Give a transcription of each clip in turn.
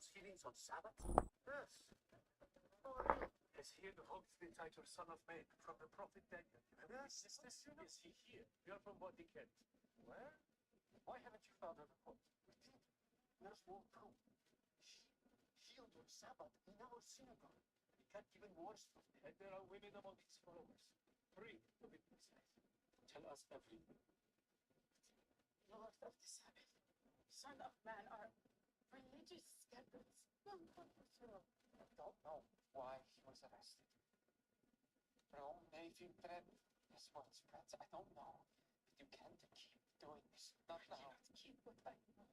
God's healings on Sabbath? Yes. Is he the holy title son of man from the prophet Daniel? Yes. Is he here? We are from Body Kent. Where? Why haven't you found a report? We did. There's more proof. He healed on Sabbath in our synagogue. It got even worse from there. And there are women among his followers. 3 witnesses. Tell us everything. Lord of the Sabbath, Son of Man, are religious skeptics. I don't know why he was arrested. Rome Navy threat is what spreads. I don't know. But you can't keep doing this. Not now. I cannot keep what I know.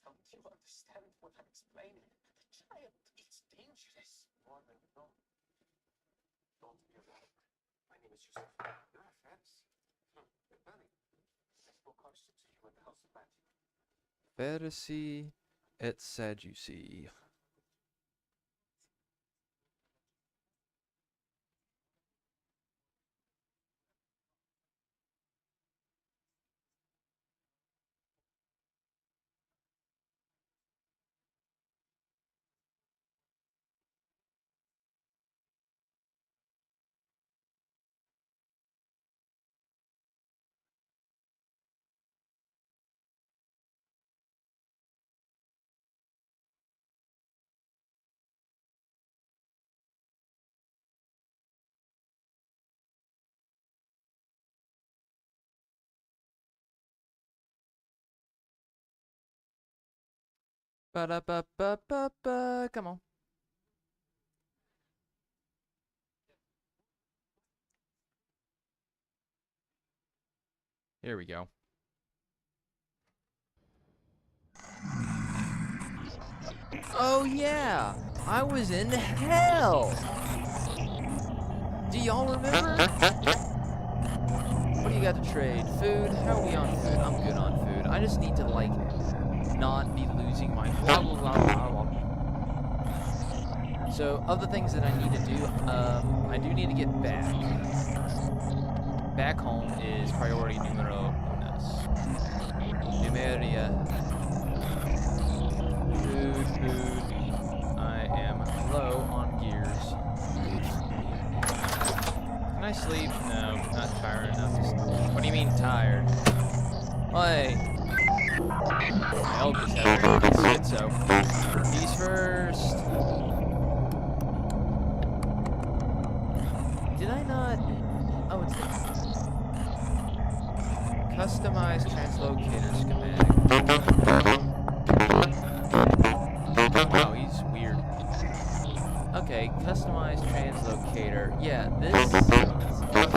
Don't you understand what I'm explaining? The child. It's dangerous. More than you know. Don't be alarmed. My name is Yusuf. No offense. But Benny, let's go closer to you in the house of Matthew. Pharisee et Sadducee. Ba-da-ba-ba-ba-ba. Come on. Here we go. Oh yeah, I was in hell. Do y'all remember? What do you got to trade? Food? How are we on food? I'm good on food. I just need to like not be losing my blah blah blah blah blah. So other things that I need to do, I do need to get back. Back home is priority numero unos. Numeria. Food. I am low on gears. Can I sleep? No, not tired enough to sleep. What do you mean tired? Why? My eldest has said so. These first. Did I not? Oh, it's customize translocator schematic. Wow, he's weird. Okay, customize translocator. Yeah, this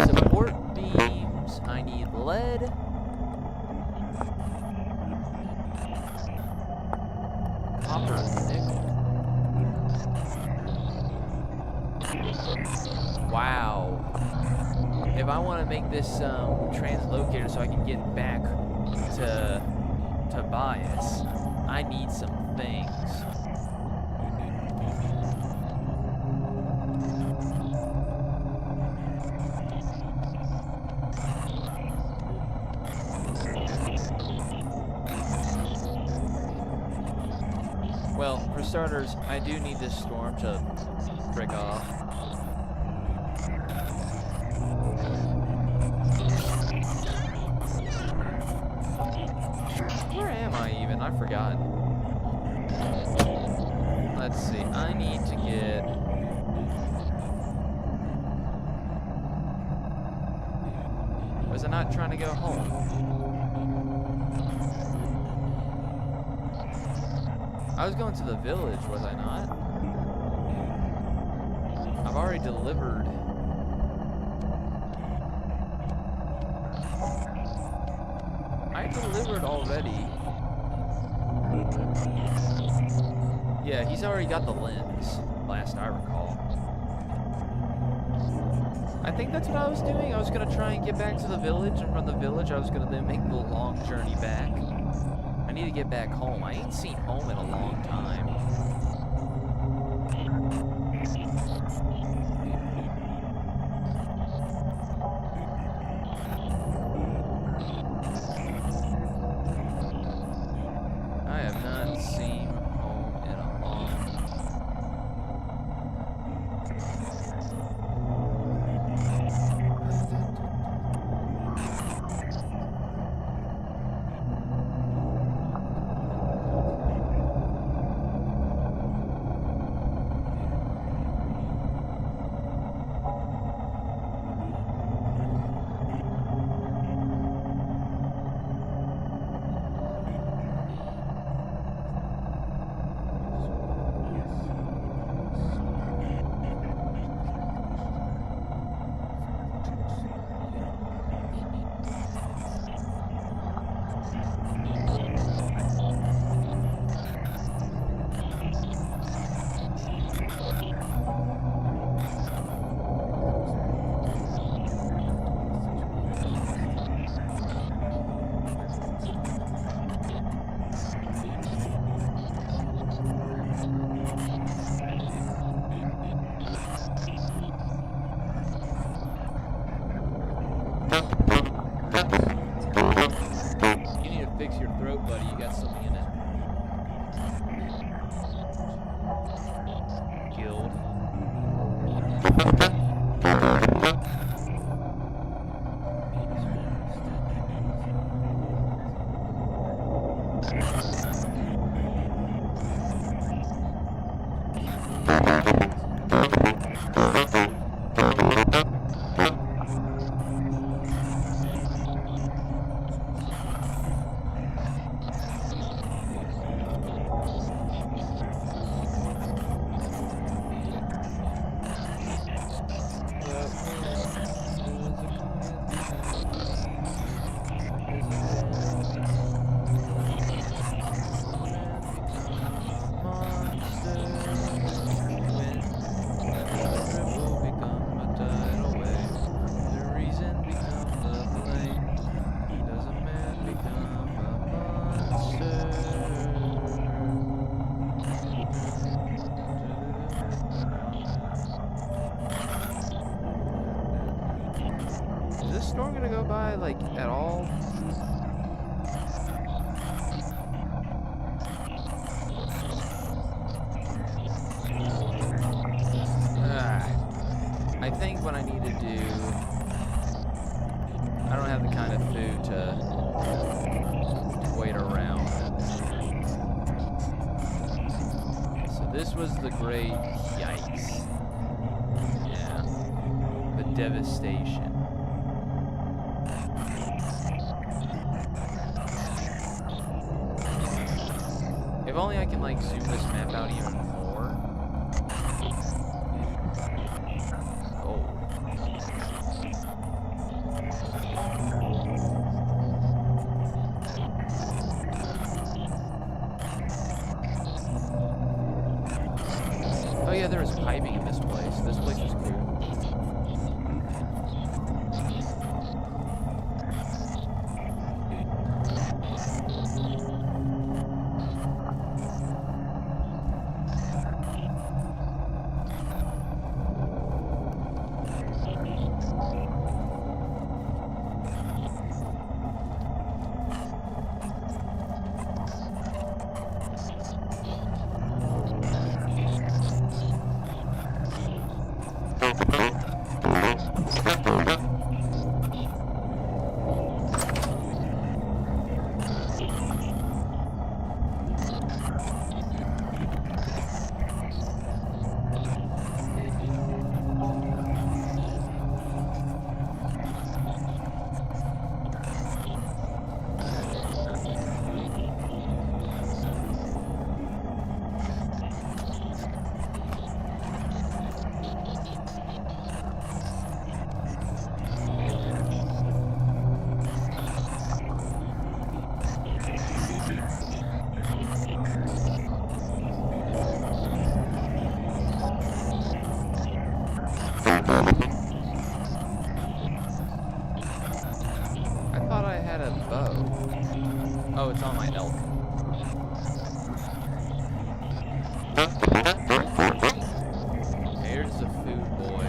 support beams. I need lead. Copper, nickel. Wow. If I want to make this translocator so I can get back to Tobias, I need some things. Well, for starters, I do need this storm to break off. Where am I even? I forgot. Let's see. I need to get... Was I not trying to go home? I was going to the village, was I not? I've already delivered. I delivered already. Yeah, he's already got the lens, last I recall. I think that's what I was doing. I was going to try and get back to the village, and from the village I was going to then make the long journey back. I need to get back home. I ain't seen home in a long time. I have not seen home in a long Is this storm gonna go by, like, at all? I think what I need to do... I don't have the kind of food to wait around. So this was the great yikes. Yeah. The devastation. If only I can, like, zoom this map out even more. Oh. Oh yeah, there was piping in this place. This place was cool. I thought I had a bow. Oh, it's on my elk. Here's the food boy.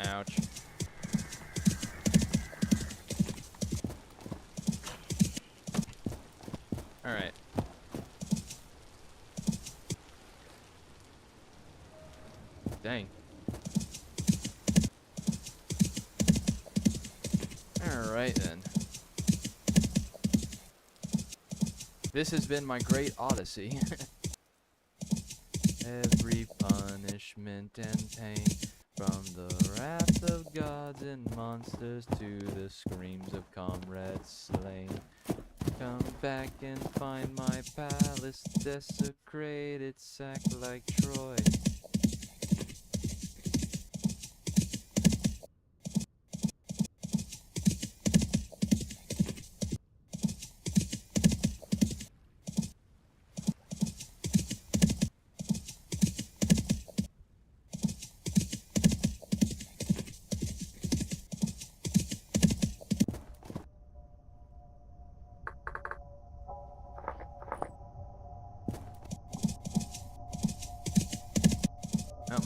Ouch. Alright. Dang. Alright then. This has been my great odyssey. Every punishment and pain, from the wrath of gods and monsters to the screams of comrades slain. Come back and find my palace desecrated, sacked like Troy.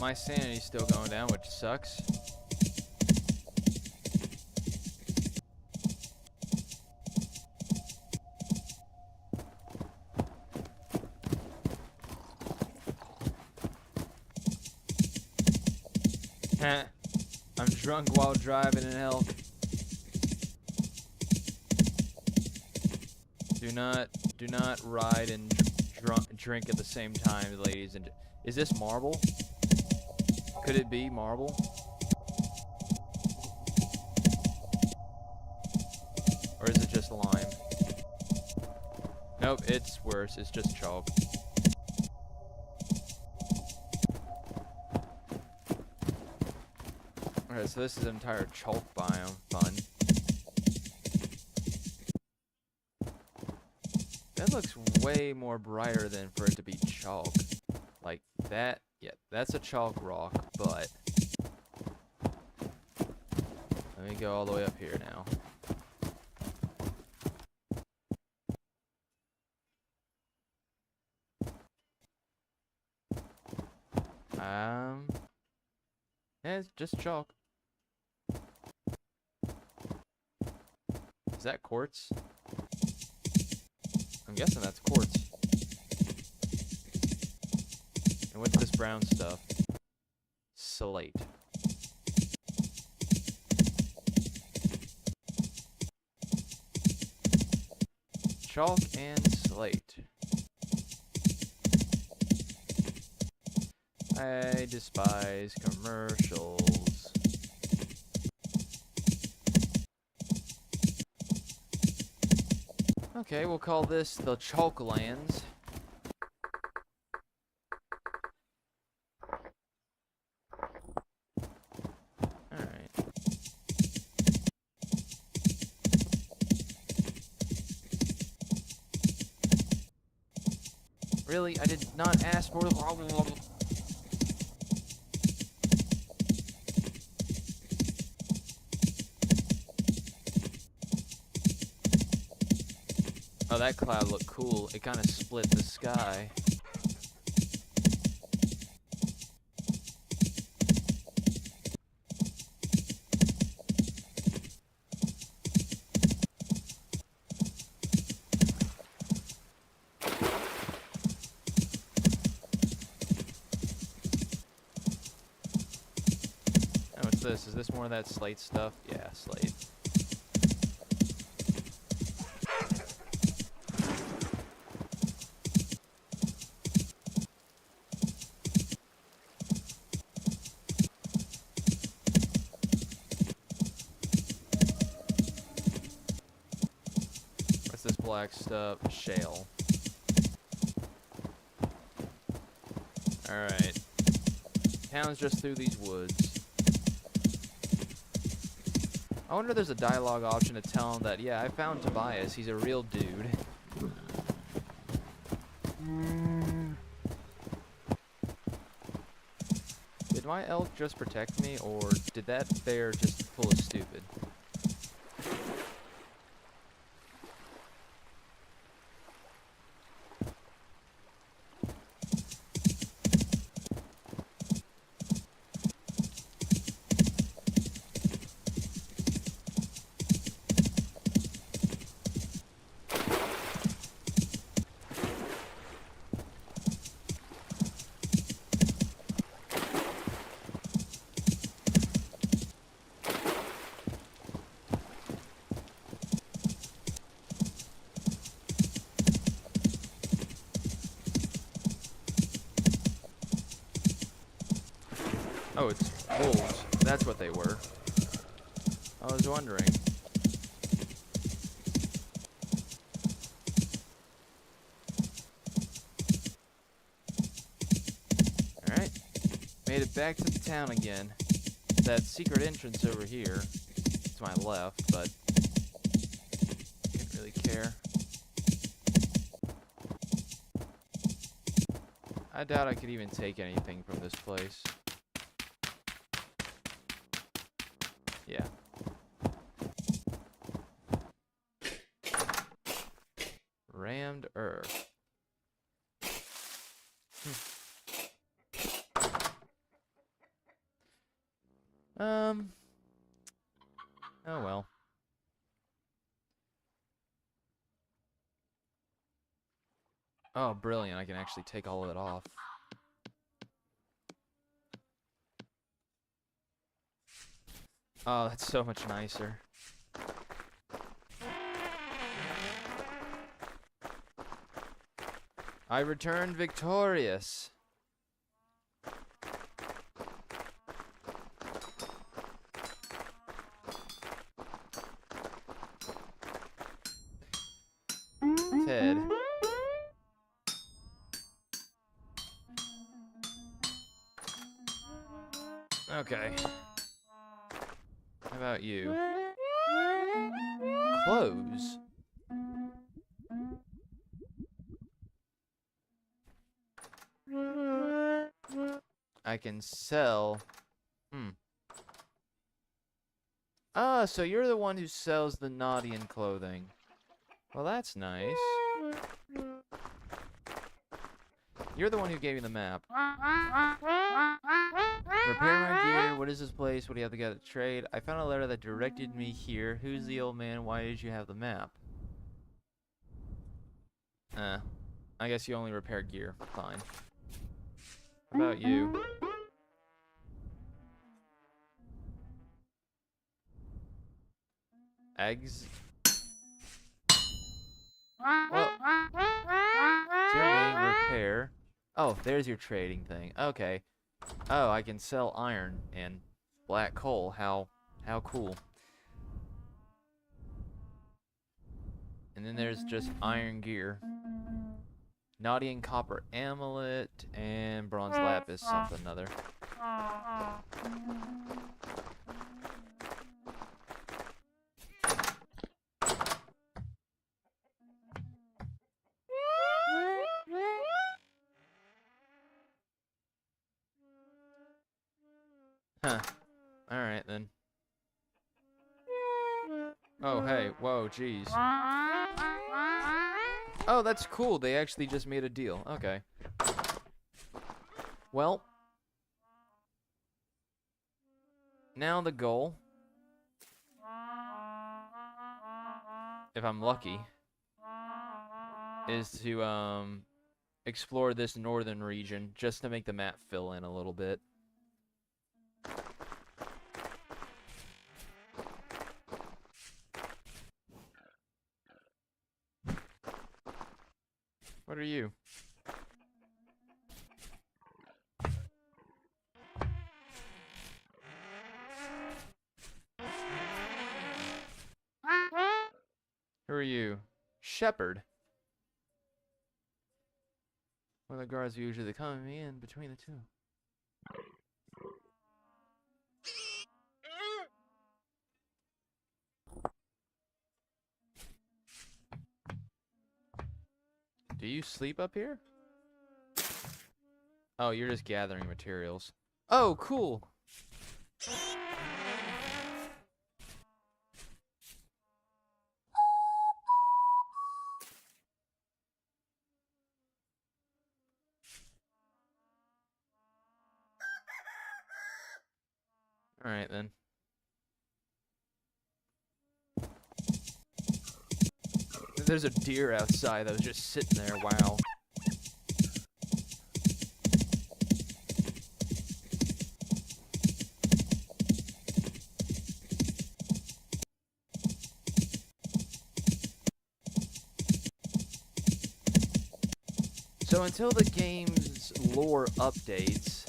my sanity's still going down, which sucks. I'm drunk while driving in hell. Do not ride and drink at the same time, ladies and. Is this marble? Could it be marble? Or is it just lime? Nope, it's worse. It's just chalk. Alright, so this is an entire chalk biome. Fun. That looks way more brighter than for it to be chalk. Like that. Yeah, that's a chalk rock, but... Let me go all the way up here now. Yeah, it's just chalk. Is that quartz? I'm guessing that's quartz. And what's this brown stuff? Slate. Chalk and slate. I despise commercials. Okay, we'll call this the Chalk Lands. Alright. Really? I did not ask for the problem. Oh, that cloud looked cool. It kind of split the sky. Oh, what's this? Is this more of that slate stuff? Yeah, slate. This black stuff, shale. Alright. Town's just through these woods. I wonder if there's a dialogue option to tell him that, yeah, I found Tobias. He's a real dude. Did my elk just protect me, or did that bear just pull a stupid? Oh, it's wolves. That's what they were. I was wondering. Alright. Made it back to the town again. That secret entrance over here. To my left, but didn't really care. I doubt I could even take anything from this place. Yeah. Rammed earth. Oh well. Oh, brilliant. I can actually take all of it off. Oh, that's so much nicer. I returned victorious. Ted. Okay. How about you? Clothes. I can sell. Ah, so you're the one who sells the Nadian clothing. Well, that's nice. You're the one who gave me the map. Repair my gear. What is this place? What do you have to get to trade? I found a letter that directed me here. Who's the old man? Why did you have the map? I guess you only repair gear. Fine. How about you? Eggs? Well, it's your name, repair. Oh, there's your trading thing. Okay. Oh, I can sell iron and black coal. How cool. And then there's just iron gear. Nadian copper amulet and bronze lapis something another. Huh. Alright then. Oh, hey. Whoa, jeez. Oh, that's cool. They actually just made a deal. Okay. Well. Now the goal. If I'm lucky. Is to, explore this northern region. Just to make the map fill in a little bit. What are you? Who are you? Shepherd. One of the guards usually come in between the two. Do you sleep up here? Oh, you're just gathering materials. Oh, cool. Alright then. There's a deer outside that was just sitting there. Wow. So until the game's lore updates,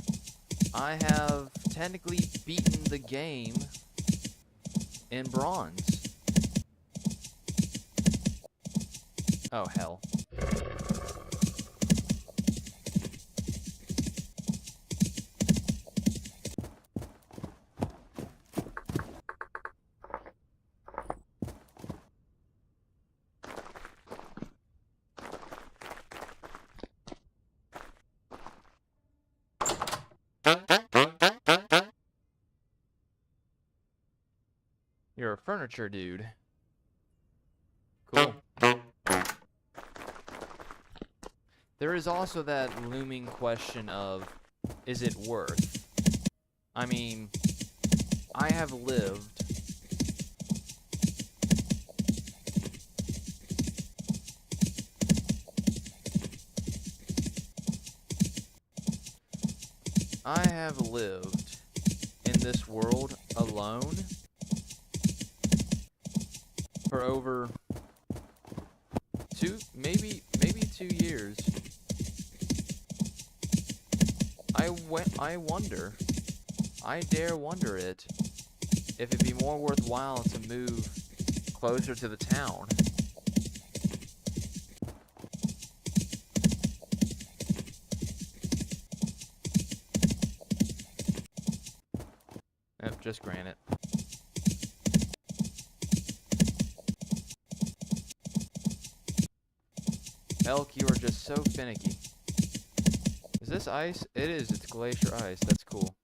I have technically beaten the game in bronze. Oh, hell. You're a furniture dude. Cool. There is also that looming question of, is it worth? I mean, I have lived I have lived in this world alone for over maybe 2 years. I dare wonder if it'd be more worthwhile to move closer to the town. Yep, just granite. Elk, you are just so finicky. Is this ice? It is. It's glacier ice. That's cool.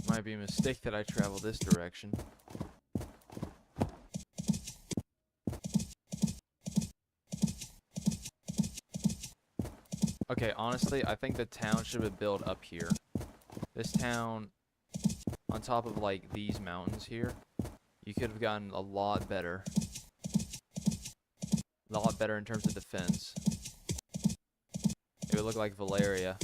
Might be a mistake that I travel this direction. Okay, honestly, I think the town should have been built up here. This town, on top of like these mountains here, you could have gotten a lot better. A lot better in terms of defense. It would look like Valeria.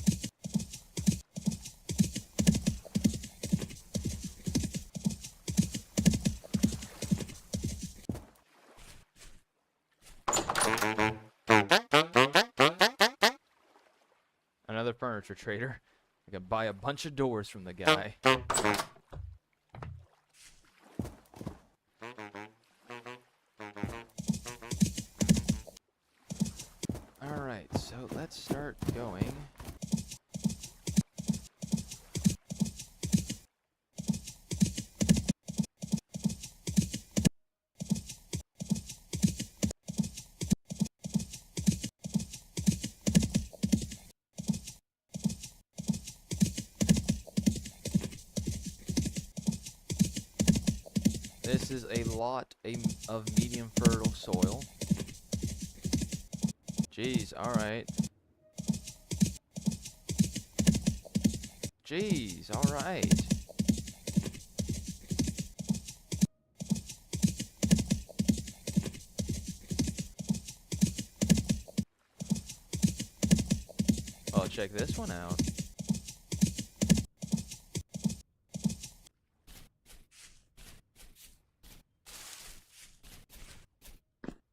Another furniture trader. I can buy a bunch of doors from the guy. Alright, so let's start going. This is a lot of medium fertile soil. Jeez, alright. Jeez, alright. Oh, check this one out.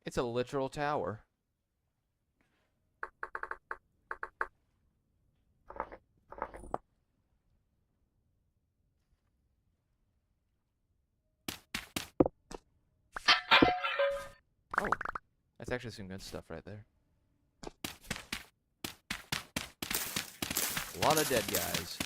It's a literal tower. Oh, that's actually some good stuff right there. A lot of dead guys.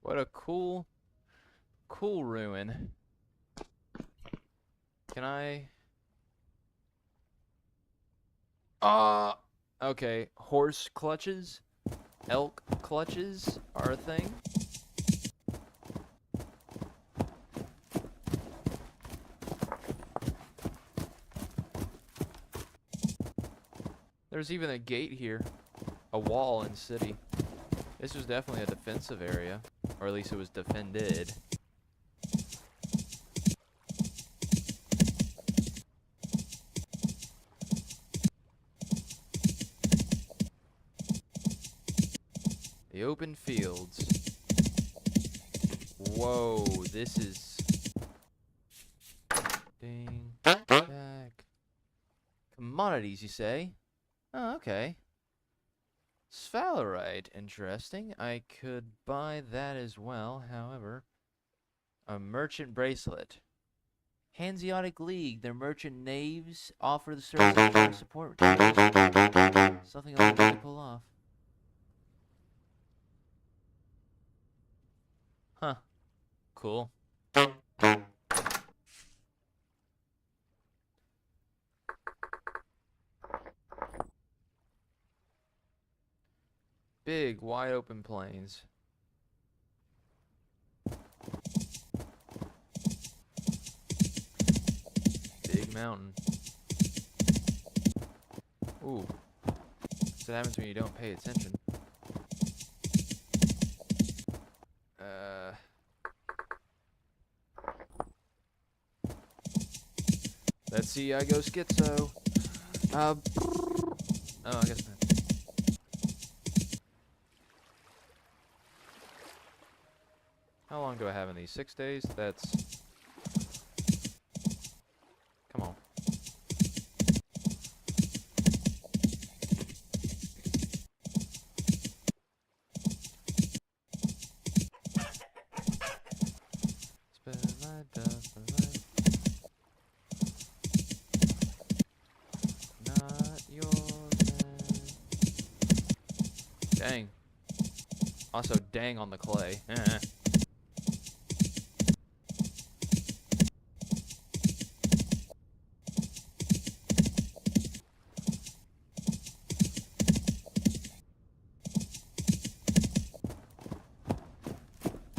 What a cool ruin. Can I? Okay. Horse clutches, elk clutches are a thing. There's even a gate here, a wall in the city. This was definitely a defensive area, or at least it was defended. The open fields. Whoa, this is... Ding. Back. Commodities, you say? Oh, okay. Sphalerite, interesting. I could buy that as well, however. A merchant bracelet. Hanseatic League. Their merchant knaves offer the service of trade support. Something I'll need to pull off. Huh. Cool. Big, wide open plains. Big mountain. Ooh. So that happens when you don't pay attention. Let's see, I go schizo. Oh, I guess not. How long do I have in these? 6 days? That's... Come on. Spend my dust for life. Not yours, man. Dang. Also, dang on the clay.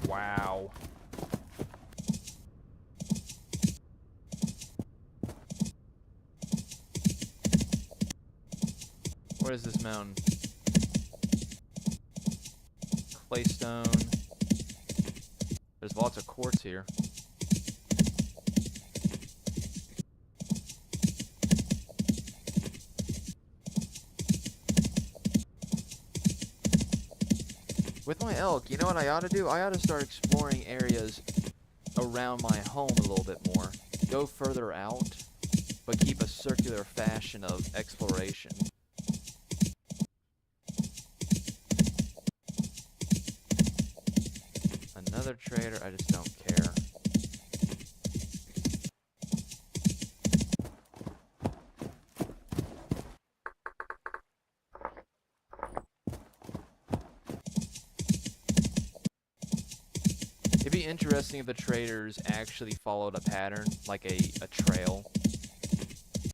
Wow. What is this mountain? Claystone. There's lots of quartz here. With my elk, you know what I ought to do? I ought to start exploring areas around my home a little bit more. Go further out, but keep a circular fashion of exploration. Another trader, I just don't care. It'd be interesting if the traders actually followed a pattern, like a trail,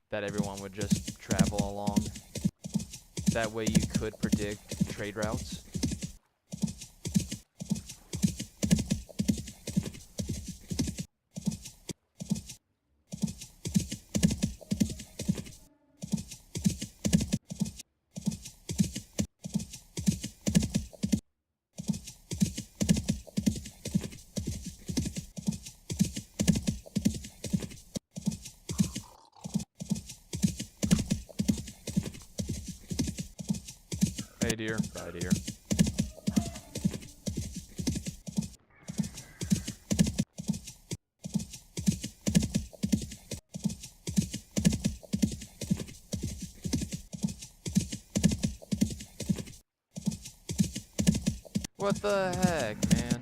that everyone would just travel along. That way you could predict trade routes. Hey dear, bye dear. What the heck, man?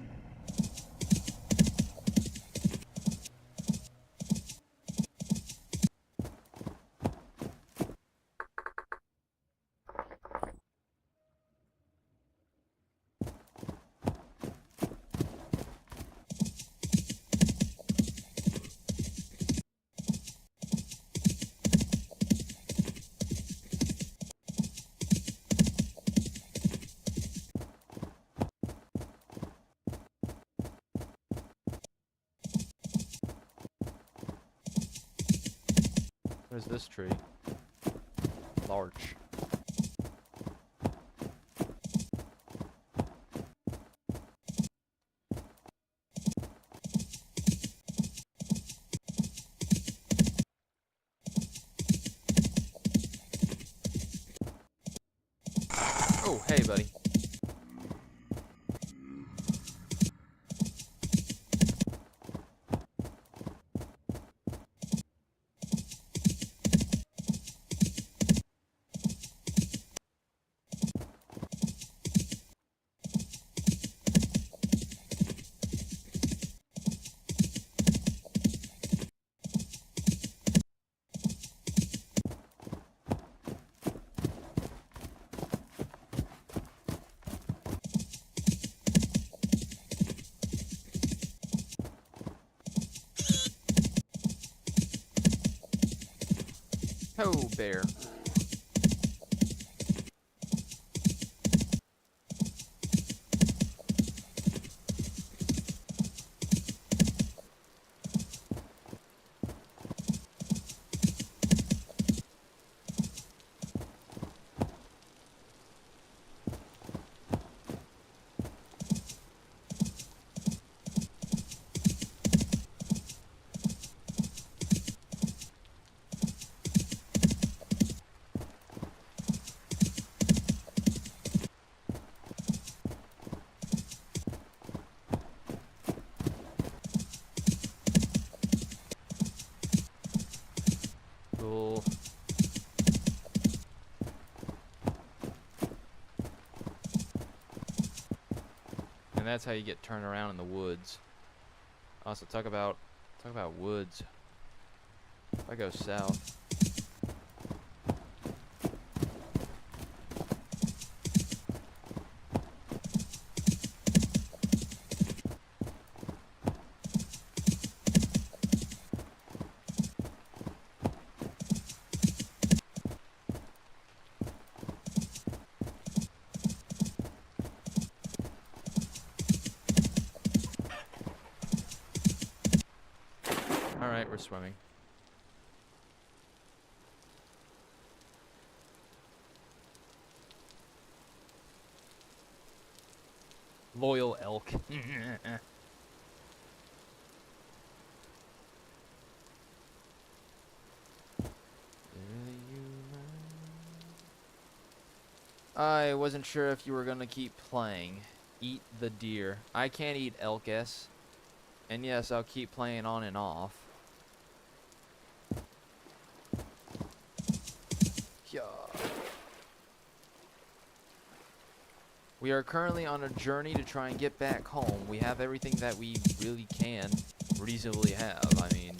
What is this tree? Larch. Oh, hey, buddy. Oh, bear. Cool. And that's how you get turned around in the woods. Also, talk about woods. If I go south. Alright, we're swimming. Loyal elk. I wasn't sure if you were gonna keep playing. Eat the deer. I can't eat elk S. And yes, I'll keep playing on and off. Yeah. We are currently on a journey to try and get back home. We have everything that we really can reasonably have. I mean,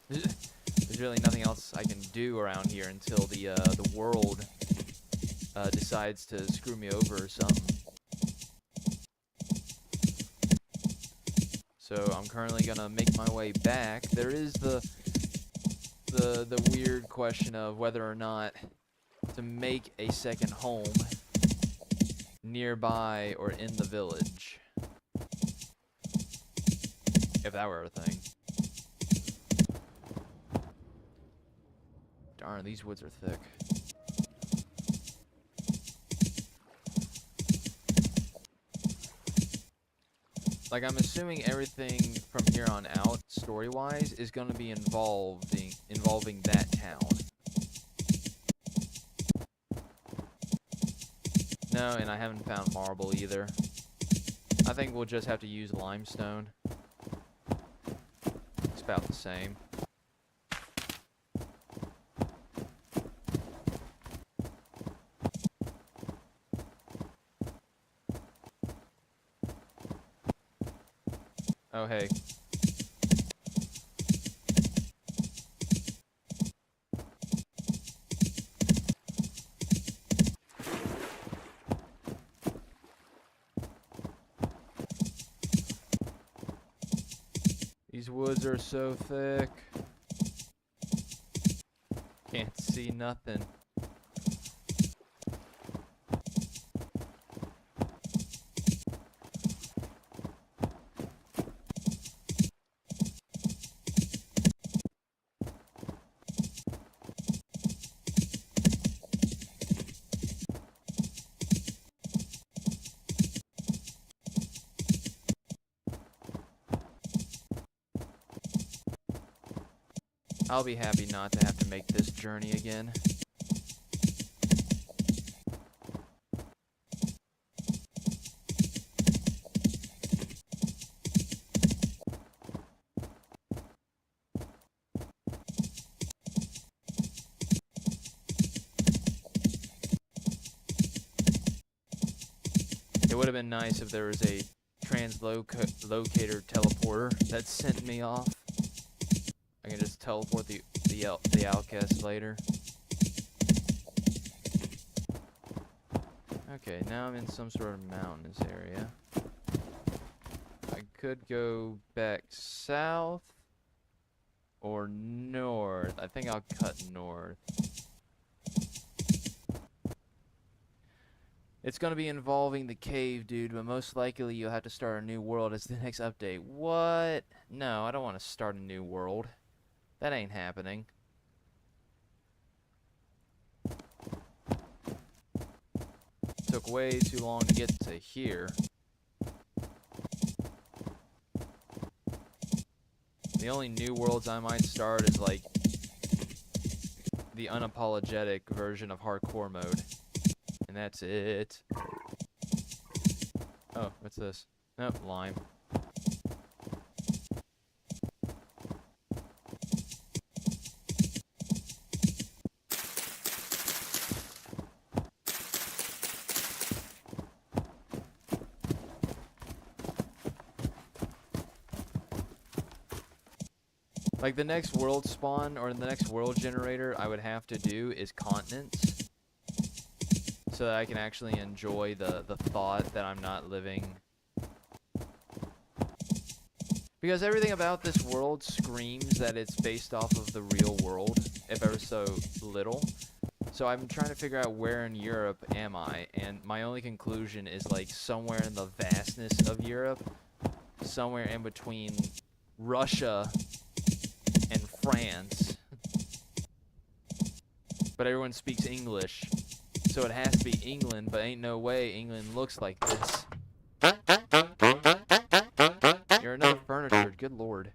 there's really nothing else I can do around here until the world decides to screw me over or something. So I'm currently gonna make my way back. There is the weird question of whether or not to make a second home nearby or in the village. If that were a thing. Darn, these woods are thick. Like, I'm assuming everything from here on out, story-wise, is going to be involving that town. No, and I haven't found marble either. I think we'll just have to use limestone. It's about the same. Oh, hey. These woods are so thick. Can't see nothing. I'll be happy not to have to make this journey again. It would have been nice if there was a translocator teleporter that sent me off. I can just teleport the outcast later. Okay, now I'm in some sort of mountainous area. I could go back south. or north? I think I'll cut north. It's gonna be involving the cave, dude, but most likely you'll have to start a new world as the next update. What? No, I don't want to start a new world. That ain't happening. Took way too long to get to here. The only new worlds I might start is like the unapologetic version of hardcore mode. And that's it. Oh, what's this? Nope, lime. Like the next world spawn or the next world generator I would have to do is continents. So that I can actually enjoy the thought that I'm not living. Because everything about this world screams that it's based off of the real world, if ever so little. So I'm trying to figure out where in Europe am I, and my only conclusion is like somewhere in the vastness of Europe, somewhere in between Russia and France. But everyone speaks English. So it has to be England, but ain't no way England looks like this. You're another furniture, good lord.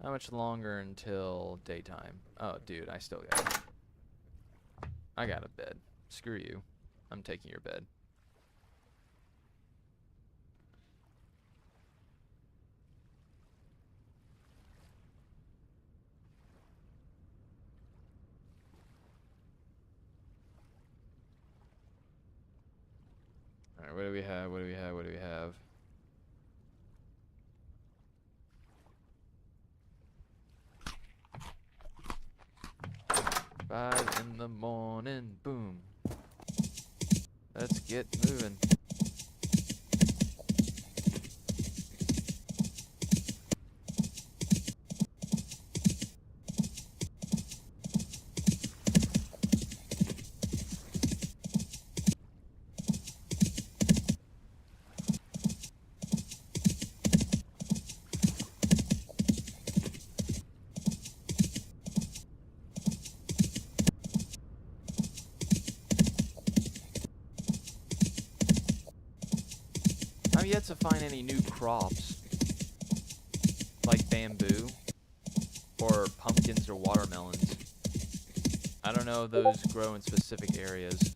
How much longer until daytime? Oh, dude, I got a bed. Screw you. I'm taking your bed. Alright, what do we have? What do we have? What do we have? Five in the morning, boom. Let's get moving. I'm yet to find any new crops, like bamboo, or pumpkins or watermelons. I don't know if those grow in specific areas.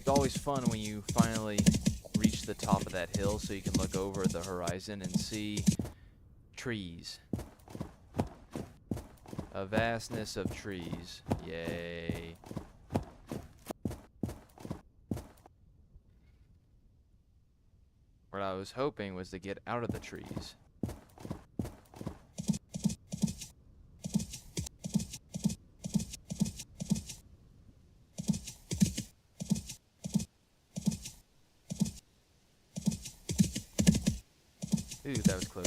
It's always fun when you finally reach the top of that hill so you can look over at the horizon and see trees. A vastness of trees. Yay. What I was hoping was to get out of the trees. Ooh, that was close.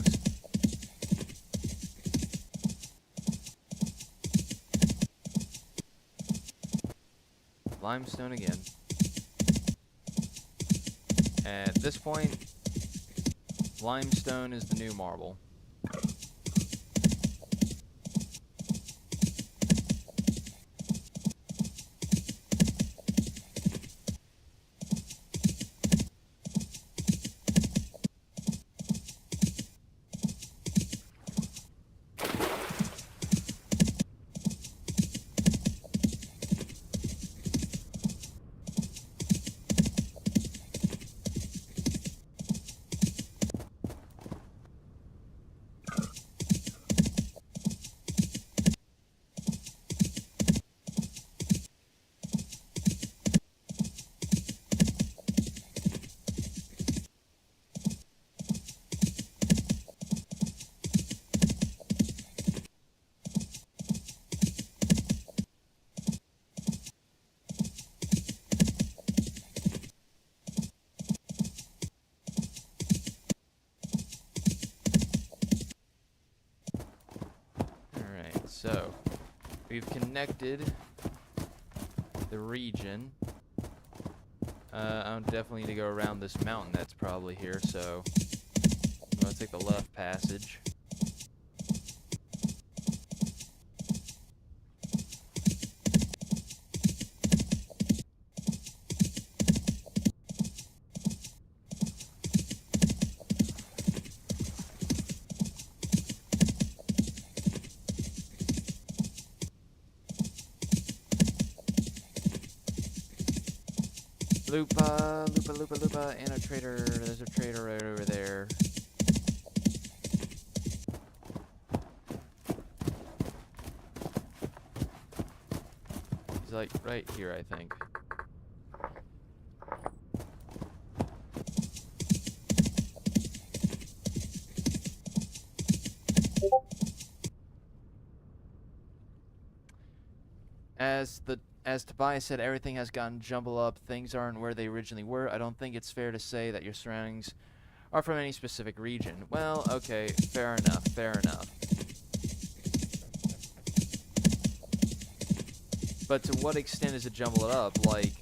Limestone again. At this point, limestone is the new marble. So, we've connected the region. I definitely need to go around this mountain that's probably here, so I'm going to take the left passage. Lupa, Lupa, Lupa, Lupa, and a trader. There's a trader right over there. He's like right here, I think. As Tobias said, everything has gotten jumbled up. Things aren't where they originally were. I don't think it's fair to say that your surroundings are from any specific region. Well, okay, fair enough, fair enough. But to what extent is it jumbled up? Like,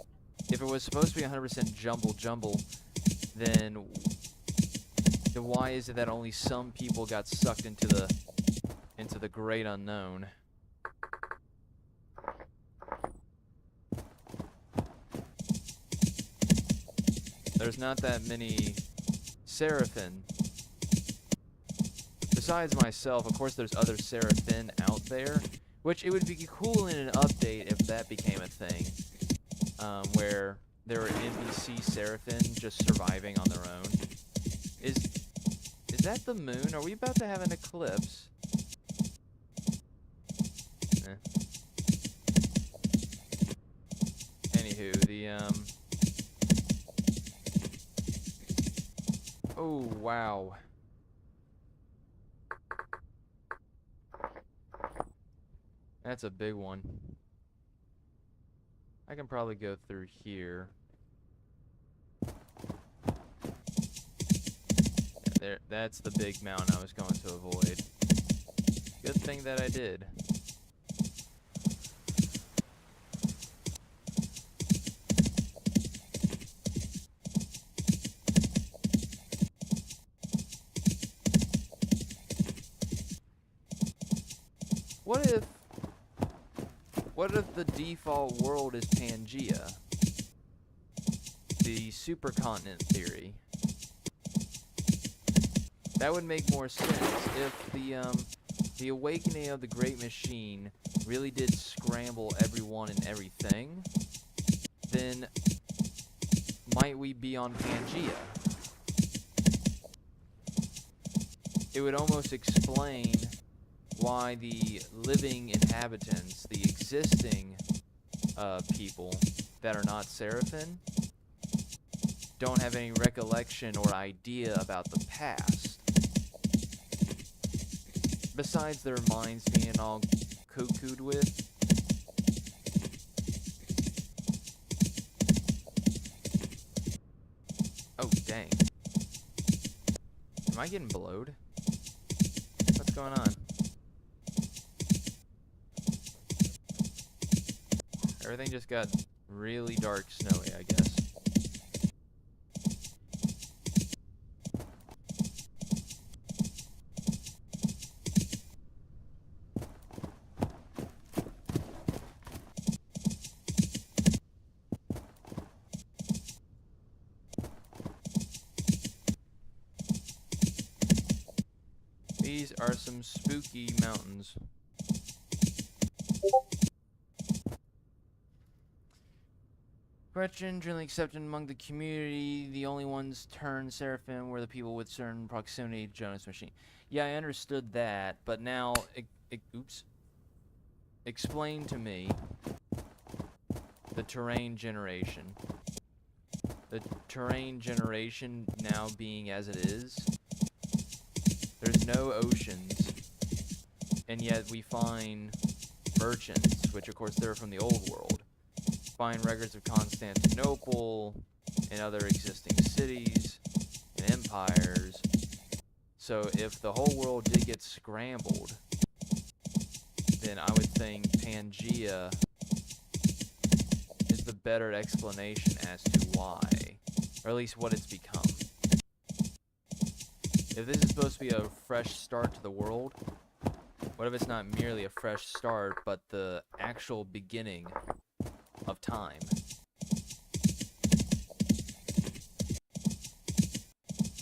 if it was supposed to be 100% jumble, then why is it that only some people got sucked into the great unknown? There's not that many Seraphim. Besides myself, of course there's other Seraphim out there, which it would be cool in an update if that became a thing, where there were NPC Seraphim just surviving on their own. Is that the moon? Are we about to have an eclipse? Anywho, oh, wow. That's a big one. I can probably go through here. There, that's the big mountain I was going to avoid. Good thing that I did. What if the default world is Pangea? The supercontinent theory. That would make more sense if the awakening of the Great Machine really did scramble everyone and everything. Then might we be on Pangea? It would almost explain why the living inhabitants, the existing people that are not Seraphim, don't have any recollection or idea about the past. Besides their minds being all cuckooed with. Oh, dang. Am I getting blowed? What's going on? Everything just got really dark, snowy, I guess. These are some spooky mountains. Question, generally accepted among the community, the only ones turned Seraphim were the people with certain proximity to Jonas Machine. Yeah, I understood that, but now, oops. Explain to me the terrain generation. The terrain generation now being as it is, there's no oceans, and yet we find merchants, which of course they're from the old world. Find records of Constantinople and other existing cities and empires. So if the whole world did get scrambled, then I would think Pangea is the better explanation as to why, or at least what it's become. If this is supposed to be a fresh start to the world, what if it's not merely a fresh start, but the actual beginning of time?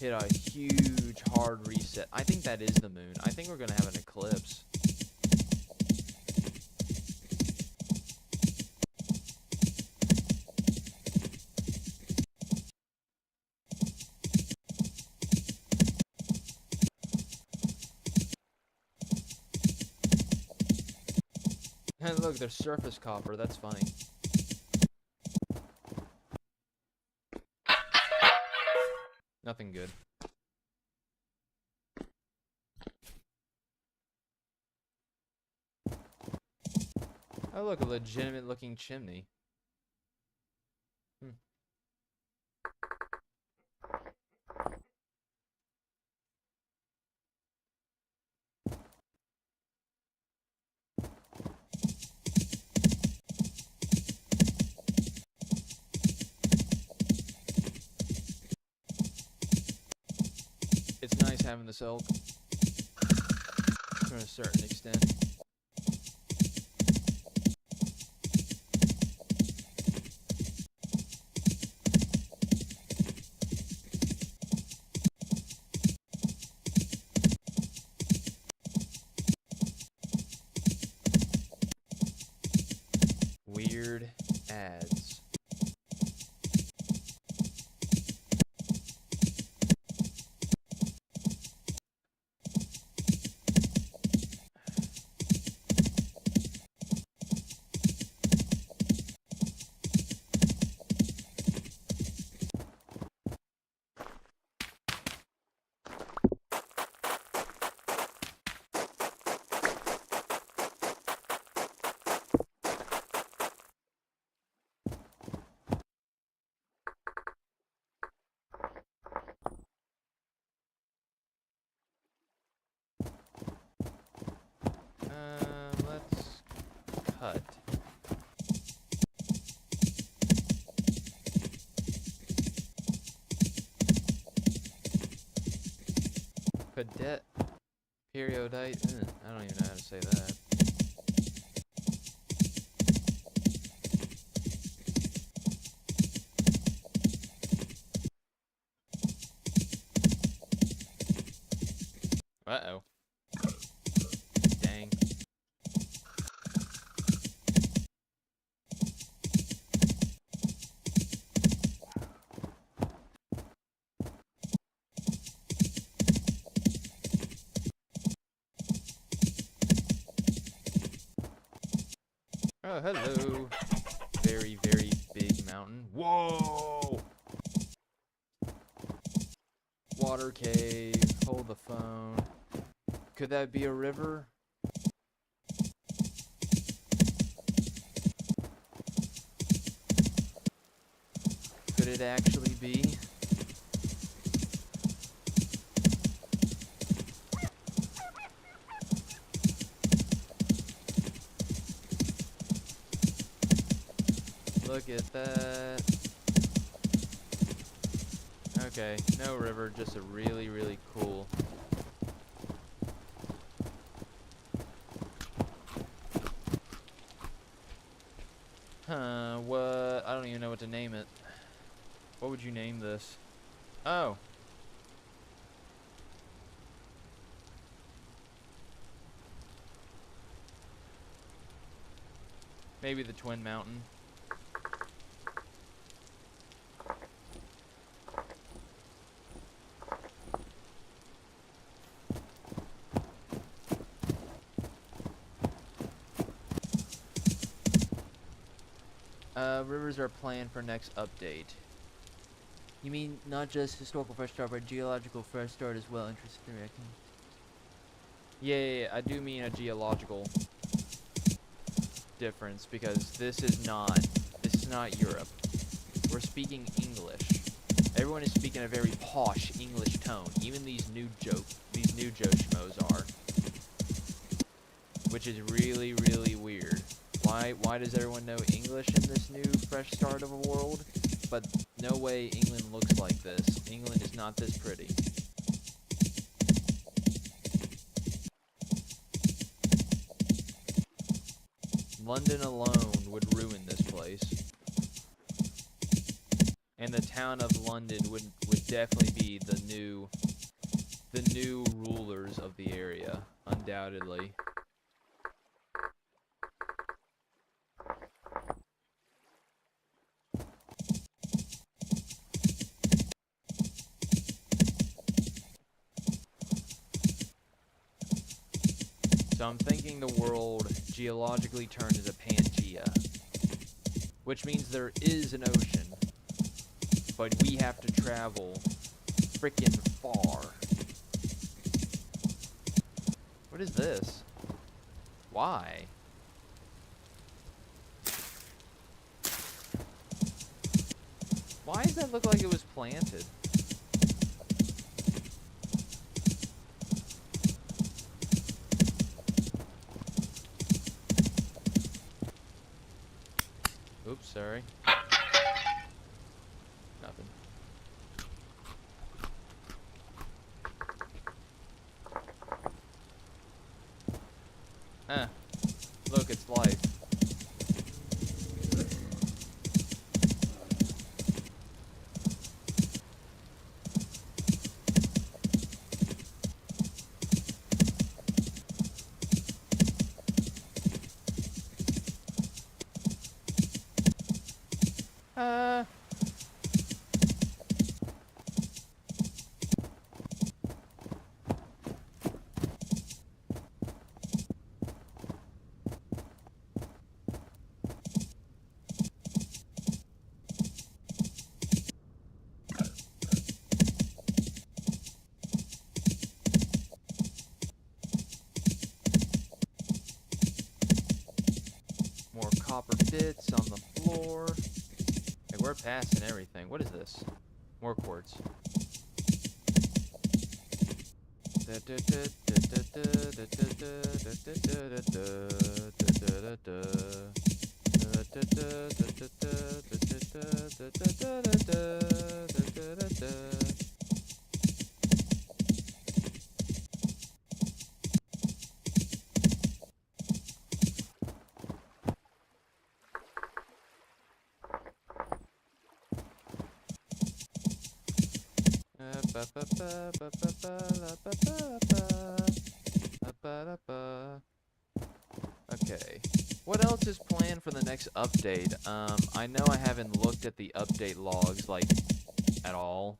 Hit a huge hard reset. I think that is the moon. I think we're gonna have an eclipse. And look, there's surface copper. That's funny. Nothing good. Oh look, a legitimate looking chimney. It's nice having this elk to a certain extent. Weird ads. Let's cut. Cadet periodite. I don't even know how to say that. Uh-oh. Dang. Oh, hello. Very, very big mountain. Whoa! Water cave. Hold the phone. Could that be a river? Could it actually be? Look at that. Okay, no river, just a really, really cool. Huh, what? I don't even know what to name it. What would you name this? Oh. Maybe the Twin Mountain. Rivers are planned for next update. You mean not just historical fresh start, but geological fresh start as well? Interesting reaction. Yeah, I do mean a geological difference, because this is not Europe. We're speaking English. Everyone is speaking a very posh English tone. Even these new Joe schmoes are, which is really, really weird. Why does everyone know English in this new fresh start of a world? But no way England looks like this. England is not this pretty. London alone would ruin this place. And the town of London would definitely be the new rulers of the area, undoubtedly. So I'm thinking the world geologically turned into Pangea, which means there is an ocean, but we have to travel frickin' far. What is this? Why? Why does that look like it was planted? Oops, sorry. Nothing. Look, it's life. More copper bits on the floor. Hey, we're passing everything. What is this? More quartz. Okay. What else is planned for the next update? I know I haven't looked at the update logs, like, at all.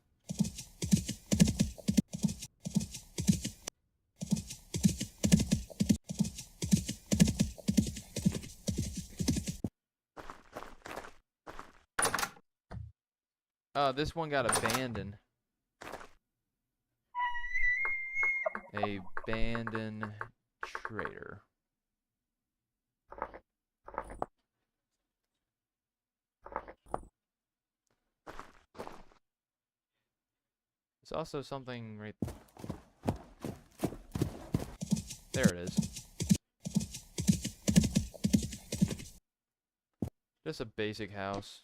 Oh, this one got abandoned. Abandoned trader. There's also something right there. It is. Just a basic house.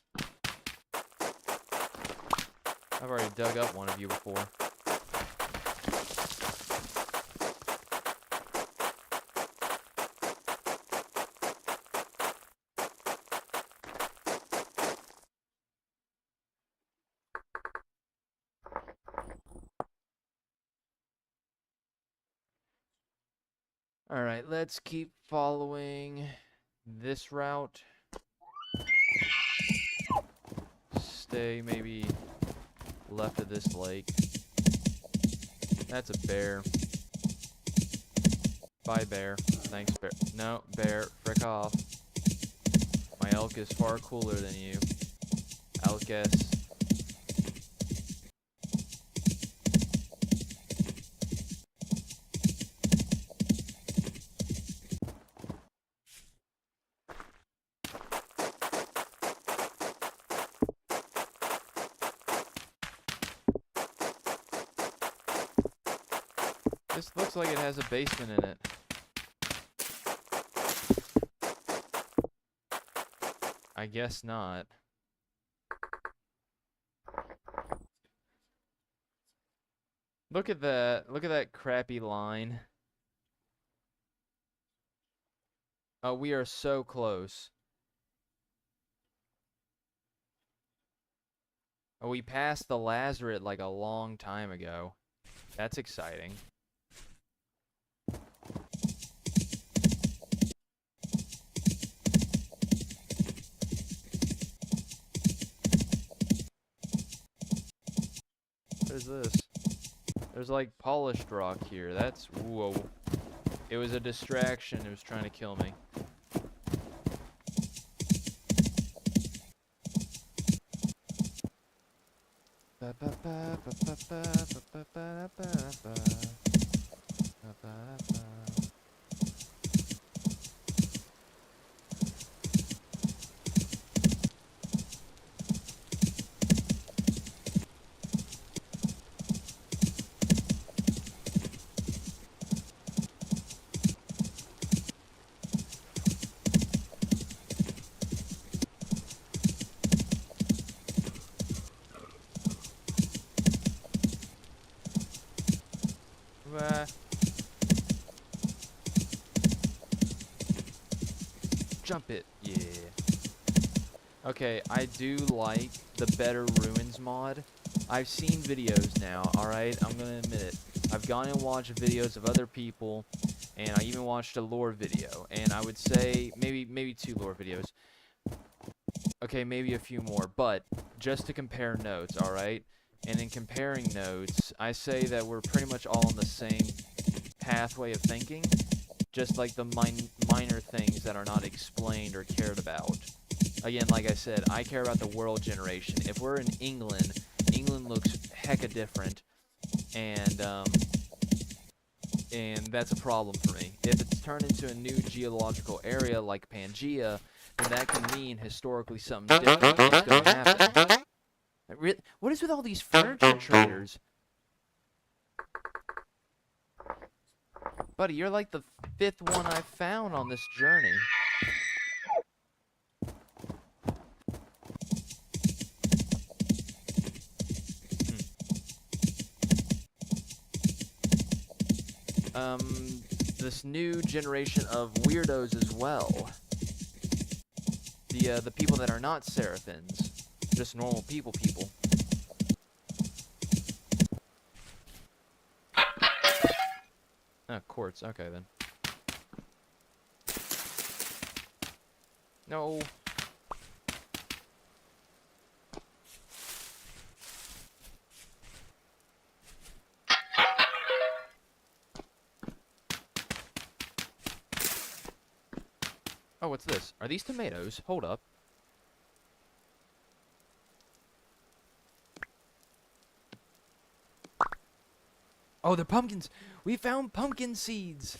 I've already dug up one of you before. Alright, let's keep following this route. Stay maybe left of this lake. That's a bear. Bye, bear. Thanks, bear. No, bear, frick off. My elk is far cooler than you. Elkus. This looks like it has a basement in it. I guess not. Look at that. Look at that crappy line. Oh, we are so close. Oh, we passed the Lazaret like a long time ago. That's exciting. What is this? There's like polished rock here. That's... Whoa. It was a distraction. It was trying to kill me. Jump it. Yeah. Okay, I do like the Better Ruins mod. I've seen videos now, alright? I'm gonna admit it. I've gone and watched videos of other people, and I even watched a lore video. And I would say, maybe 2 lore videos. Okay, maybe a few more, but just to compare notes, alright? And in comparing notes, I say that we're pretty much all on the same pathway of thinking, just like the minor things that are not explained or cared about. Again, like I said, I care about the world generation. If we're in England, England looks hecka different, and that's a problem for me. If it's turned into a new geological area like Pangea, then that can mean historically something different is going to happen. What is with all these furniture traders? Buddy, you're like the 5th one I've found on this journey. This new generation of weirdos as well. The people that are not Seraphins. Just normal people. Oh, quartz. Okay, then. No. Oh, what's this? Are these tomatoes? Hold up. Oh, they're pumpkins! We found pumpkin seeds!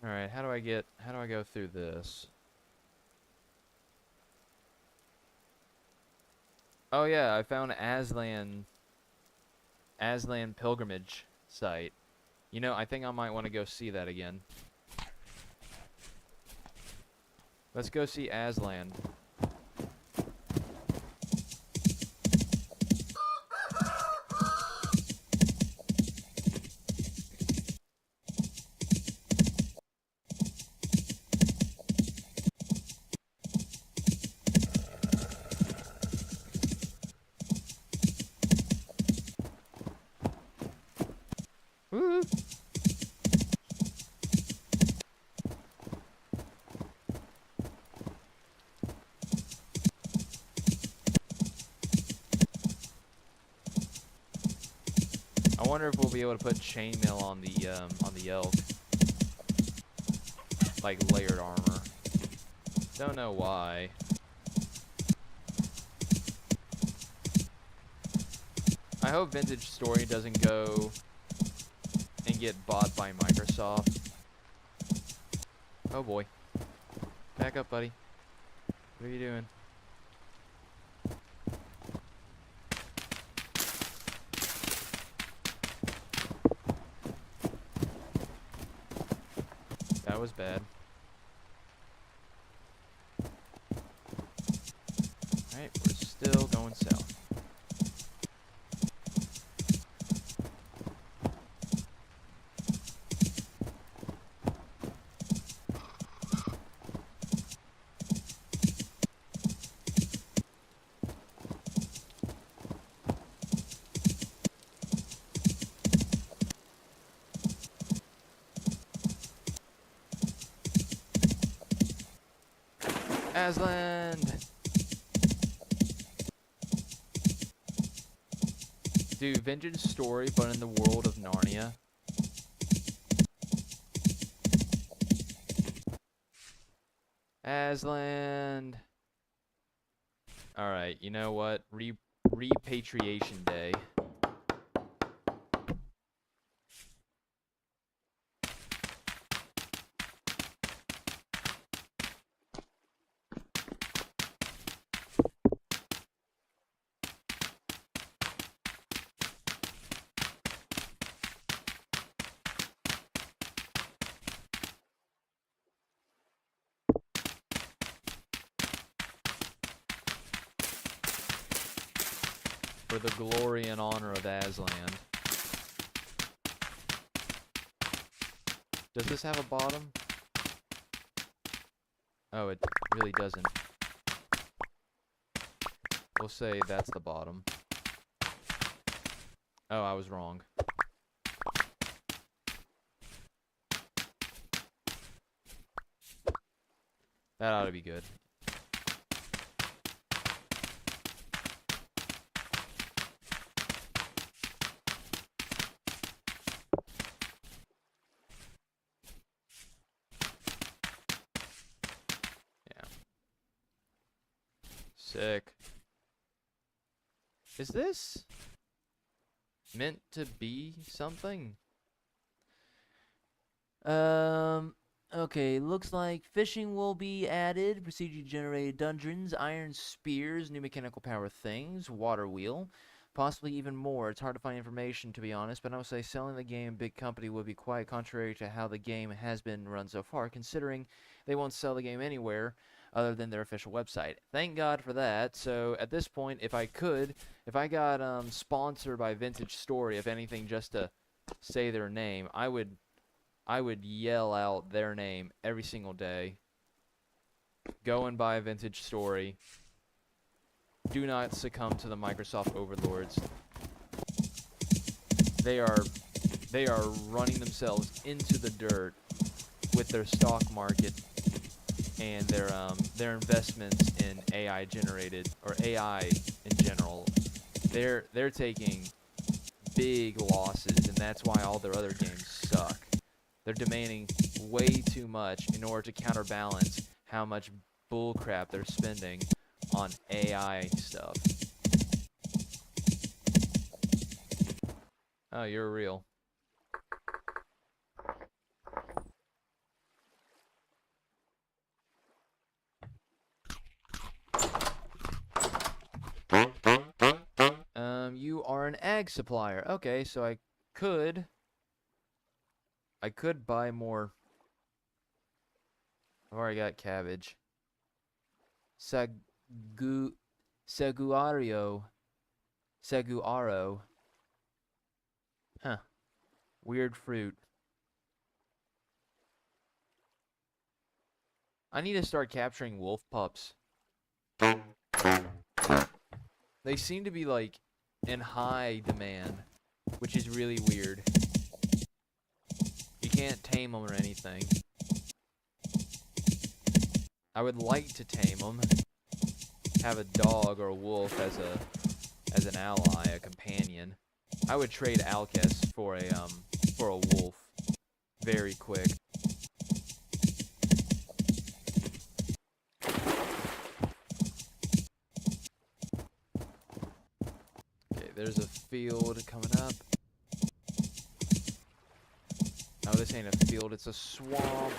Alright, how do I go through this? Oh yeah, I found Aslan pilgrimage site. You know, I think I might want to go see that again. Let's go see Aslan. Woo! I wonder if we'll be able to put chainmail on the elk, like layered armor. Don't know why. I hope Vintage Story doesn't go and get bought by Microsoft. Oh boy. Back up, buddy. What are you doing? That was bad. Alright, we're still going south. Aslan! Dude, vintage story, but in the world of Narnia. Aslan! Alright, you know what? Repatriation Day. For the glory and honor of Aslan. Does this have a bottom? Oh, it really doesn't. We'll say that's the bottom. Oh, I was wrong. That ought to be good. Sick. Is this meant to be something? Okay, looks like fishing will be added, procedure generated dungeons, iron spears, new mechanical power things, water wheel, possibly even more. It's hard to find information, to be honest, but I would say selling the game big company would be quite contrary to how the game has been run so far, considering they won't sell the game anywhere other than their official website. Thank God for that. So at this point, if I got sponsored by Vintage Story, if anything, just to say their name, I would yell out their name every single day. Go and buy Vintage Story. Do not succumb to the Microsoft overlords. They are running themselves into the dirt with their stock market and their investments in AI generated, or AI in general. They're taking big losses, and that's why all their other games suck. They're demanding way too much in order to counterbalance how much bullcrap they're spending on AI stuff. Oh, you're real. You are an ag supplier. Okay, so I could buy more. I've already got cabbage. Seguaro. Huh. Weird fruit. I need to start capturing wolf pups. They seem to be like in high demand, which is really weird. You can't tame them or anything. I would like to tame them. Have a dog or a wolf as an ally, a companion. I would trade Alcus for a wolf very quick. Okay, there's a field coming up. No, this ain't a field, it's a swamp.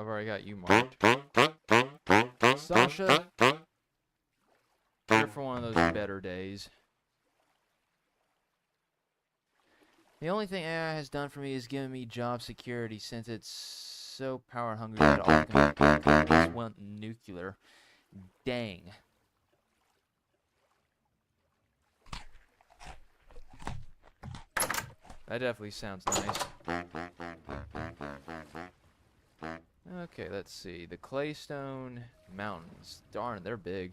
already got you marked. Sasha, here for one of those better days. The only thing AI has done for me is given me job security, since it's so power hungry that all companies want nuclear. Dang. That definitely sounds nice. Okay, let's see. The Claystone Mountains. Darn, they're big.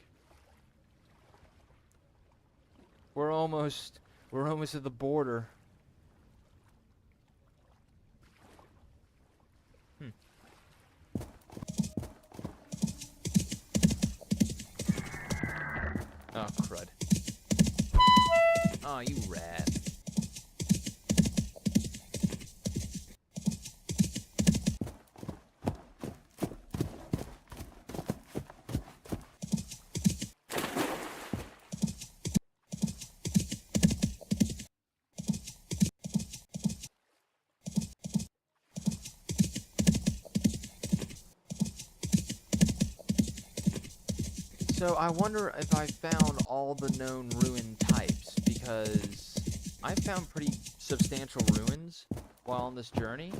We're almost at the border. Oh, crud. Oh, you rat. So I wonder if I found all the known ruin types, because I found pretty substantial ruins while on this journey,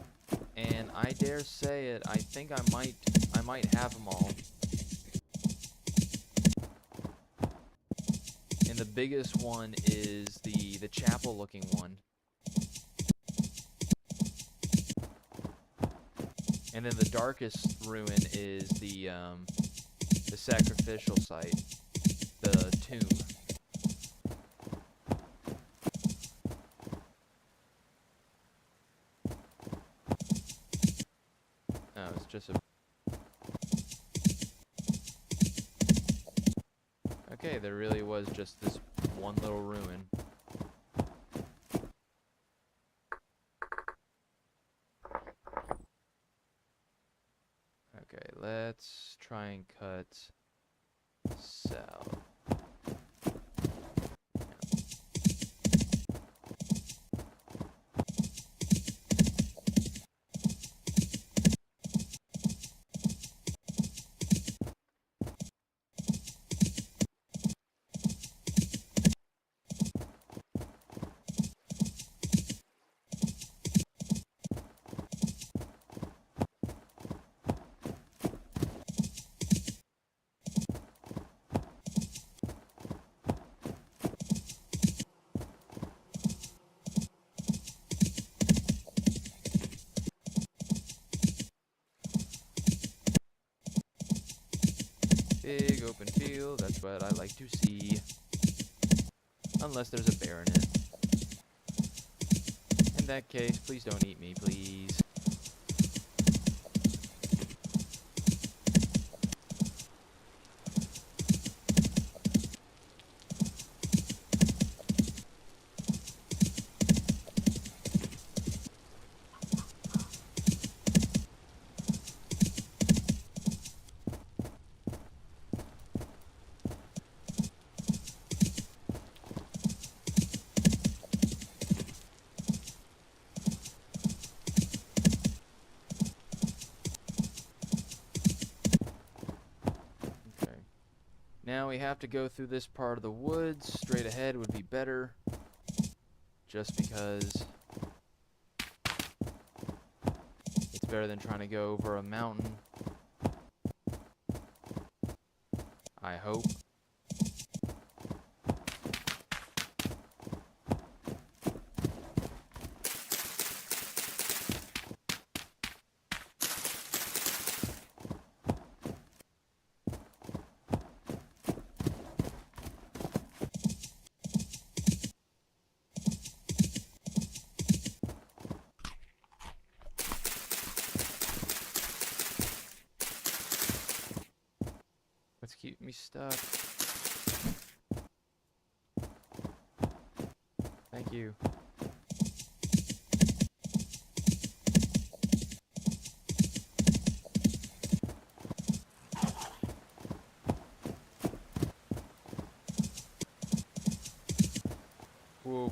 and I dare say it, I think I might have them all. And the biggest one is the chapel looking one. And then the darkest ruin is the sacrificial site, the tomb. Oh, it's just a... Okay, there really was just this one little ruin. Okay, let's try and cut south. Big open field, that's what I like to see. Unless there's a bear in it. In that case, please don't eat me, please. Now we have to go through this part of the woods. Straight ahead would be better, just because it's better than trying to go over a mountain. I hope. Let's keep me stuck. Thank you. Whoa.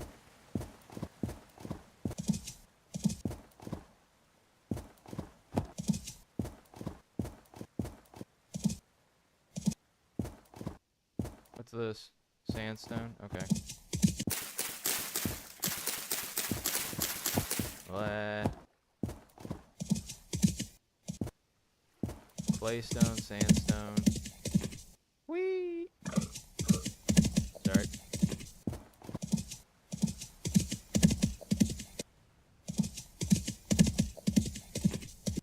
this? Sandstone? Okay. Blah. Claystone, sandstone. Whee! Sorry.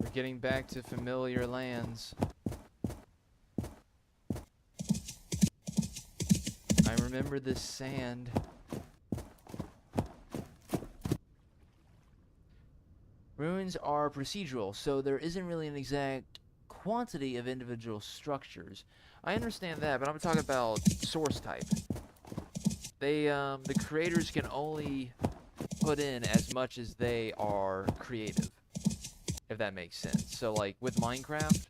We're getting back to familiar lands. I remember this sand. Ruins are procedural, so there isn't really an exact quantity of individual structures. I understand that, but I'm talking about source type. They, the creators can only put in as much as they are creative, if that makes sense. So, like, with Minecraft,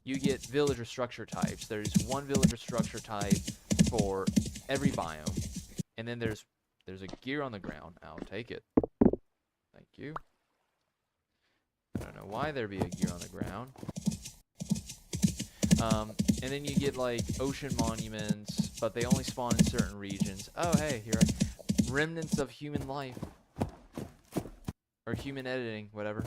you get villager structure types. There's one villager structure type for every biome, and then there's a gear on the ground. I'll take it. Thank you. I don't know why there'd be a gear on the ground. And then you get like ocean monuments, but they only spawn in certain regions. Oh, hey, here are remnants of human life. Or human editing, whatever.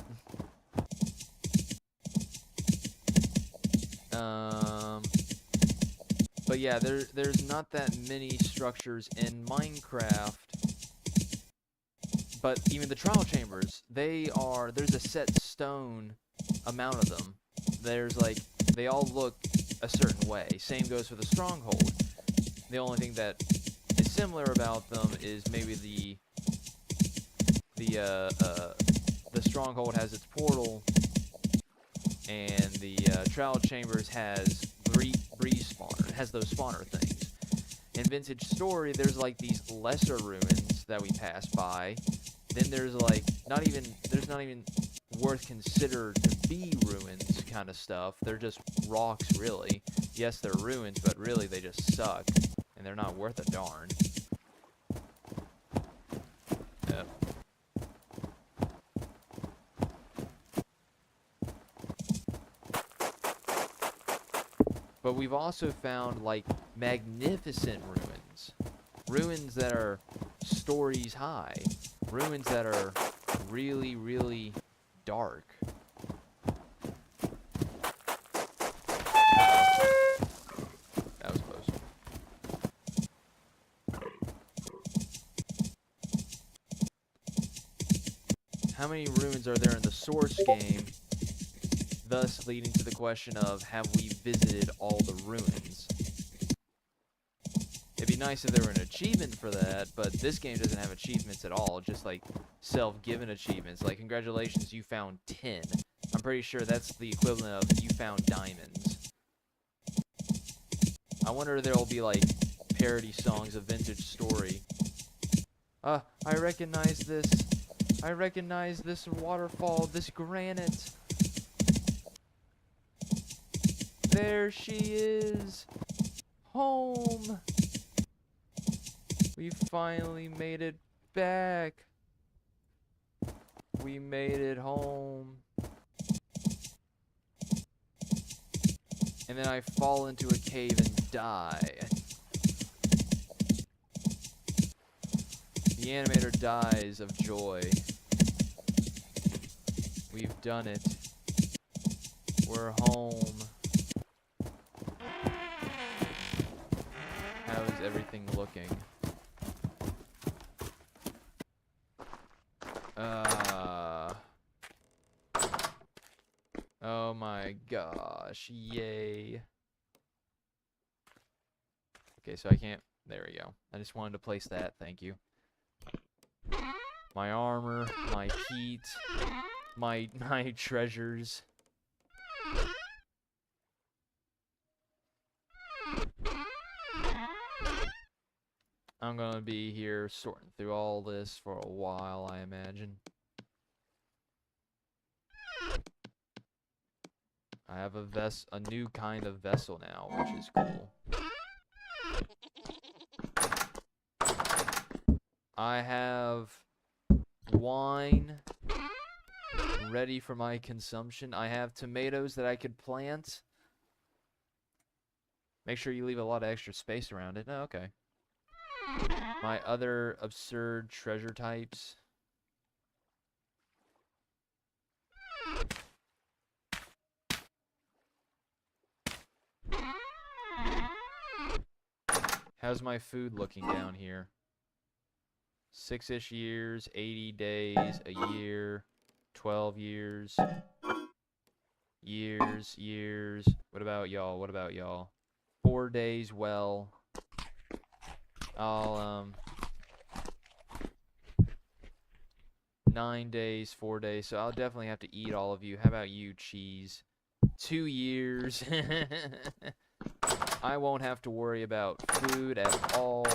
But yeah, there's not that many structures in Minecraft. But even the trial chambers, there's a set stone amount of them. There's like, they all look a certain way. Same goes for the stronghold. The only thing that is similar about them is maybe the stronghold has its portal, and the trial chambers has breeze spawner. It has those spawner things. In Vintage Story, there's like these lesser ruins that we pass by. Then there's like there's not even worth considered to be ruins kind of stuff. They're just rocks, really. Yes, they're ruins, but really they just suck, and they're not worth a darn. Yep. But we've also found like magnificent ruins. Ruins that are stories high. Ruins that are really, really dark. That was close. How many ruins are there in the source game? Thus leading to the question of, have we visited all the ruins? It'd be nice if there were an achievement for that, but this game doesn't have achievements at all, just like self-given achievements. Like, congratulations, you found 10. I'm pretty sure that's the equivalent of you found diamonds. I wonder if there'll be like parody songs of Vintage Story. I recognize this. I recognize this waterfall, this granite. There she is. Home. We finally made it back. We made it home. And then I fall into a cave and die. The animator dies of joy. We've done it. We're home. How is everything looking? Oh my gosh, yay. Okay, so I can't, there we go. I just wanted to place that, thank you. My armor, my heat, my treasures. I'm gonna be here sorting through all this for a while, I imagine. I have a new kind of vessel now, which is cool. I have wine ready for my consumption. I have tomatoes that I could plant. Make sure you leave a lot of extra space around it. Oh, okay. My other absurd treasure types. How's my food looking down here? 6-ish years, 80 days, a year, 12 years, years. What about y'all? What about y'all? 4 days, well. I'll, 9 days, 4 days. So I'll definitely have to eat all of you. How about you, cheese? 2 years. I won't have to worry about food at all.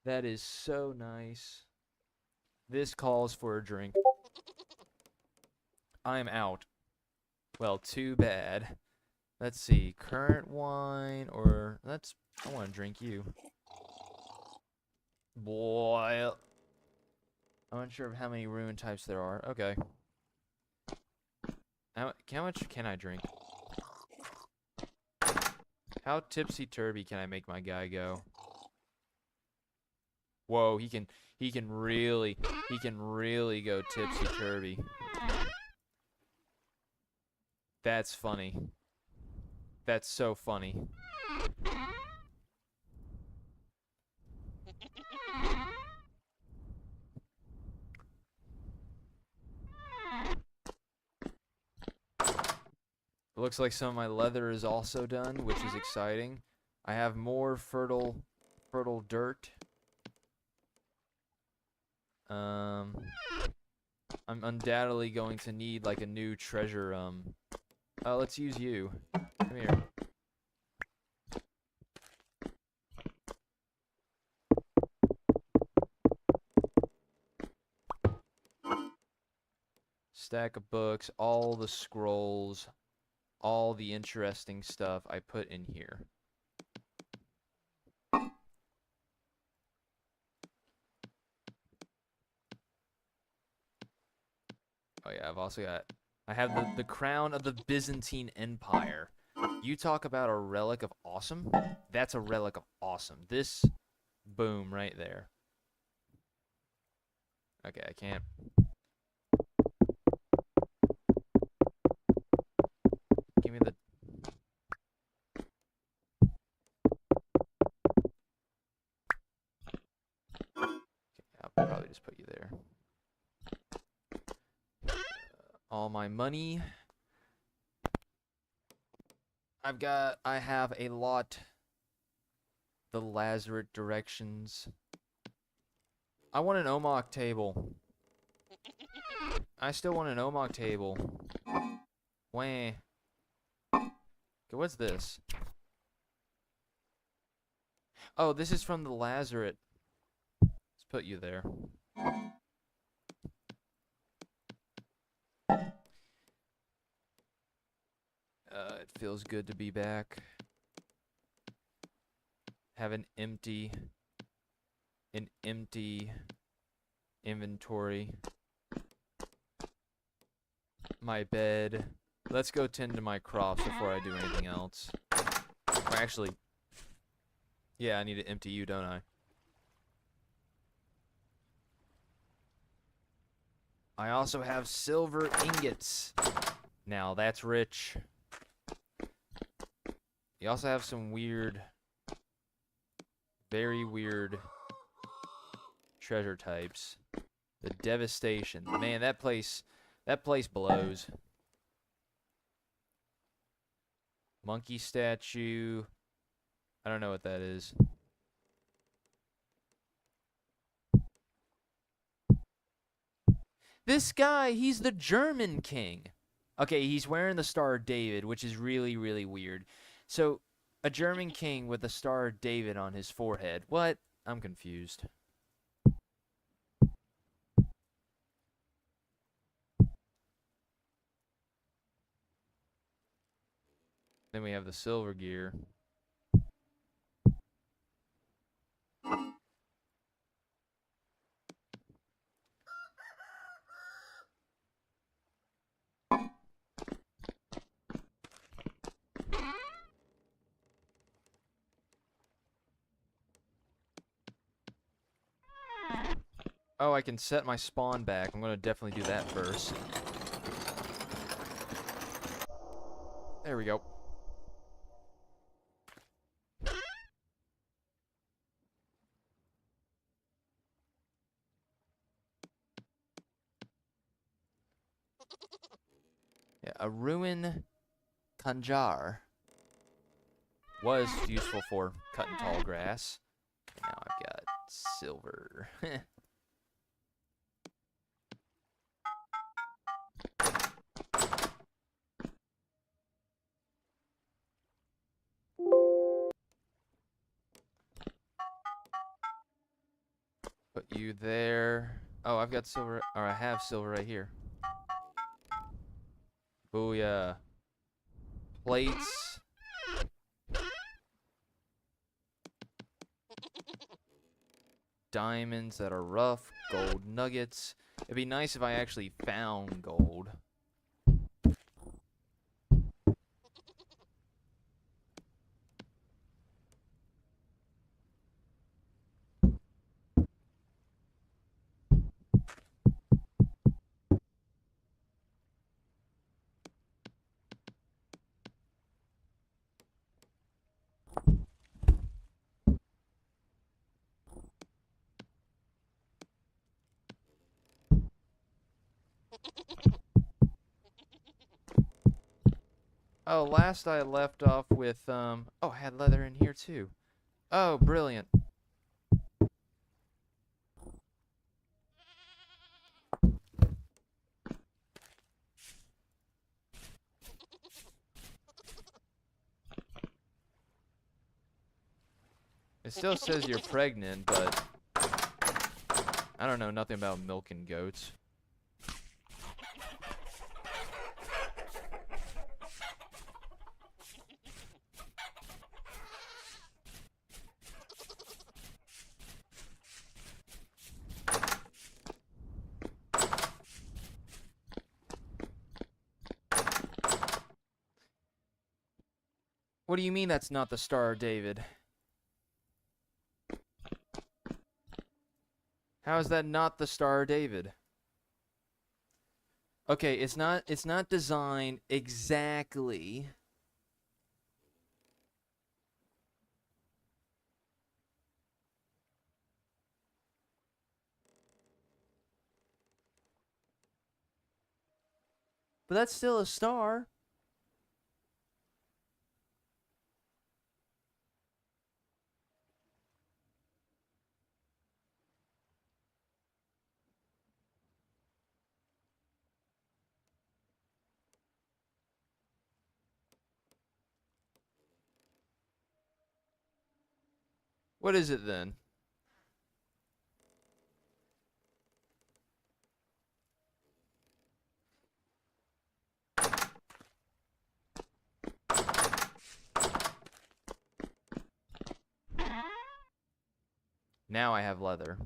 That is so nice. This calls for a drink. I'm out. Well, too bad. Let's see. Current wine or I want to drink you. Boy. I'm unsure of how many rune types there are. Okay. How much can I drink? How tipsy-turvy can I make my guy go? Whoa, he can really go tipsy-turvy. That's funny. That's so funny. Looks like some of my leather is also done, which is exciting. I have more fertile dirt. I'm undoubtedly going to need like a new treasure. Let's use you. Come here. Stack of books, all the scrolls, all the interesting stuff I put in here. Oh yeah, I have the crown of the Byzantine Empire. You talk about a relic of awesome? That's a relic of awesome. This, boom, right there. Okay, I can't. Give me the... Okay, I'll probably just put you there. All my money. I have a lot. The Lazarate directions. I want an Omok table. I still want an Omok table. Wah. Okay, what's this? Oh, this is from the Lazarate. Let's put you there. It feels good to be back. Have an empty inventory. My bed. Let's go tend to my crops before I do anything else. Or actually, yeah, I need to empty you, don't I? I also have silver ingots. Now that's rich. You also have some weird, very weird treasure types. The devastation. Man, that place blows. Monkey statue. I don't know what that is. This guy, he's the German king. Okay, he's wearing the Star of David, which is really, really weird. So, a German king with the Star of David on his forehead. What? I'm confused. Then we have the silver gear. Oh, I can set my spawn back. I'm gonna definitely do that first. There we go. Yeah, a ruin Kanjar was useful for cutting tall grass. Now I've got silver. Put you there. Oh, I've got silver, or I have silver right here. Booyah. Plates. Diamonds that are rough. Gold nuggets. It'd be nice if I actually found gold. Oh, last I left off with, oh, I had leather in here too. Oh, brilliant. It still says you're pregnant, but I don't know nothing about milking goats. What do you mean that's not the Star of David? How is that not the Star of David? Okay, it's not designed exactly. But that's still a star. What is it then? Now I have leather.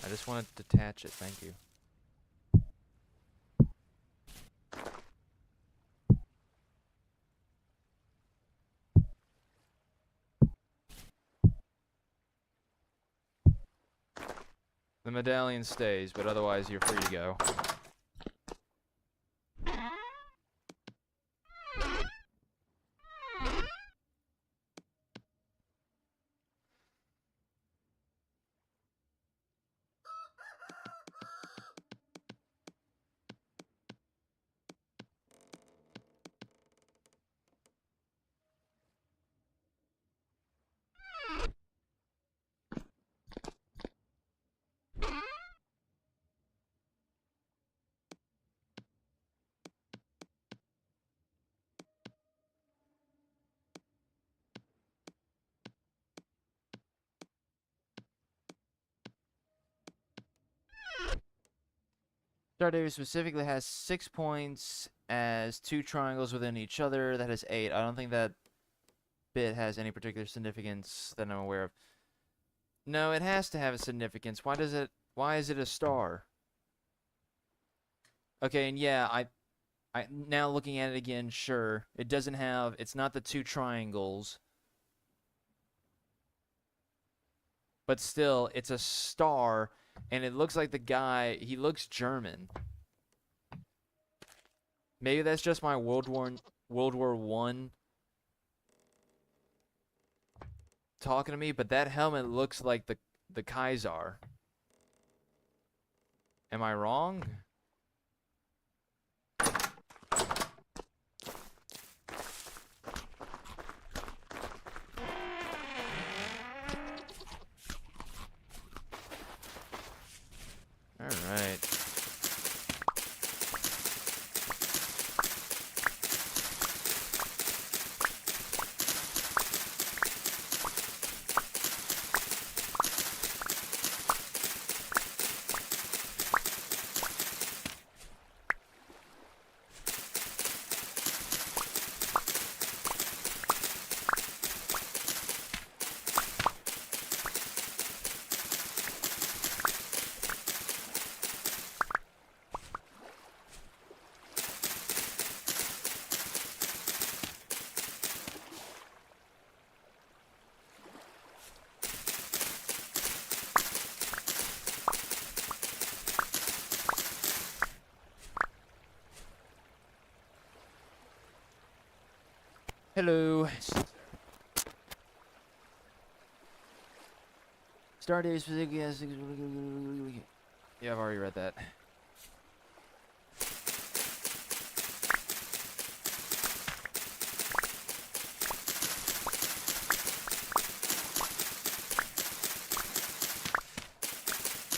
I just want to detach it, thank you. The medallion stays, but otherwise you're free to go. Stardew specifically has 6 points as 2 triangles within each other. That has 8. I don't think that bit has any particular significance that I'm aware of. No, it has to have a significance. Why is it a star? Okay, and yeah, I now looking at it again, sure. It doesn't have, it's not the two triangles. But still, it's a star, and it looks like the guy, he looks German. Maybe that's just my World War One talking to me, but that helmet looks like the Kaiser. Am I wrong? All right. Hello. Stardate specific. Yeah, I've already read that.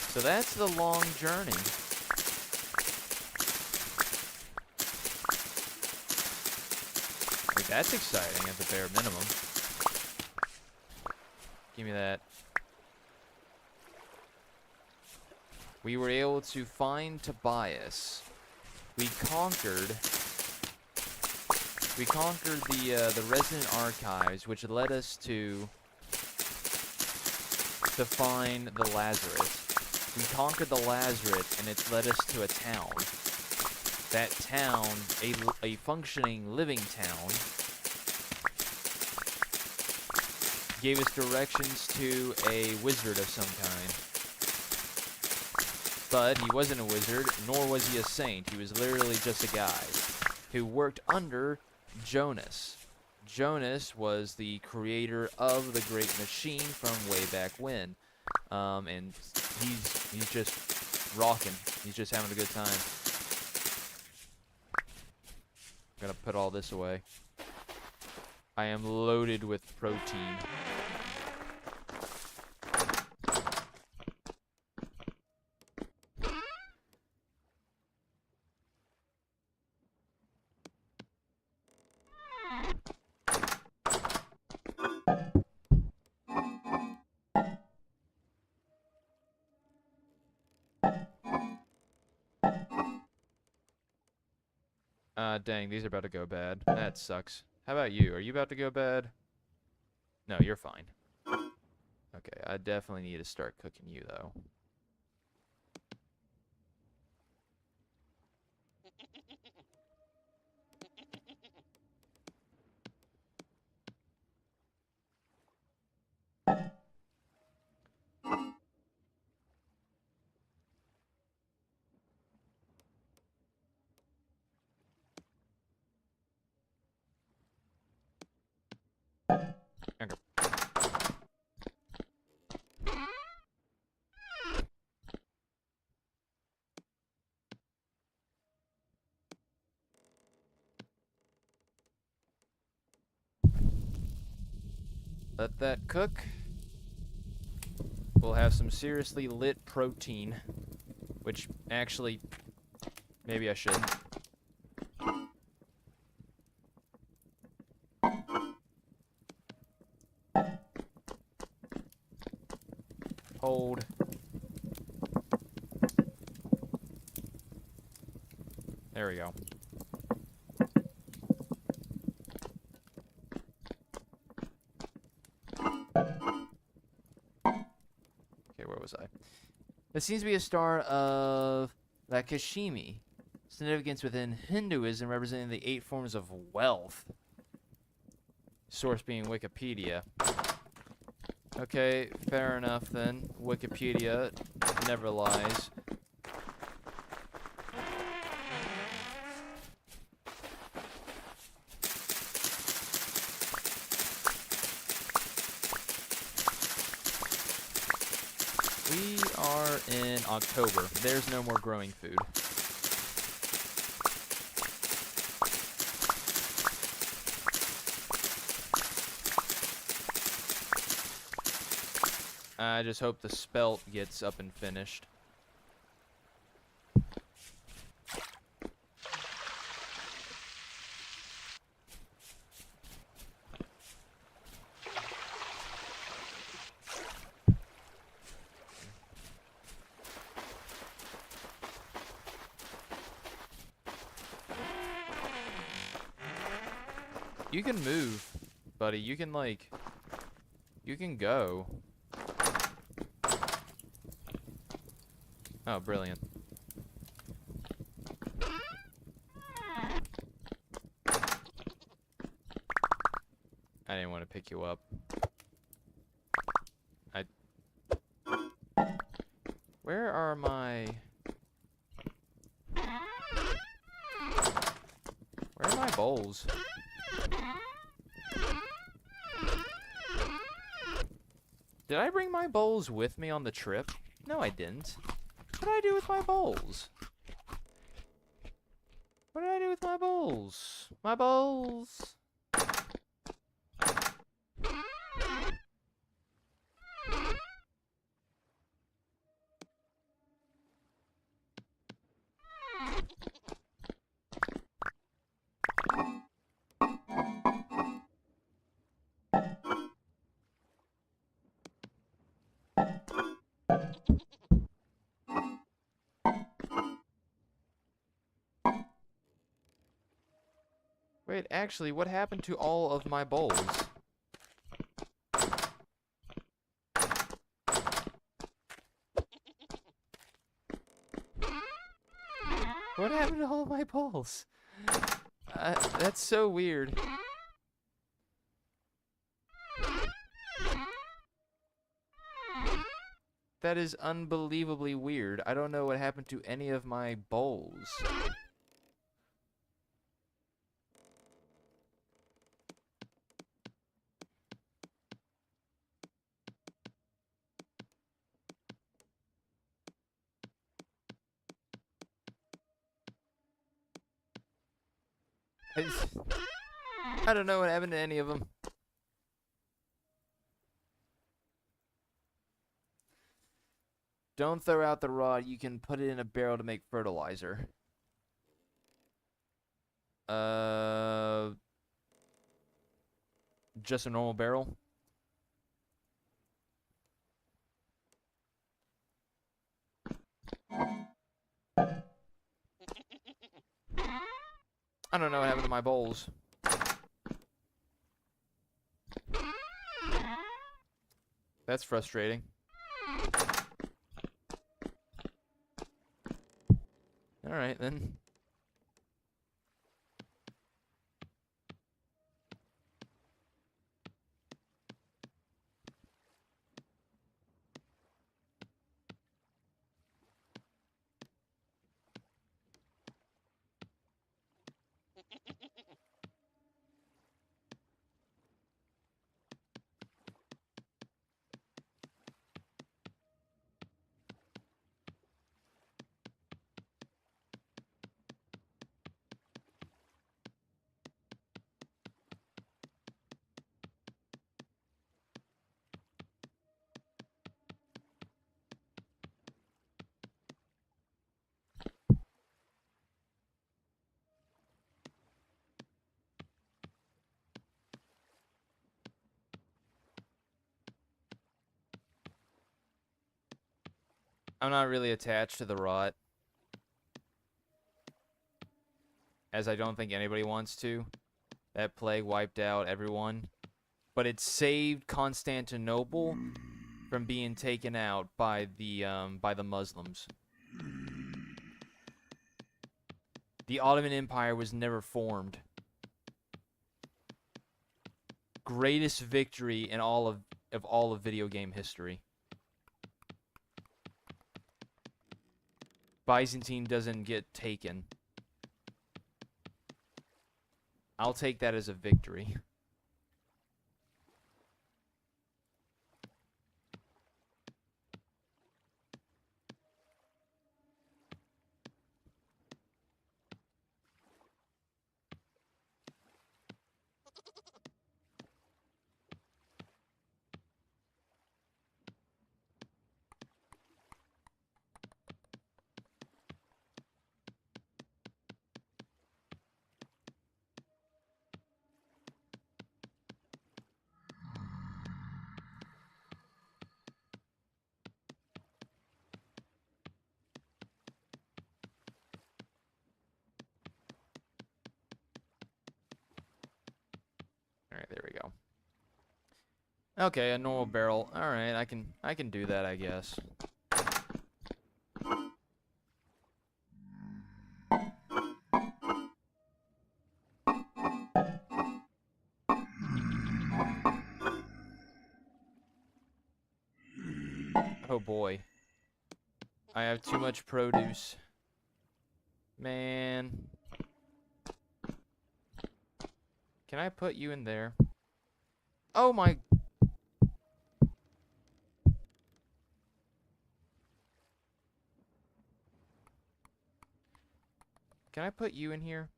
So that's the long journey. Like, that's exciting at the bare minimum. Give me that. We were able to find Tobias. We conquered the resident archives, which led us to find the Lazarus. We conquered the Lazarus, and it's led us to a town. That town, a functioning, living town, gave us directions to a wizard of some kind. But he wasn't a wizard, nor was he a saint. He was literally just a guy who worked under Jonas. Jonas was the creator of the Great Machine from way back when. And he's just rocking. He's just having a good time. I'm gonna put all this away. I am loaded with protein. Dang, these are about to go bad. That sucks. How about you? Are you about to go bad? No, you're fine. Okay, I definitely need to start cooking you, though. Okay. Let that cook. We'll have some seriously lit protein, which actually, maybe I should. Hold. There we go. Okay, where was I? This seems to be a star of Lakashimi. Significance within Hinduism representing the 8 forms of wealth. Source being Wikipedia. Okay, fair enough then. Wikipedia never lies. We are in October. There's no more growing food. I just hope the spelt gets up and finished. You can move, buddy. You can, like... You can go. Oh, brilliant. I didn't want to pick you up. Where are my... Where are my bowls? Did I bring my bowls with me on the trip? No, I didn't. What did I do with my bowls? What did I do with my bowls? My bowls! Wait, actually, what happened to all of my bowls? What happened to all my bowls? That's so weird. That is unbelievably weird. I don't know what happened to any of my bowls. I don't know what happened to any of them. Don't throw out the rod. You can put it in a barrel to make fertilizer. Just a normal barrel? I don't know what happened to my bowls. That's frustrating. Alright then. I'm not really attached to the rot, as I don't think anybody wants to. That plague wiped out everyone, but it saved Constantinople from being taken out by the Muslims. The Ottoman Empire was never formed. Greatest victory in all of video game history. Byzantine doesn't get taken. I'll take that as a victory. Alright, there we go. Okay, a normal barrel. Alright, I can do that, I guess. Oh boy. I have too much produce. Man. Can I put you in there? Oh my... Can I put you in here?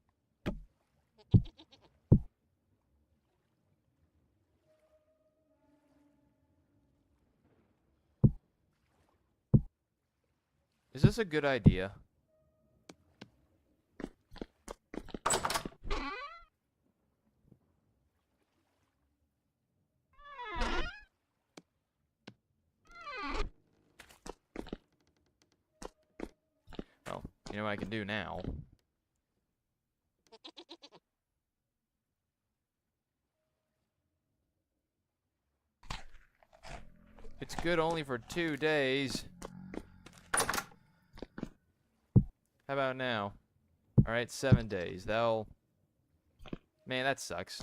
Is this a good idea? Well, you know what I can do now. It's good only for 2 days. How about now? Alright, 7 days. That'll... Man, that sucks.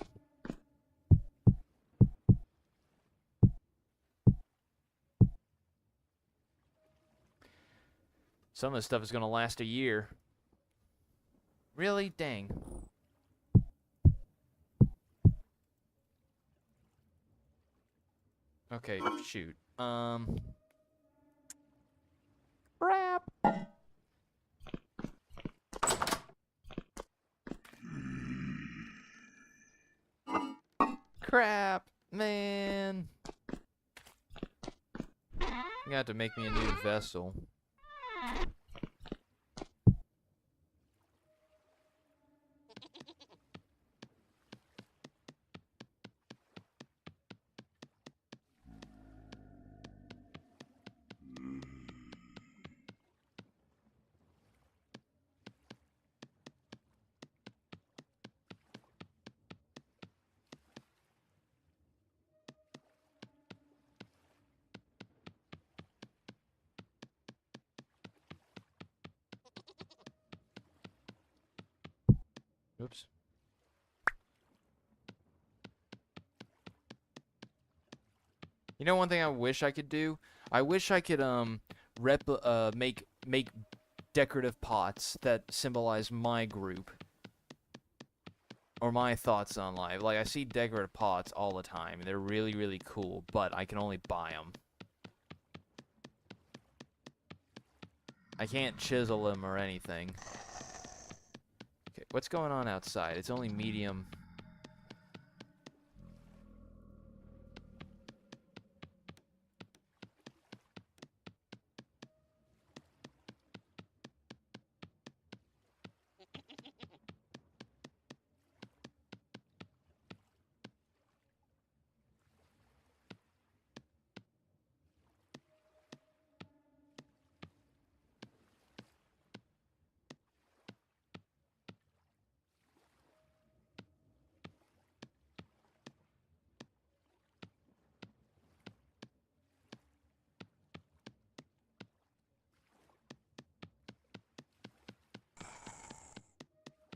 Some of this stuff is gonna last a year. Really? Dang. Okay, shoot. Crap. Crap, man. You have to make me a new vessel. Oops. You know one thing I wish I could do? I wish I could make decorative pots that symbolize my group or my thoughts on life. Like I see decorative pots all the time and they're really really cool, but I can only buy them. I can't chisel them or anything. Okay, what's going on outside? It's only medium.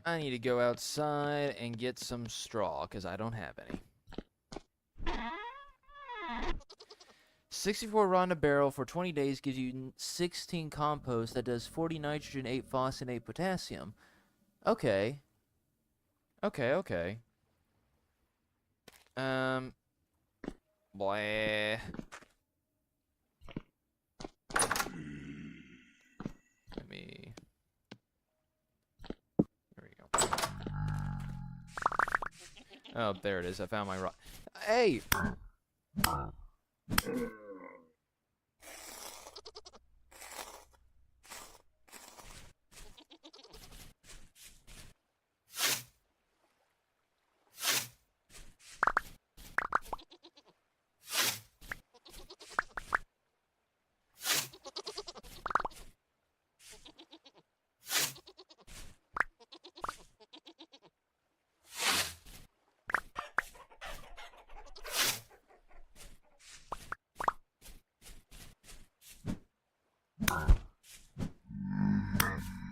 I need to go outside and get some straw, because I don't have any. 64 rod in a barrel for 20 days gives you 16 compost that does 40 nitrogen, 8 phos, and 8 potassium. Okay. Okay. Blah. Let me... There we go. Oh, there it is. I found my rock. Hey!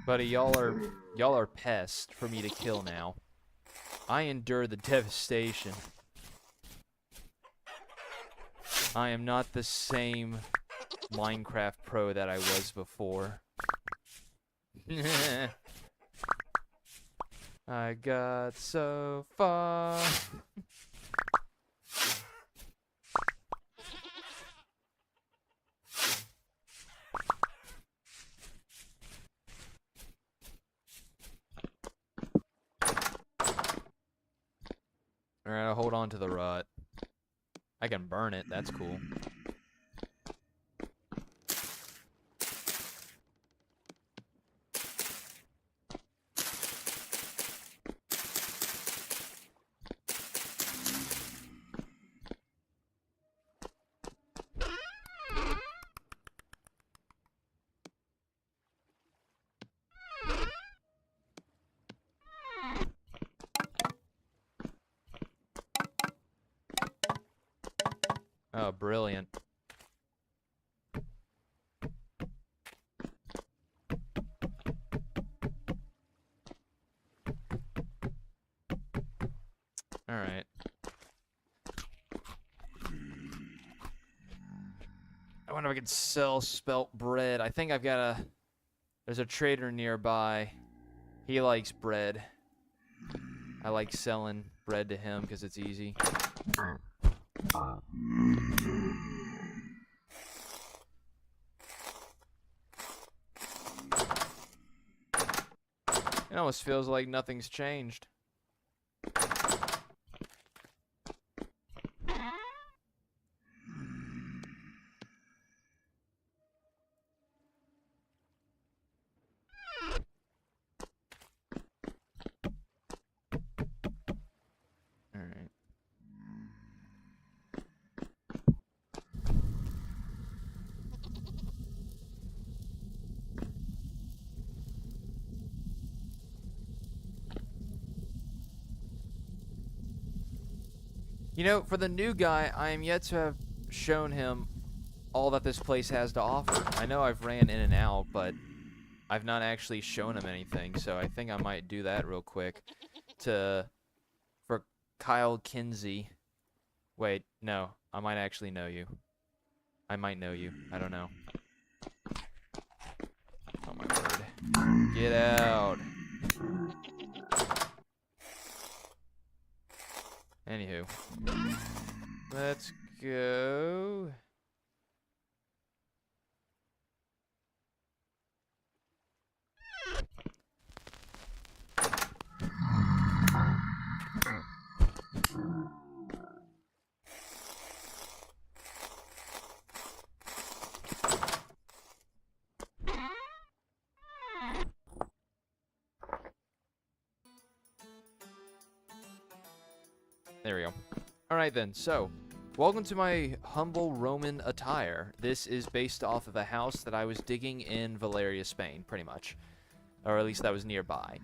Buddy, y'all are pests for me to kill now. I endure the devastation. I am not the same Minecraft pro that I was before. I got so far. Alright, I'll hold on to the rut. I can burn it, that's cool. Oh, brilliant. Alright. I wonder if I can sell spelt bread. I think I've got a... There's a trader nearby. He likes bread. I like selling bread to him because it's easy. It almost feels like nothing's changed. Alright. You know, for the new guy, I am yet to have shown him all that this place has to offer. I know I've ran in and out, but I've not actually shown him anything, so I think I might do that real quick for Kyle Kinsey. Wait, no, I might actually know you. I might know you. I don't know. Oh my word. Get out. Anywho. Let's go. There we go. Alright then, so, welcome to my humble Roman attire. This is based off of a house that I was digging in Valeria, Spain, pretty much. Or at least that was nearby.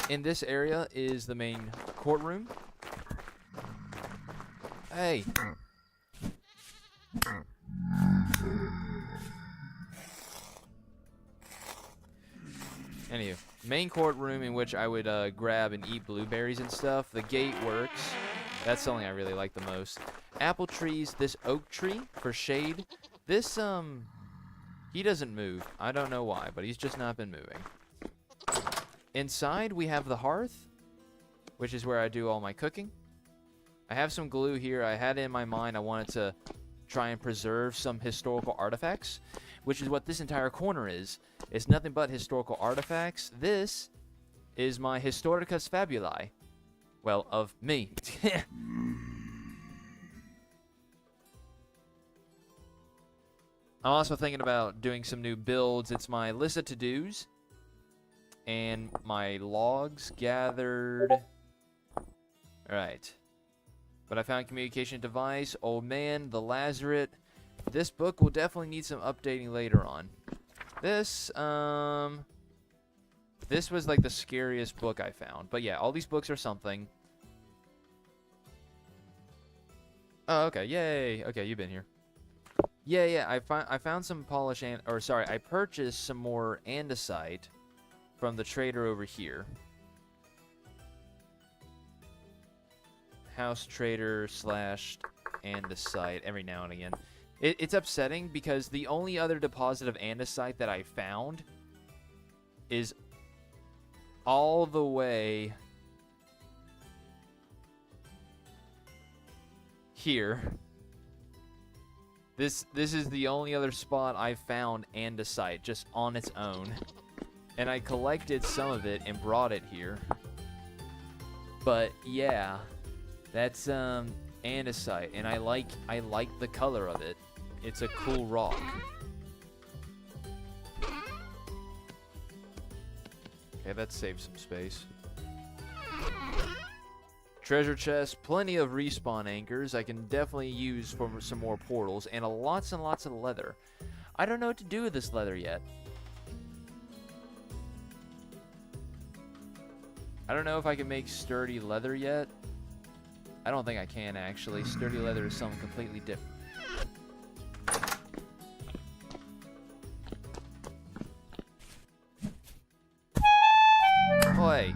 In this area is the main courtroom. Hey! Anywho, main courtroom in which I would grab and eat blueberries and stuff. The gate works. That's something I really like the most. Apple trees, this oak tree for shade. This, he doesn't move. I don't know why, but he's just not been moving. Inside, we have the hearth, which is where I do all my cooking. I have some glue here. I had it in my mind I wanted to try and preserve some historical artifacts, which is what this entire corner is. It's nothing but historical artifacts. This is my Historicus Fabulae. Well, of me. I'm also thinking about doing some new builds. It's my list of to-dos and my logs gathered. Alright. But I found communication device, old man, the Lazaret. This book will definitely need some updating later on. This was like the scariest book I found. But yeah, all these books are something. Oh, okay, yay. Okay, you've been here. Yeah, I found some polish I purchased some more andesite from the trader over here. House trader / andesite every now and again. It's upsetting because the only other deposit of andesite that I found is all the way here. This is the only other spot I found andesite just on its own. And I collected some of it and brought it here. But yeah, that's andesite, and I like the color of it. It's a cool rock. Okay, that saves some space. Treasure chest, plenty of respawn anchors I can definitely use for some more portals, and lots and lots of leather. I don't know what to do with this leather yet. I don't know if I can make sturdy leather yet. I don't think I can, actually. Sturdy leather is something completely different. Boy.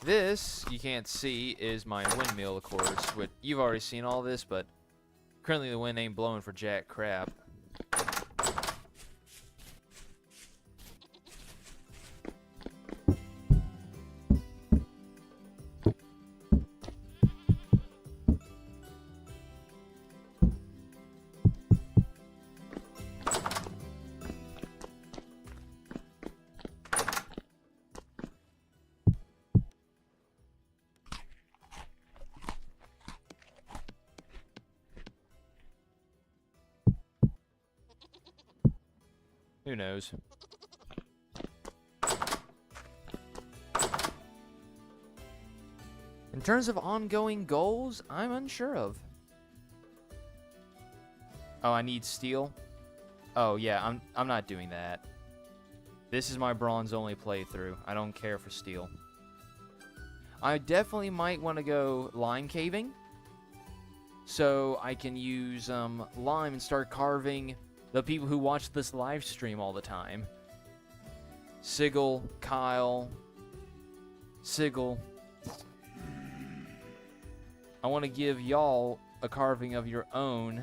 This, you can't see, is my windmill, of course. Which you've already seen all this, but currently the wind ain't blowing for jack crap. Who knows? In terms of ongoing goals, I'm unsure of. Oh, I need steel? Oh, yeah, I'm not doing that. This is my bronze-only playthrough. I don't care for steel. I definitely might want to go lime caving, so I can use lime and start carving the people who watch this live stream all the time. Sigil, Kyle, Sigil. I want to give y'all a carving of your own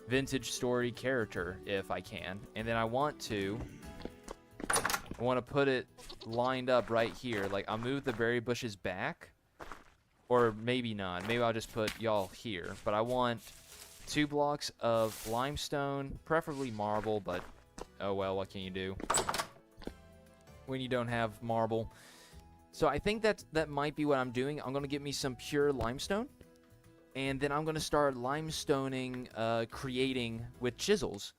vintage story character, if I can. And then I want to put it lined up right here. Like, I'll move the berry bushes back. Or maybe not. Maybe I'll just put y'all here. But I want 2 blocks of limestone, preferably marble, but oh well, what can you do when you don't have marble? So I think that might be what I'm doing. I'm going to get me some pure limestone, and then I'm going to start limestoning, creating with chisels.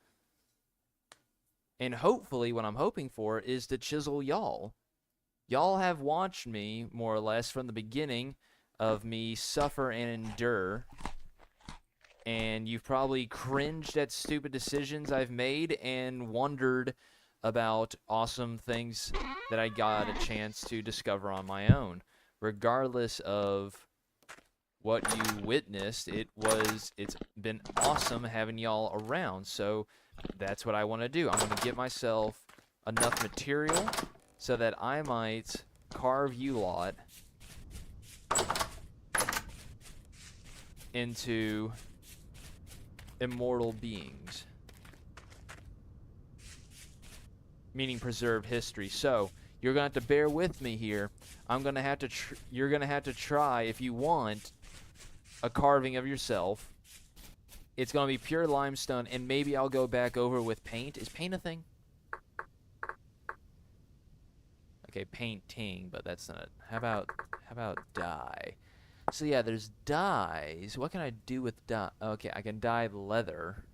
And hopefully what I'm hoping for is to chisel y'all. Y'all have watched me, more or less, from the beginning of me suffer and endure. And you've probably cringed at stupid decisions I've made and wondered about awesome things that I got a chance to discover on my own, regardless of what you witnessed, it's been awesome having y'all around. So that's what I want to do. I'm going to get myself enough material so that I might carve you lot into immortal beings, meaning preserve history. So you're gonna have to bear with me here. I'm gonna have to you're gonna have to try, if you want, a carving of yourself. It's gonna be pure limestone, and maybe I'll go back over with paint. Is paint a thing? Okay, painting, but that's not. How about dye? So yeah, there's dyes. What can I do with dye? Okay, I can dye leather.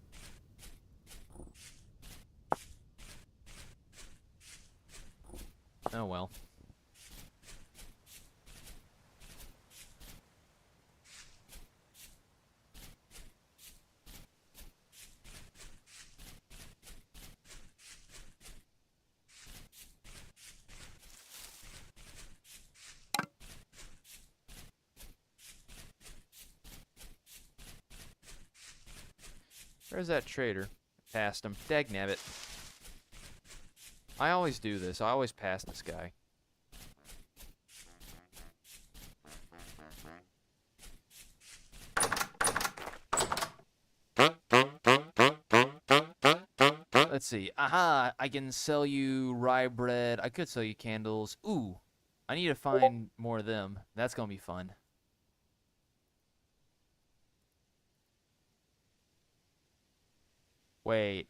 Oh well. Where's that trader? Passed him. Dagnabbit. I always do this. I always pass this guy. Let's see. Aha! I can sell you rye bread. I could sell you candles. Ooh! I need to find more of them. That's gonna be fun. Wait.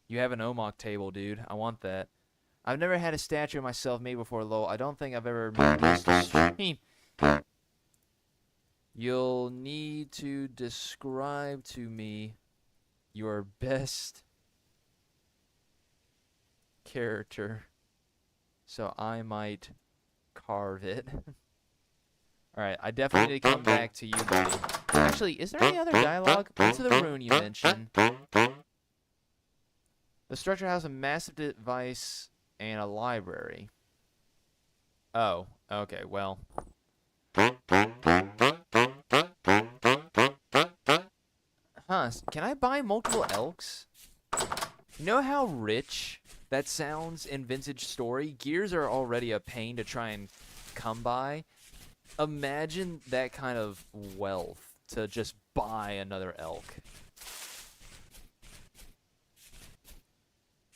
You have an Omok table, dude. I want that. I've never had a statue of myself made before, lol. I don't think I've ever made this to stream. You'll need to describe to me your best character so I might carve it. Alright, I definitely need to come back to you, buddy. Actually, is there any other dialogue? What's the rune you mentioned? The structure has a massive device and a library. Oh, okay, well. Huh, can I buy multiple elks? You know how rich that sounds in Vintage Story? Gears are already a pain to try and come by. Imagine that kind of wealth to just buy another elk.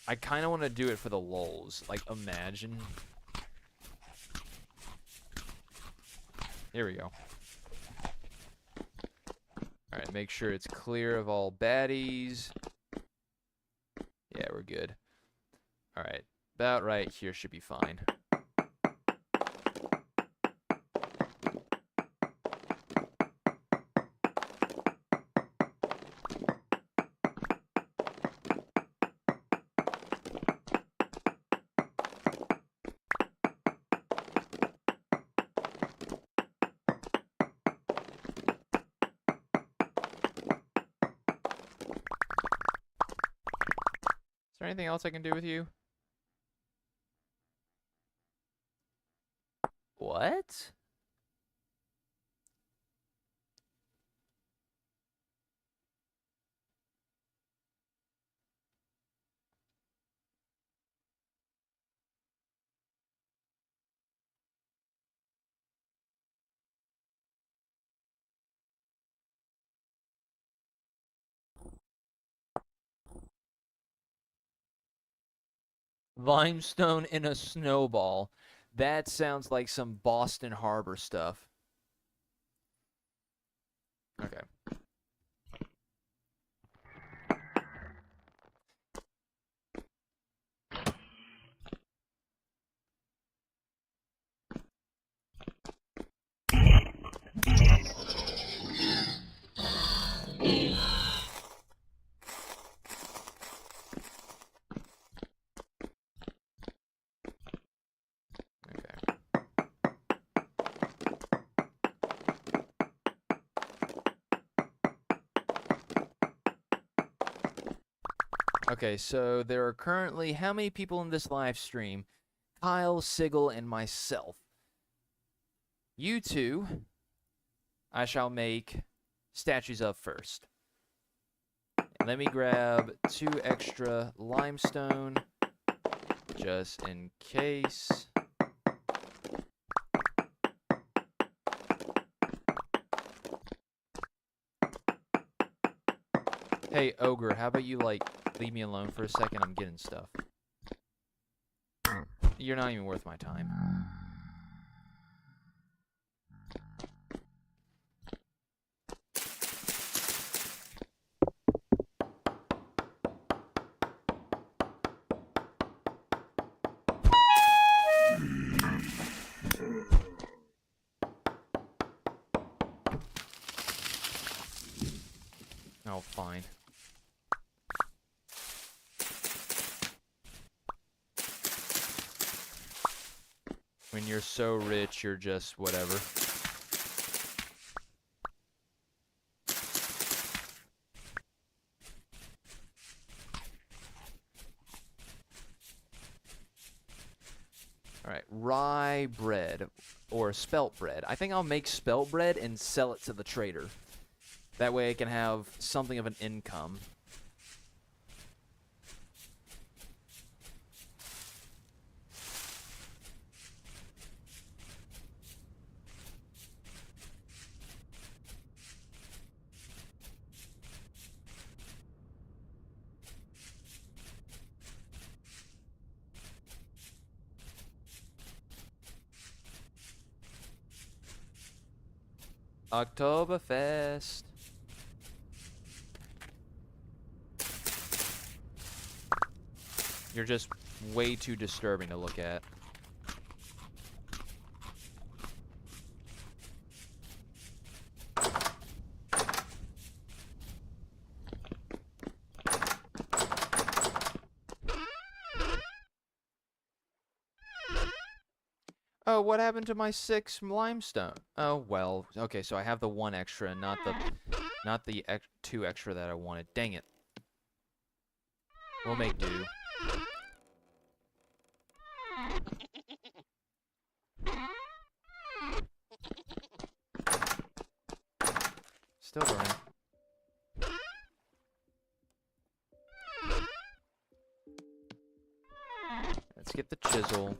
I kind of want to do it for the lulz. Like, imagine. Here we go. Alright, make sure it's clear of all baddies. Yeah, we're good. Alright, about right here should be fine. Is there anything else I can do with you? What? Limestone in a snowball. That sounds like some Boston Harbor stuff. Okay. Okay, so there are currently how many people in this live stream? Kyle, Sigil, and myself. You two I shall make statues of first. Let me grab 2 extra limestone, just in case. Hey, Ogre, how about you, like, leave me alone for a second? I'm getting stuff. You're not even worth my time. Oh, fine. When you're so rich, you're just whatever. Alright, rye bread, or spelt bread. I think I'll make spelt bread and sell it to the trader. That way I can have something of an income. Oktoberfest. You're just way too disturbing to look at. Oh, what happened to my 6 limestone? Oh, well, okay, so I have the 1 extra, not the 2 extra that I wanted. Dang it. We'll make do. Still burning. Let's get the chisel.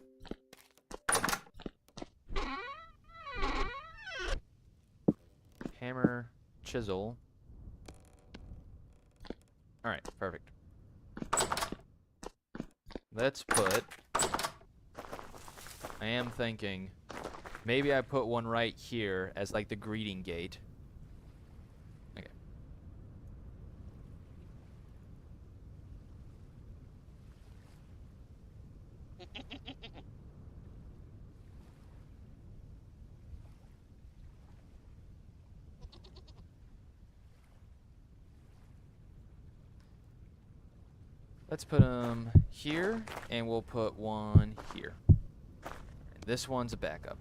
Hammer, chisel. Alright, perfect. Let's put... I am thinking... Maybe I put one right here as like the greeting gate. Okay. Let's put them here, and we'll put one here. And this one's a backup.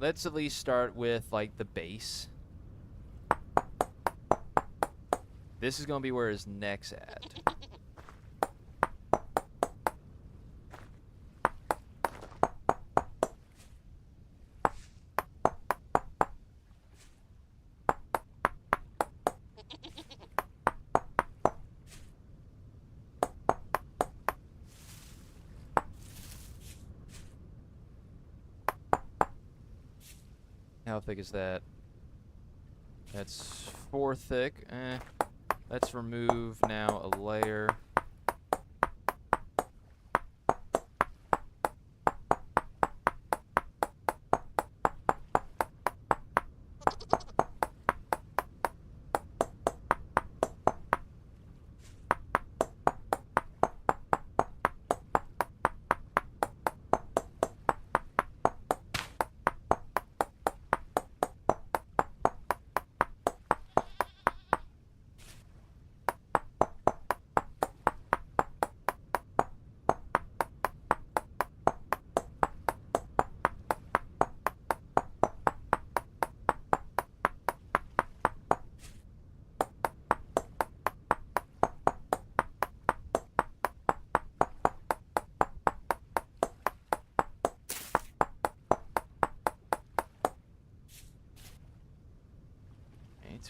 Let's at least start with, like, the base. This is going to be where his neck's at. How thick is that? That's 4 thick. Let's remove now a layer.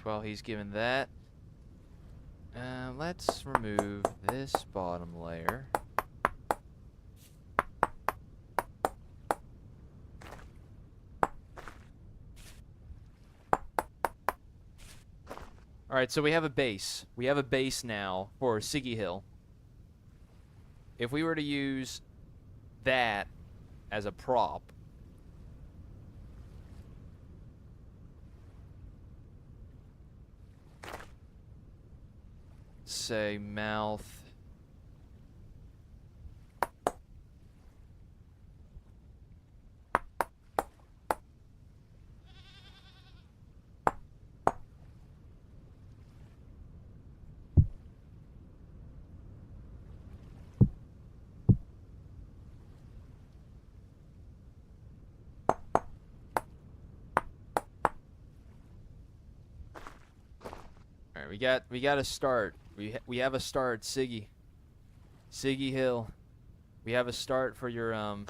while he's given that, let's remove this bottom layer. Alright, so we have a base. We have a base now for Siggy Hill. If we were to use that as a prop, say mouth. All right, we got a start. We have a start, Siggy Hill. We have a start for your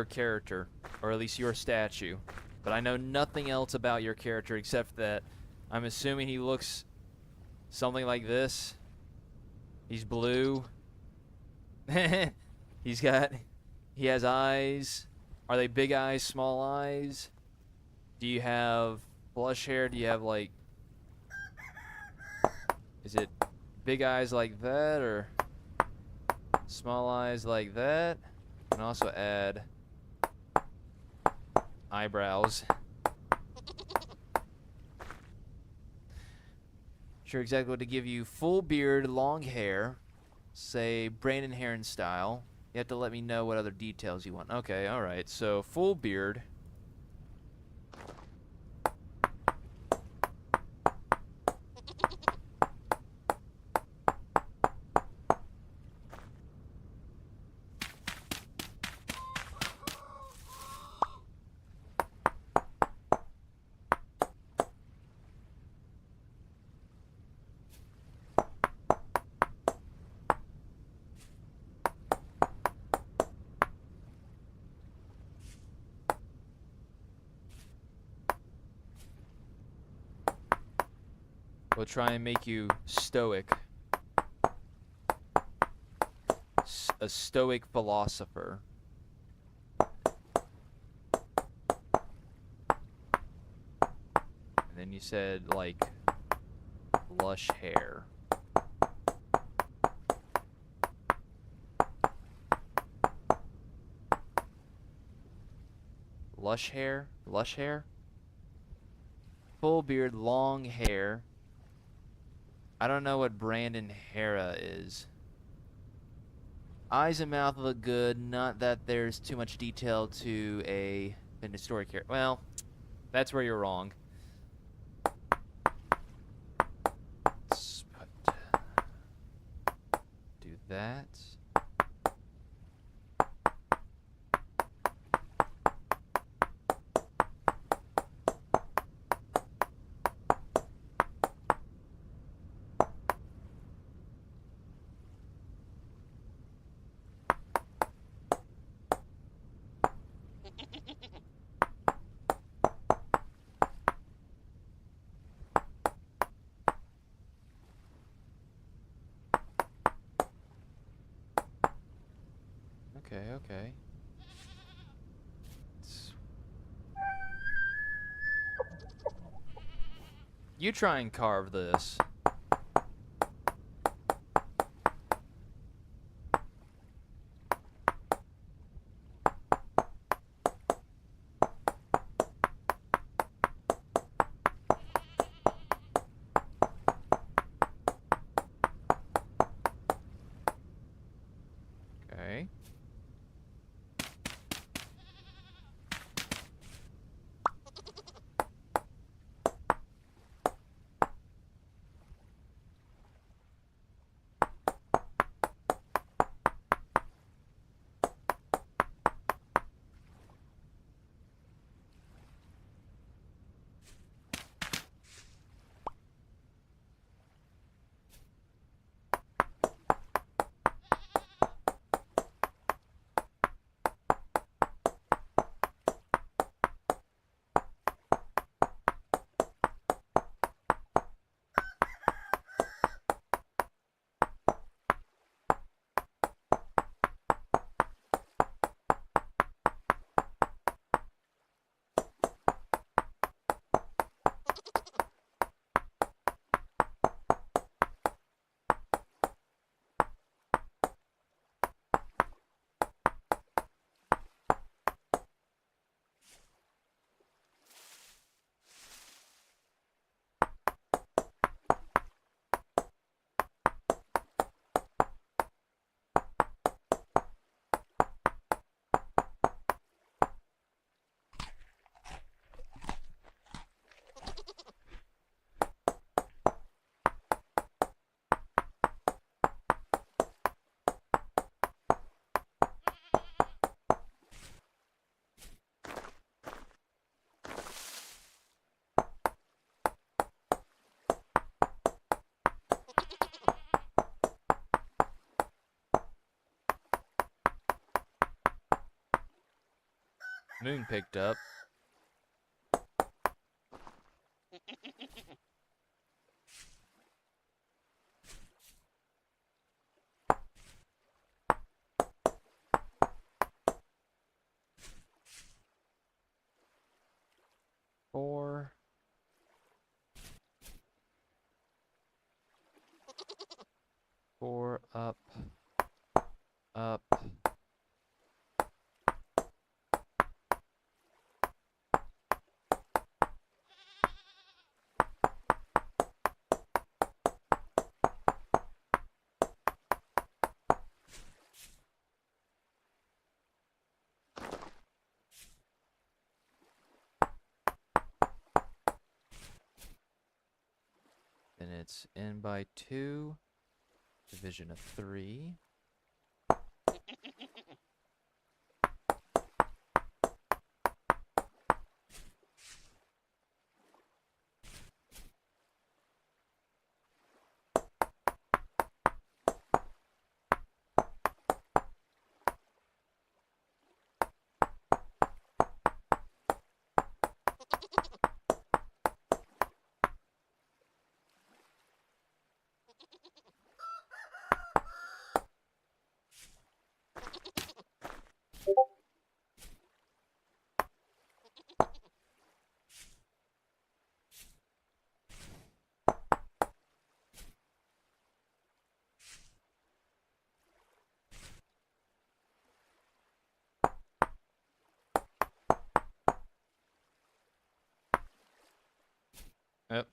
character, or at least your statue. But I know nothing else about your character except that I'm assuming he looks something like this. He's blue. He has eyes. Are they big eyes, small eyes? Do you have blush hair? Do you have like, is it big eyes like that or small eyes like that? And also add eyebrows. Sure exactly what to give you. Full beard, long hair. Say Brandon Heron style. You have to let me know what other details you want. Okay, alright. So full beard. We'll try and make you stoic. A stoic philosopher. And then you said, like, lush hair. Lush hair? Lush hair? Full beard, long hair. I don't know what Brandon Hera is. Eyes and mouth look good. Not that there's too much detail to an historic character. Well, that's where you're wrong. Let's do that. Okay. You try and carve this. Okay. Moon picked up. Four. Four up. Up. Then it's in by 2. Division of 3. Yep.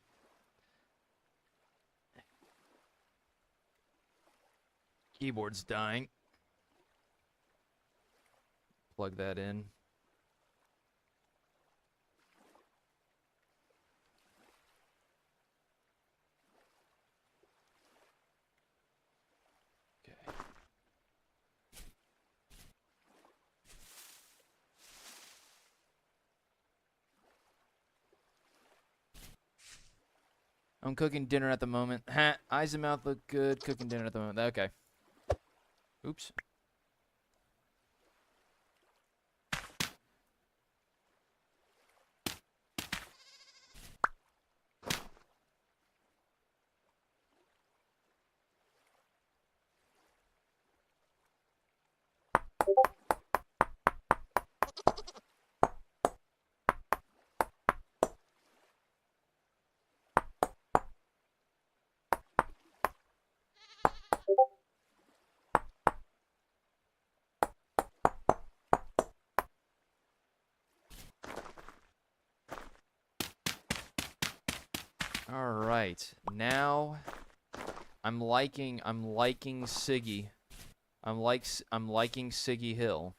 Keyboard's dying. Plug that in. Okay. I'm cooking dinner at the moment. Ha! Eyes and mouth look good. Cooking dinner at the moment. Okay. Oops. All right. Now I'm liking Siggy. I'm liking Siggy Hill.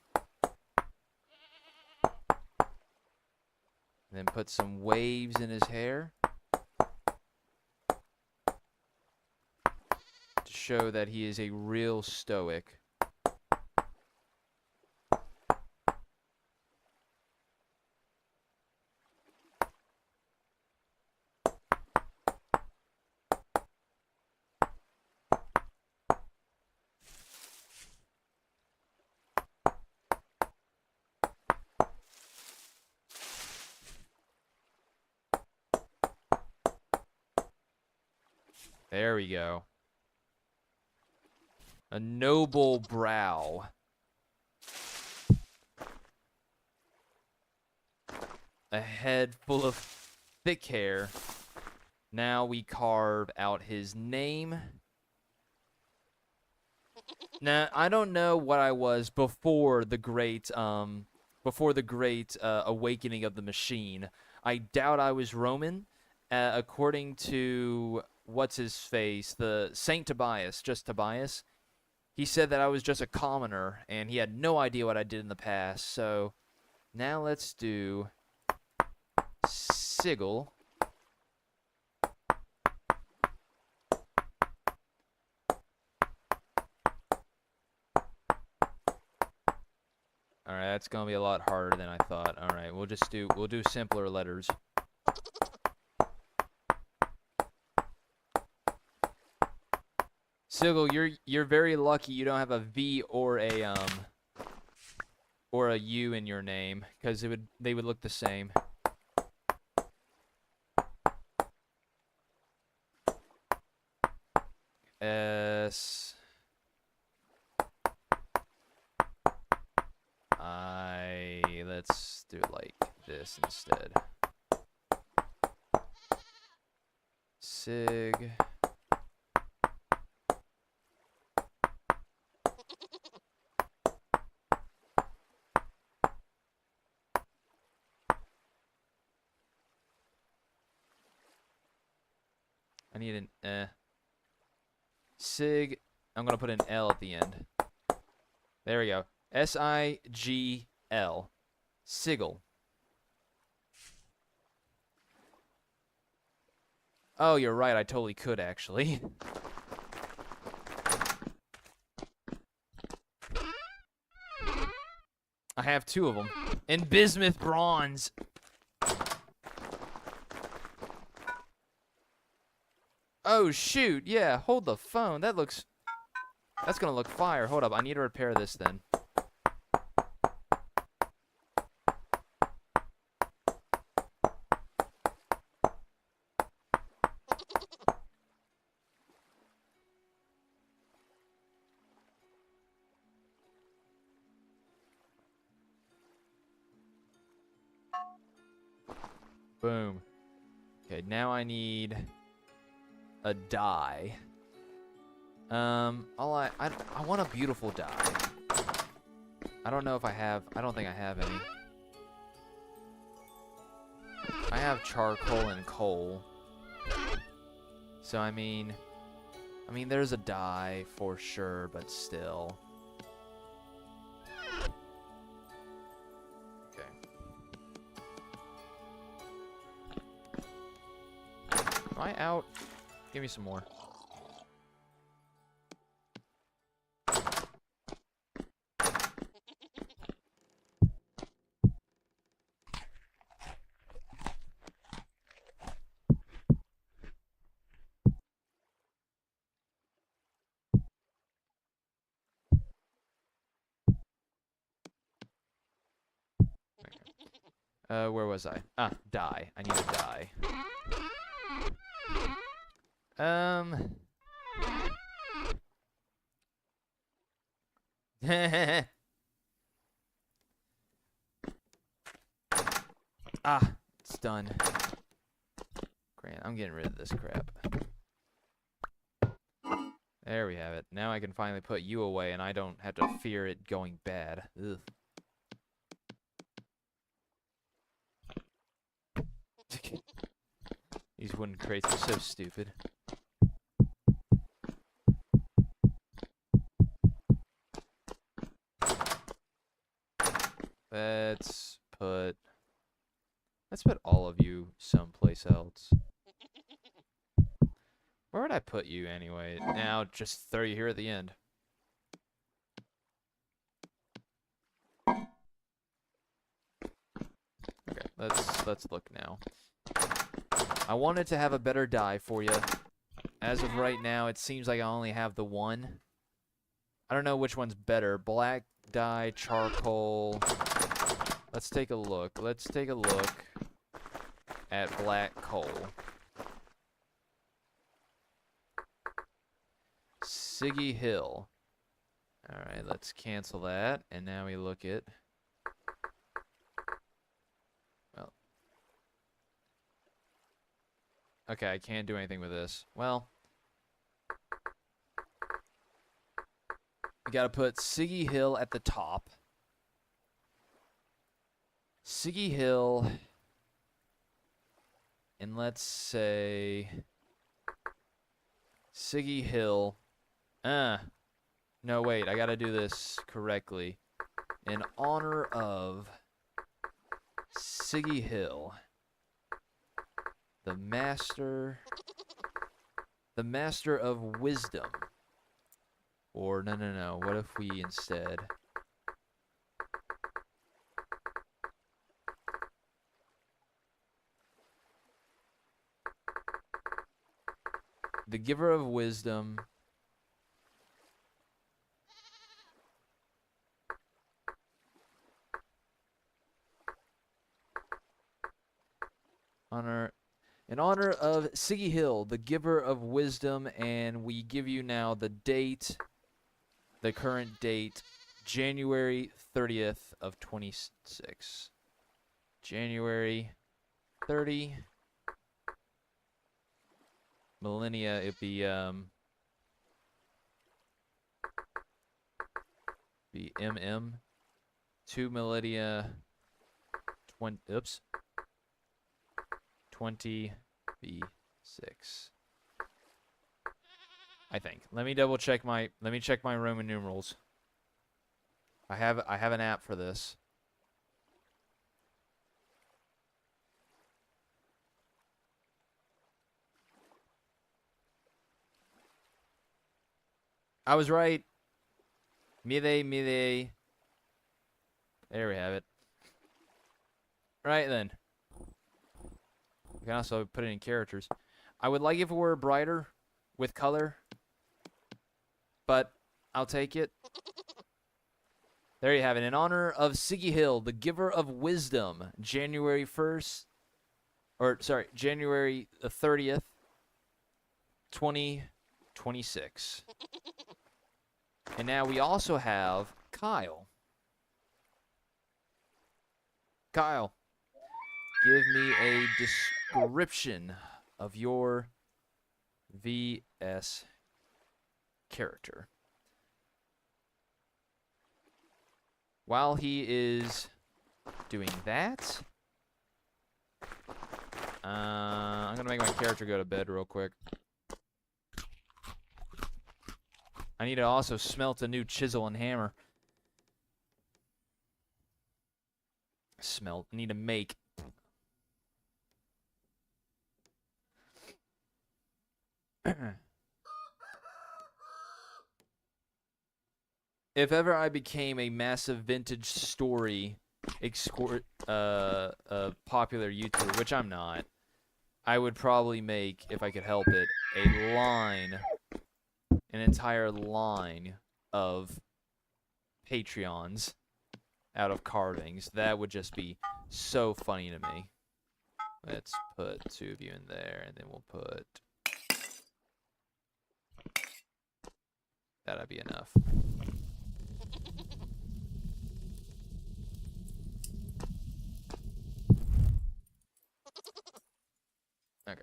Then put some waves in his hair to show that he is a real stoic. There we go. A noble brow. A head full of thick hair. Now we carve out his name. Now, I don't know what I was before the great awakening of the machine. I doubt I was Roman. According to what's his face, the Saint Tobias, just Tobias, he said that I was just a commoner and he had no idea what I did in the past. So now let's do Sigil. All right, that's gonna be a lot harder than I thought. All right, we'll do simpler letters. Sigil, you're very lucky you don't have a V or a or a U in your name, because they would look the same. S I let's do it like this instead. Sig. I need an Sig. I'm gonna put an L at the end. There we go. S-I-G-L. Sigil. Oh, you're right. I totally could actually. I have 2 of them. In bismuth bronze. Oh, shoot. Yeah, hold the phone. That's gonna look fire. Hold up. I need to repair this then. Boom. Okay, now I need a die. I want a beautiful die. I don't know if I have. I don't think I have any. I have charcoal and coal. So I mean there's a die for sure, but still. Okay. Am I out? Give me some more. Where was I? Ah, die. I need a die. Ah, it's done. Great, I'm getting rid of this crap. There we have it. Now I can finally put you away and I don't have to fear it going bad. Ugh. These wooden crates are so stupid. Let's put all of you someplace else. Where would I put you anyway? Now just throw you here at the end. Okay, let's look now. I wanted to have a better die for you. As of right now, it seems like I only have the one. I don't know which one's better. Black dye, charcoal. Let's take a look. Let's take a look at black coal. Siggy Hill. Alright, let's cancel that. And now we look at... Well. Okay, I can't do anything with this. Well. We gotta put Siggy Hill at the top. Siggy Hill... And let's say... Siggy Hill... No, wait, I gotta do this correctly. In honor of Siggy Hill, the master of wisdom. Or, no, what if we instead... The giver of wisdom... In honor of Siggy Hill, the giver of wisdom, and we give you now the date, the current date, January 30th of 26. January 30. Millennia, it'd be MM. 2 millennia 20 V6. I think. Let me check my Roman numerals. I have an app for this. I was right. Mide. There we have it. Right then. You can also put it in characters. I would like if it were brighter with color, but I'll take it. There you have it. In honor of Siggy Hill, the giver of wisdom, January 1st, January 30th, 2026. And now we also have Kyle. Kyle, give me a description of your VS character. While he is doing that, I'm going to make my character go to bed real quick. I need to also smelt a new chisel and hammer. Smelt. I need to make. If ever I became a massive vintage story popular YouTuber, which I'm not, I would probably make, if I could help it, an entire line of Patreons out of carvings. That would just be so funny to me. Let's put 2 of you in there, and then we'll put... That'd be enough. Okay.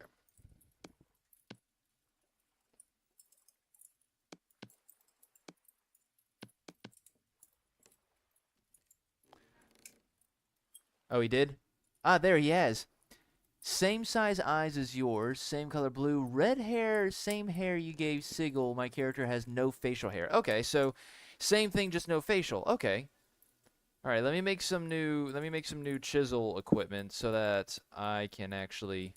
Oh, he did? Ah, there he has. Same size eyes as yours, same color blue, red hair, same hair you gave Sigil. My character has no facial hair. Okay, so same thing, just no facial. Okay. All right, let me make some new chisel equipment so that I can actually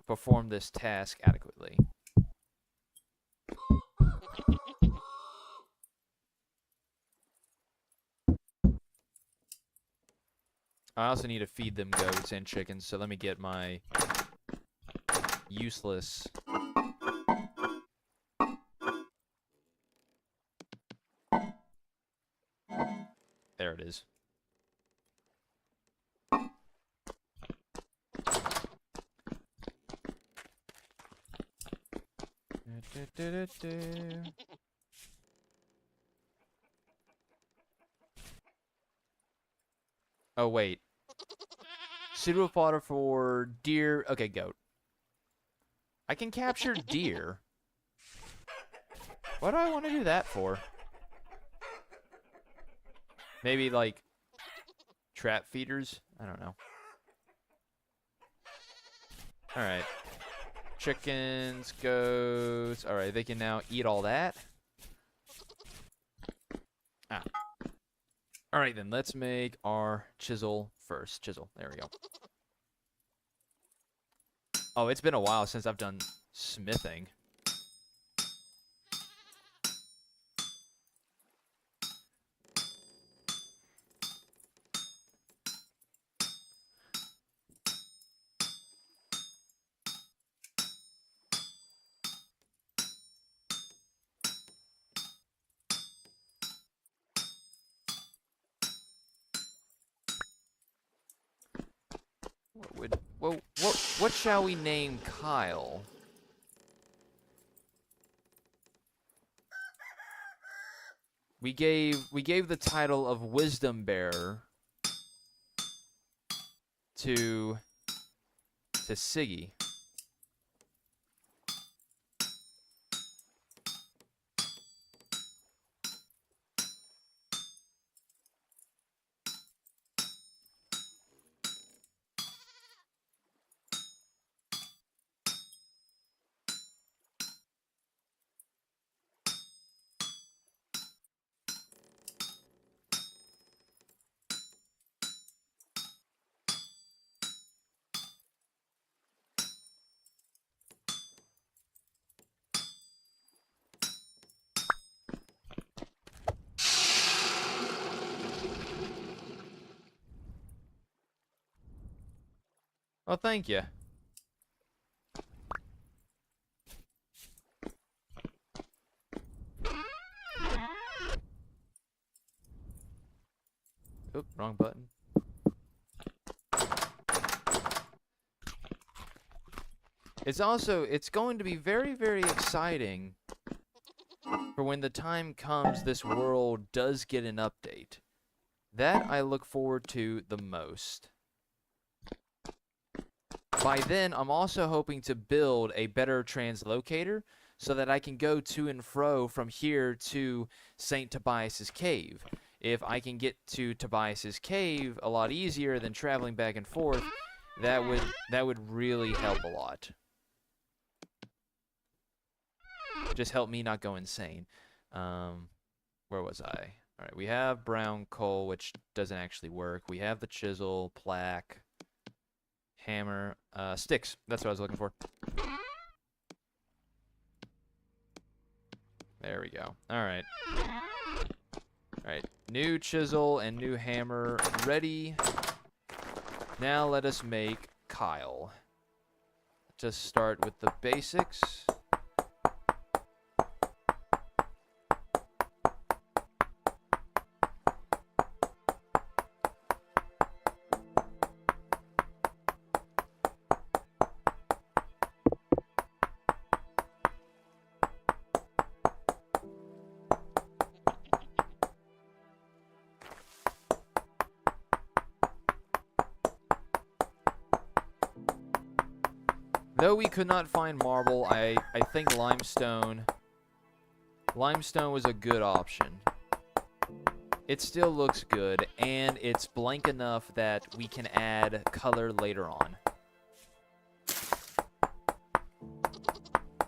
perform this task adequately. I also need to feed them goats and chickens, so let me get my useless... There it is. Oh, wait. Suitable fodder for deer. Okay, goat. I can capture deer. What do I want to do that for? Maybe, like, trap feeders? I don't know. Alright. Chickens, goats. Alright, they can now eat all that. Ah. Alright then, let's make our chisel first. Chisel, there we go. Oh, it's been a while since I've done smithing. What shall we name Kyle? We gave the title of Wisdom Bearer to Siggy. Well, thank you. Oop, wrong button. It's going to be very, very exciting for when the time comes this world does get an update. That I look forward to the most. By then, I'm also hoping to build a better translocator so that I can go to and fro from here to St. Tobias's Cave. If I can get to Tobias's Cave a lot easier than traveling back and forth, that would really help a lot. Just help me not go insane. Where was I? All right, we have brown coal, which doesn't actually work. We have the chisel, plaque, hammer, sticks. That's what I was looking for. There we go. All right. All right, new chisel and new hammer ready. Now let us make Kyle. Just start with the basics. Though we could not find marble, I think limestone was a good option. It still looks good, and it's blank enough that we can add color later on.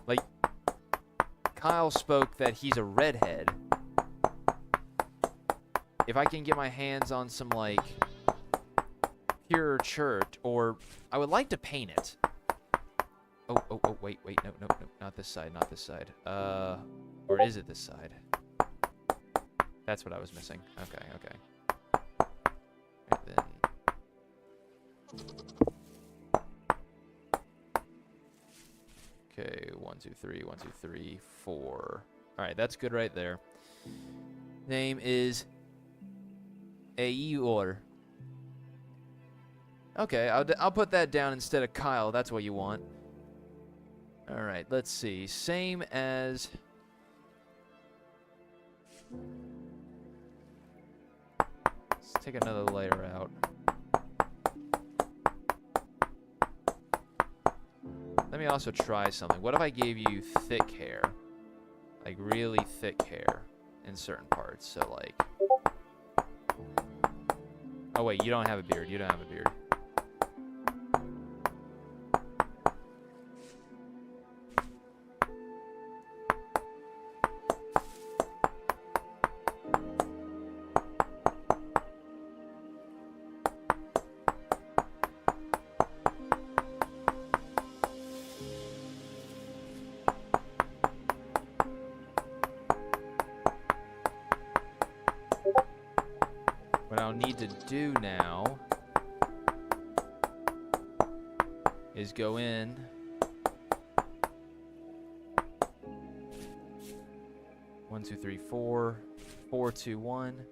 Like, Kyle spoke that he's a redhead. If I can get my hands on some, like, pure chert, or I would like to paint it. Oh, wait, no, not this side, not this side. Or is it this side? That's what I was missing. Okay. And then... Okay, 1, 2, 3, 1, 2, 3, 4. Alright, that's good right there. Name is Eeyore. Okay, I'll put that down instead of Kyle. That's what you want. Alright, let's see. Same as... Let's take another layer out. Let me also try something. What if I gave you thick hair? Like, really thick hair in certain parts. So, like... Oh, wait, you don't have a beard. You don't have a beard. What I'll need to do now is go in. One, two, three, 4. 4, 2, 1.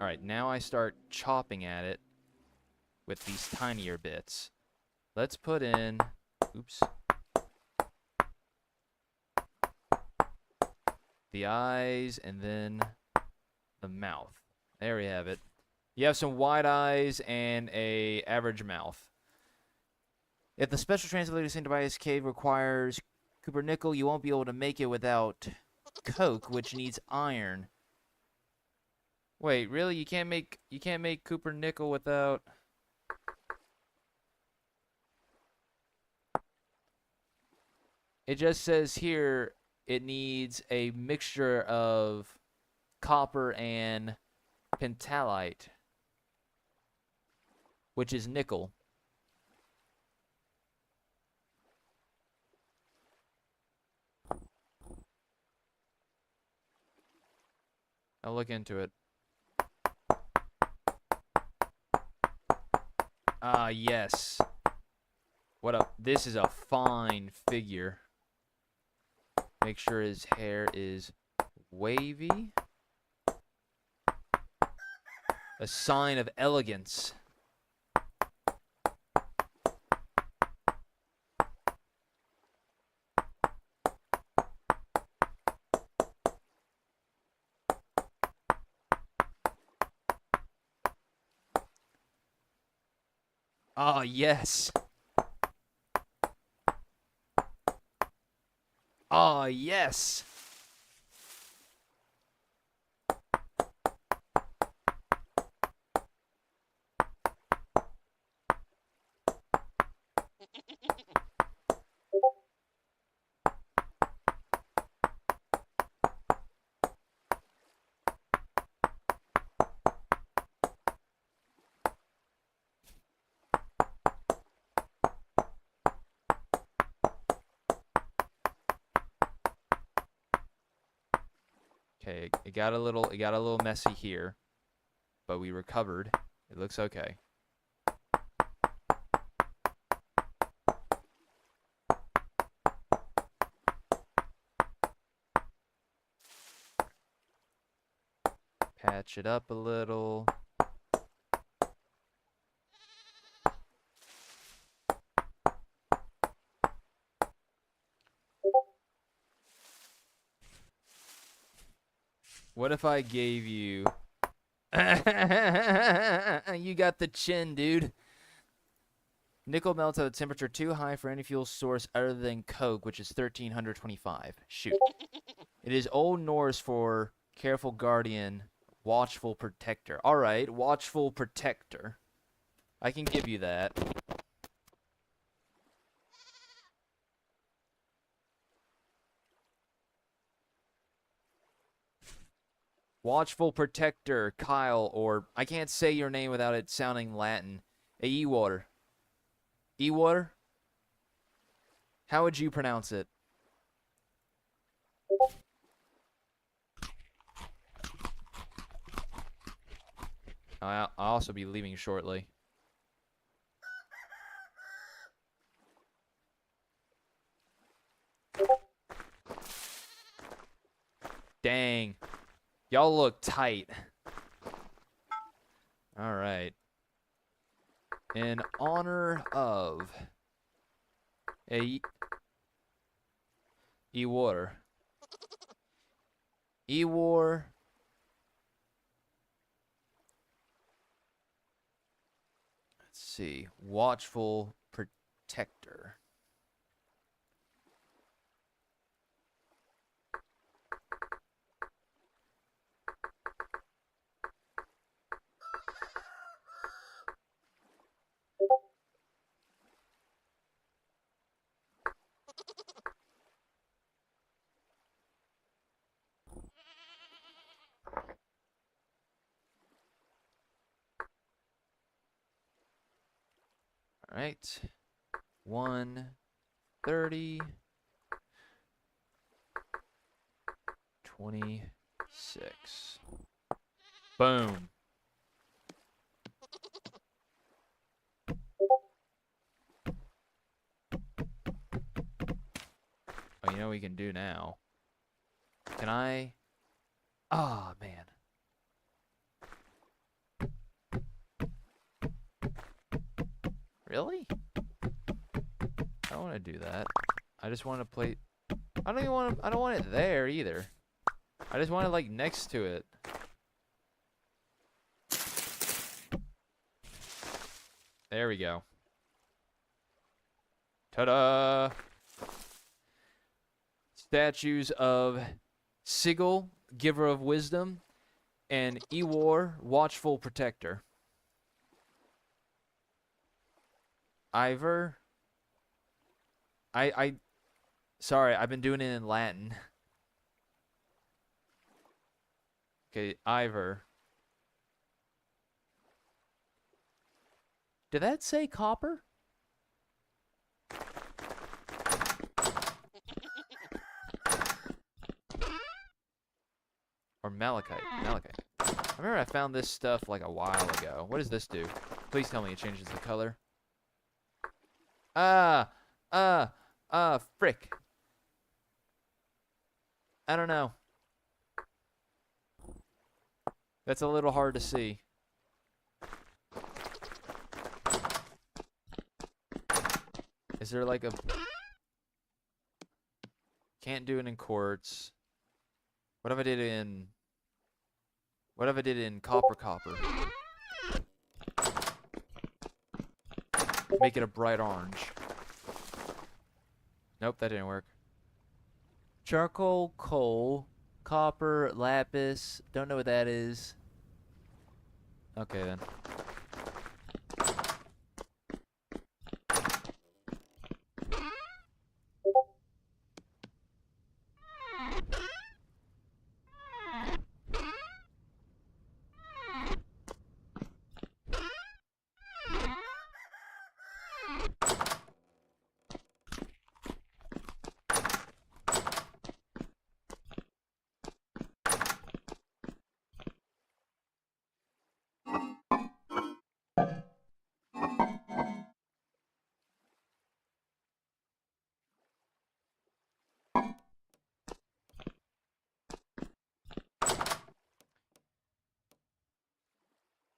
Alright, now I start chopping at it with these tinier bits. Let's put in... Oops. The eyes, and then the mouth. There we have it. You have some wide eyes and a average mouth. If the special translating device cave requires copper nickel, you won't be able to make it without coke, which needs iron. Wait, really? You can't make copper nickel without... It just says here it needs a mixture of copper and pentalite, which is nickel. I'll look into it. Ah, yes. What up? This is a fine figure. Make sure his hair is wavy. A sign of elegance. Ah, yes. Ah, yes. Okay, it got a little messy here, but we recovered. It looks okay. Patch it up a little. What if I gave you... You got the chin, dude. Nickel melts at a temperature too high for any fuel source other than coke, which is 1325. Shoot. It is Old Norse for careful guardian, watchful protector. Alright, watchful protector. I can give you that. Watchful protector, Kyle, or I can't say your name without it sounding Latin. Ewater. Ewater? How would you pronounce it? I'll also be leaving shortly. Dang. Y'all look tight. Alright. In honor of Ewar. Ewar. Let's see. Watchful protector. All right. 130. 26. Boom. Oh, you know what we can do now? Can I? Ah, man. Really? I don't want to do that. I just want to play. I don't even want to. I don't want it there either. I just want it like next to it. There we go. Ta-da! Statues of Sigil, Giver of Wisdom, and Ewar, Watchful Protector. Ivor. Sorry, I've been doing it in Latin. Okay, Ivor. Did that say copper? Or malachite. Malachite. I remember I found this stuff like a while ago. What does this do? Please tell me it changes the color. Frick. I don't know. That's a little hard to see. Is there like a... Can't do it in quartz. What if I did it in... What if I did it in copper? Make it a bright orange. Nope, that didn't work. Charcoal, coal, copper, lapis. Don't know what that is. Okay then.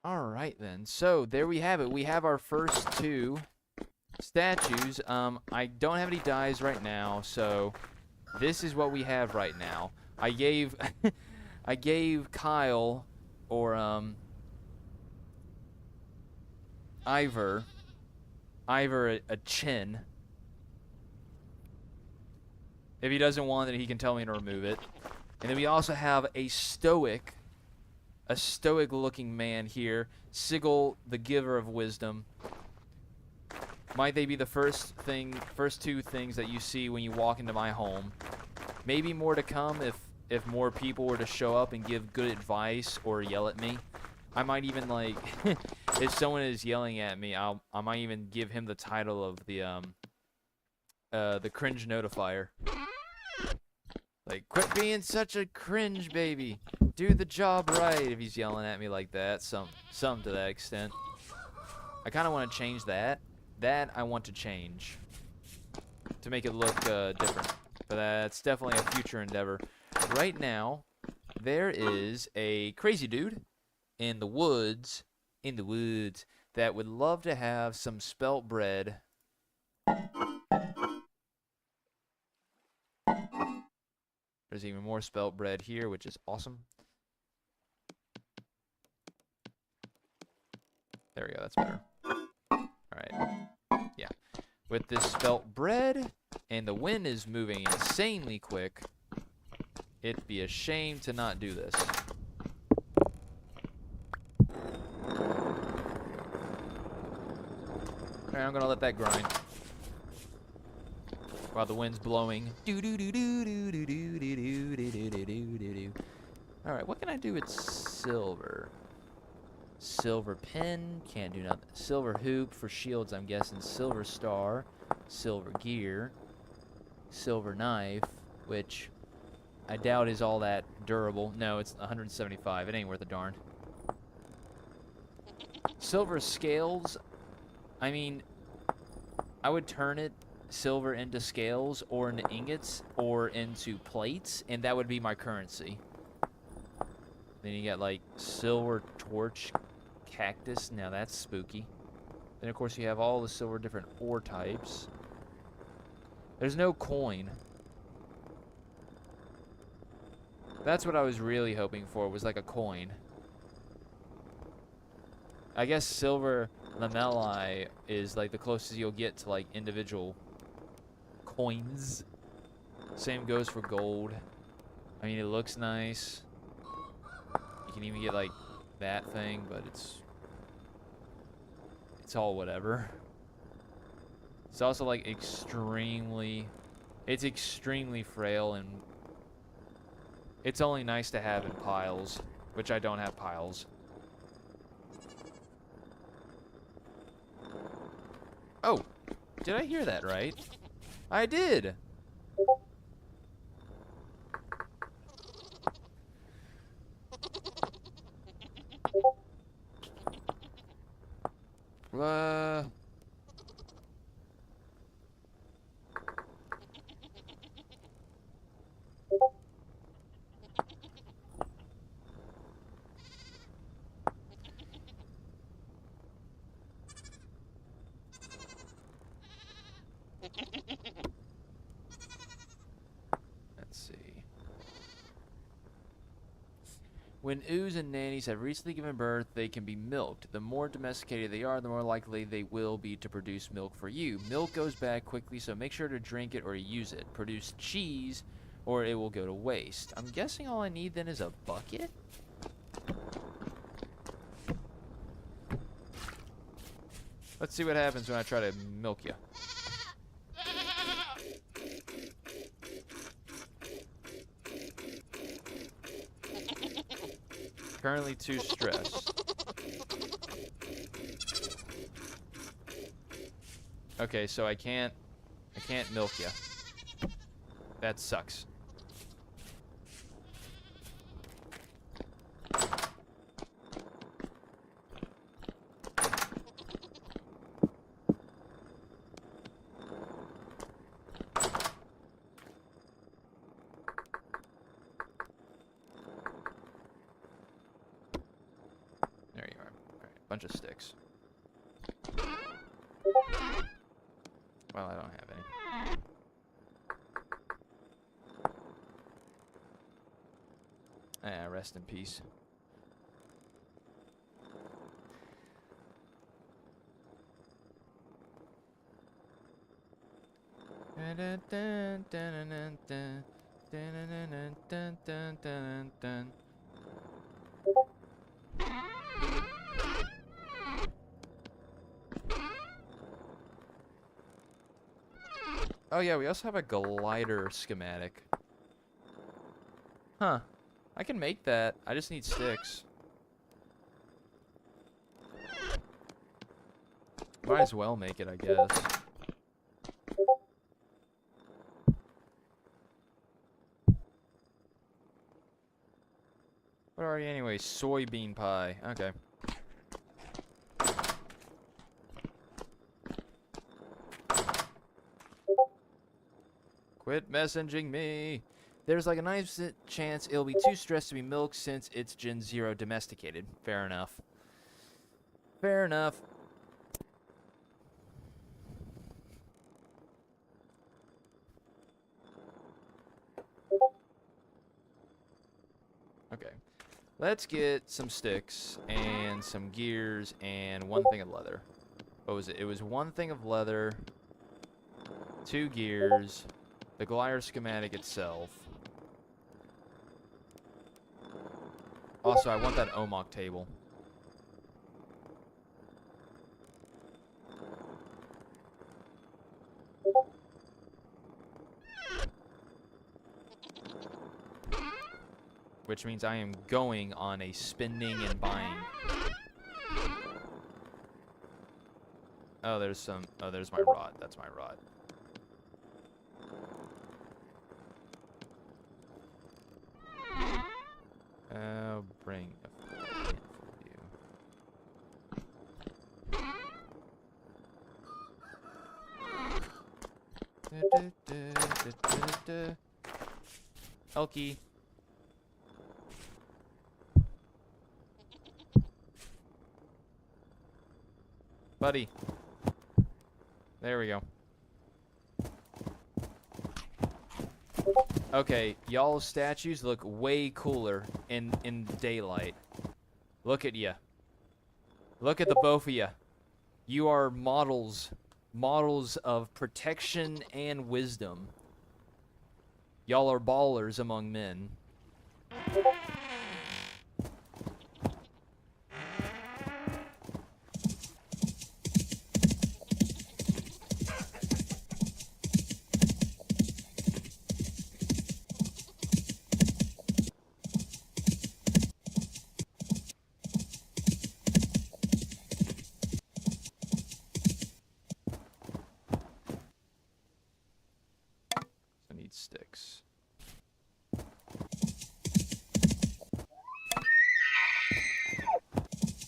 Alright then, so there we have it. We have our first two statues. I don't have any dies right now, so this is what we have right now. I gave I gave Kyle or Ivor a chin. If he doesn't want it, he can tell me to remove it. And then we also have a stoic looking man here, Sigil, the Giver of Wisdom. Might they be the first two things that you see when you walk into my home? Maybe more to come if more people were to show up and give good advice or yell at me. I might even like if someone is yelling at me, I might even give him the title of the cringe notifier. Like, quit being such a cringe baby. Do the job right. If he's yelling at me like that, something to that extent. I kind of want to change that. That I want to change to make it look different. But that's definitely a future endeavor. Right now, there is a crazy dude in the woods, that would love to have some spelt bread. There's even more spelt bread here, which is awesome. There we go, that's better. Alright. Yeah. With this spelt bread, and the wind is moving insanely quick, it'd be a shame to not do this. Alright, I'm gonna let that grind. While the wind's blowing. Alright, what can I do with silver? Silver pin, can't do nothing. Silver hoop for shields, I'm guessing. Silver star, silver gear, silver knife, which I doubt is all that durable. No, it's 175. It ain't worth a darn. Silver scales, I mean, I would turn it silver into scales or into ingots or into plates, and that would be my currency. Then you get like silver torch cactus. Now that's spooky. Then, of course, you have all the silver different ore types. There's no coin. That's what I was really hoping for, was like a coin. I guess silver lamellae is like the closest you'll get to like individual coins. Same goes for gold. I mean, it looks nice. You can even get like that thing, but it's all whatever. It's also like extremely frail, and it's only nice to have in piles, which I don't have piles. Oh, did I hear that right? I did. Let's see. When ooze and nannies have recently given birth, they can be milked. The more domesticated they are, the more likely they will be to produce milk for you. Milk goes bad quickly, so make sure to drink it or use it. Produce cheese, or it will go to waste. I'm guessing all I need then is a bucket? Let's see what happens when I try to milk you. Currently too stressed. Okay, so I can't milk you. That sucks. There you are. Alright, bunch of sticks. Well, I don't have any. Ah, rest in peace. Oh yeah, we also have a glider schematic. Huh. I can make that. I just need sticks. Might as well make it, I guess. What are you anyway? Soybean pie. Okay. Quit messaging me. There's like a 90% chance it'll be too stressed to be milked since it's Gen 0 domesticated. Fair enough. Fair enough. Okay. Let's get some sticks and some gears and one thing of leather. What was it? It was one thing of leather, 2 gears, the glider schematic itself. Also, I want that OMOC table. Which means I am going on a spending and buying. Oh, there's some. Oh, there's my rod. That's my rod. I'll bring a handful of you. Elky. Buddy. There we go. Okay, y'all's statues look way cooler in daylight. Look at ya. Look at the both of ya. You are models of protection and wisdom. Y'all are ballers among men. I need sticks.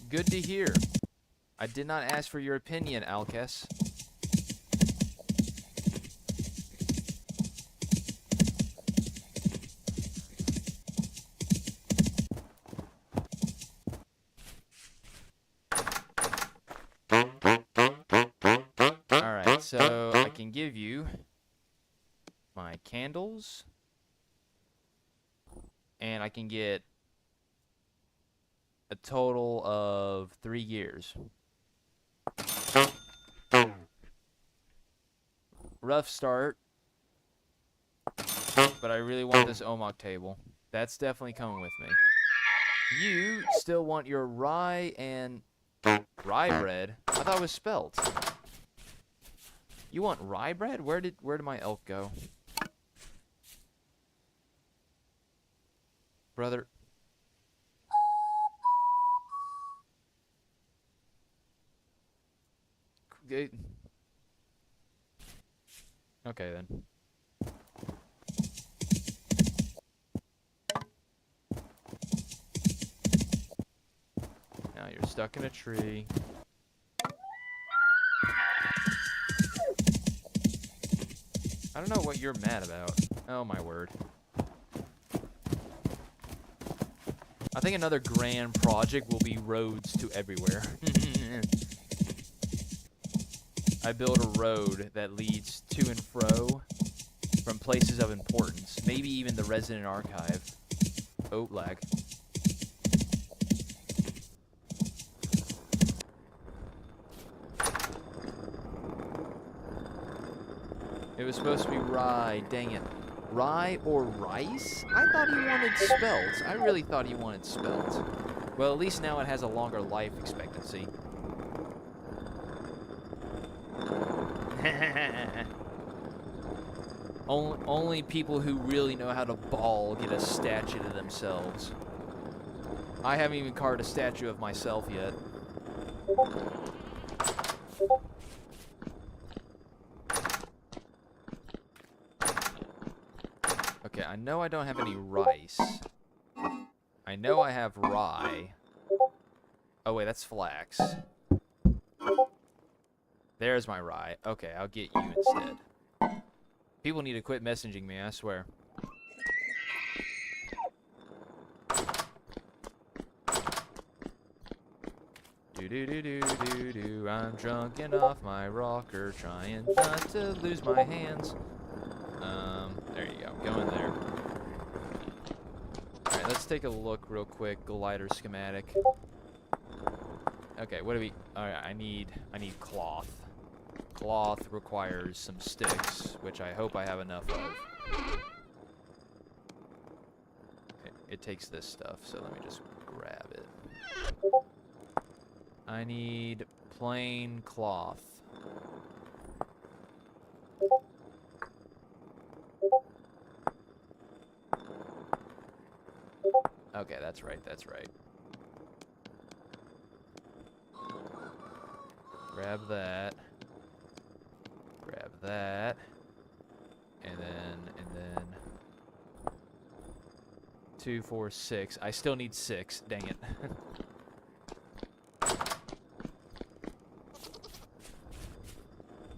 Good to hear. I did not ask for your opinion, Alkes. Alright, so I can give you my candles, and I can get a total of 3 years. Rough start, but I really want this Omok table. That's definitely coming with me. You still want your rye and rye bread? I thought it was spelt. You want rye bread? Where did my elk go? Brother. Okay then. Now you're stuck in a tree. I don't know what you're mad about. Oh my word. I think another grand project will be roads to everywhere. I build a road that leads to and fro from places of importance. Maybe even the resident archive. Oh, lag. It was supposed to be rye. Dang it. Rye or rice? I thought he wanted spelt. I really thought he wanted spelt. Well, at least now it has a longer life expectancy. Only people who really know how to ball get a statue to themselves. I haven't even carved a statue of myself yet. Okay, I know I don't have any rice. I know I have rye. Oh wait, that's flax. There's my rye. Okay, I'll get you instead. People need to quit messaging me, I swear. Do-do-do-do-do-do. I'm drunk and off my rocker, trying not to lose my hands. There you go. Go in there. Alright, let's take a look real quick. Glider schematic. Okay, what do we... Alright, I need cloth. Cloth requires some sticks, which I hope I have enough of. Okay, it takes this stuff, so let me just grab it. I need plain cloth. Okay, that's right, that's right. Grab that. Grab that. And then 2, 4, 6. I still need 6. Dang it.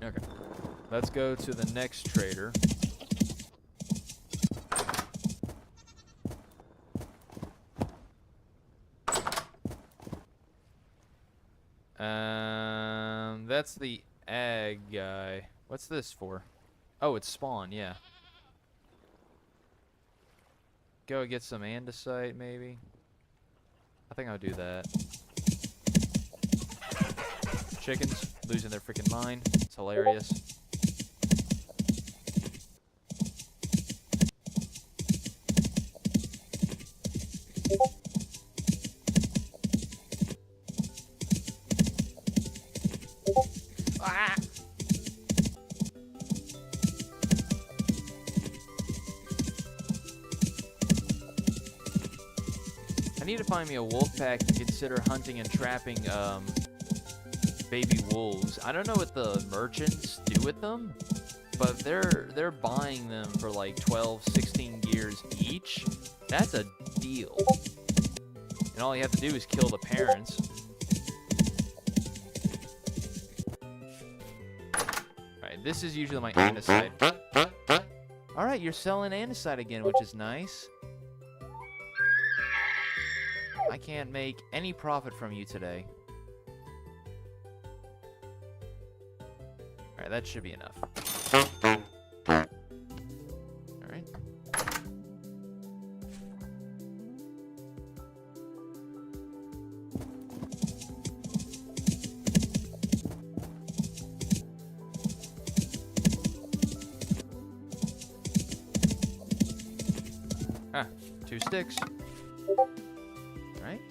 Okay. Let's go to the next trader. That's the ag guy. What's this for? Oh, it's spawn, yeah. Go get some andesite, maybe? I think I'll do that. Chickens losing their freaking mind. It's hilarious. Ah! I need to find me a wolf pack and consider hunting and trapping baby wolves. I don't know what the merchants do with them, but they're buying them for like 12, 16 gears each. That's a deal. And all you have to do is kill the parents. Alright, this is usually my andesite. Alright, you're selling andesite again, which is nice. I can't make any profit from you today. Alright, that should be enough. Alright. Ah, 2 sticks. Alright.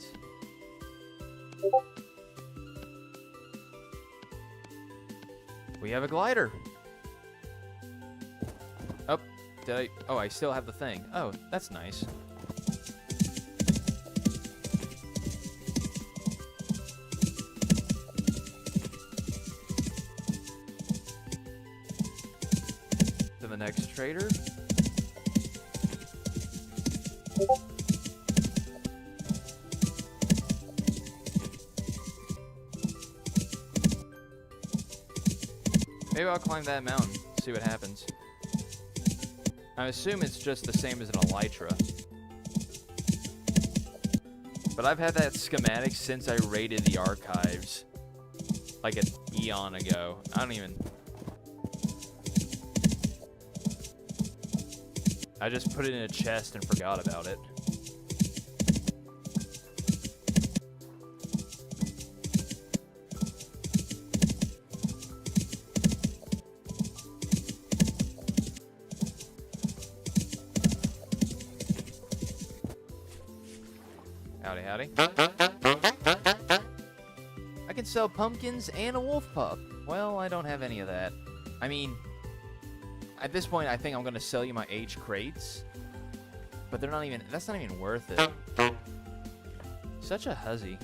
We have a glider. Oh, did I? Oh, I still have the thing. Oh, that's nice. To the next trader. Maybe I'll climb that mountain, see what happens. I assume it's just the same as an elytra. But I've had that schematic since I raided the archives. Like an eon ago. I don't even... I just put it in a chest and forgot about it. Howdy, howdy. I can sell pumpkins and a wolf pup. Well, I don't have any of that. I mean, at this point, I think I'm gonna sell you my H crates, but they're not even. That's not even worth it. Such a hussy.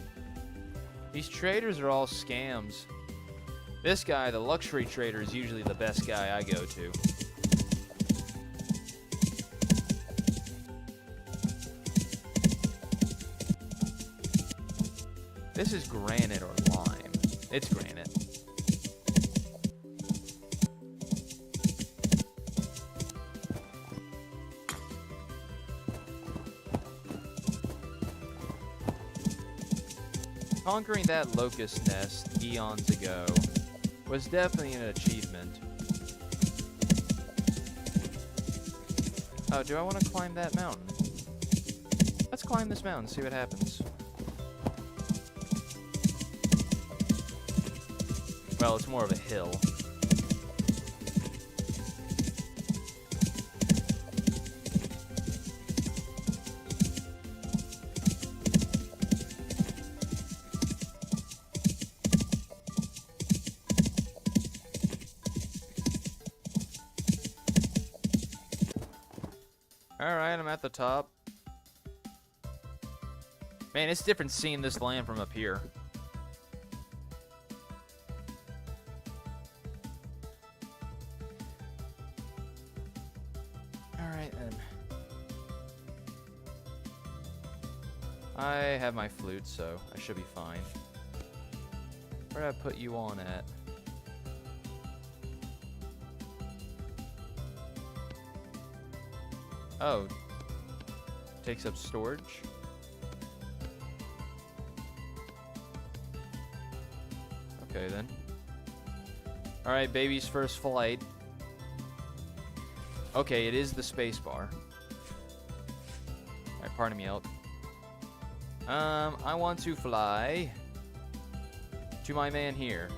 These traders are all scams. This guy, the luxury trader, is usually the best guy I go to. This is granite or lime. It's granite. Conquering that locust nest eons ago was definitely an achievement. Oh, do I want to climb that mountain? Let's climb this mountain, see what happens. Well, it's more of a hill. Alright, I'm at the top. Man, it's different seeing this land from up here. I have my flute, so I should be fine. Where did I put you on at? Oh. Takes up storage? Okay, then. Alright, baby's first flight. Okay, it is the space bar. Alright, pardon me, Elk. I want to fly to my man here.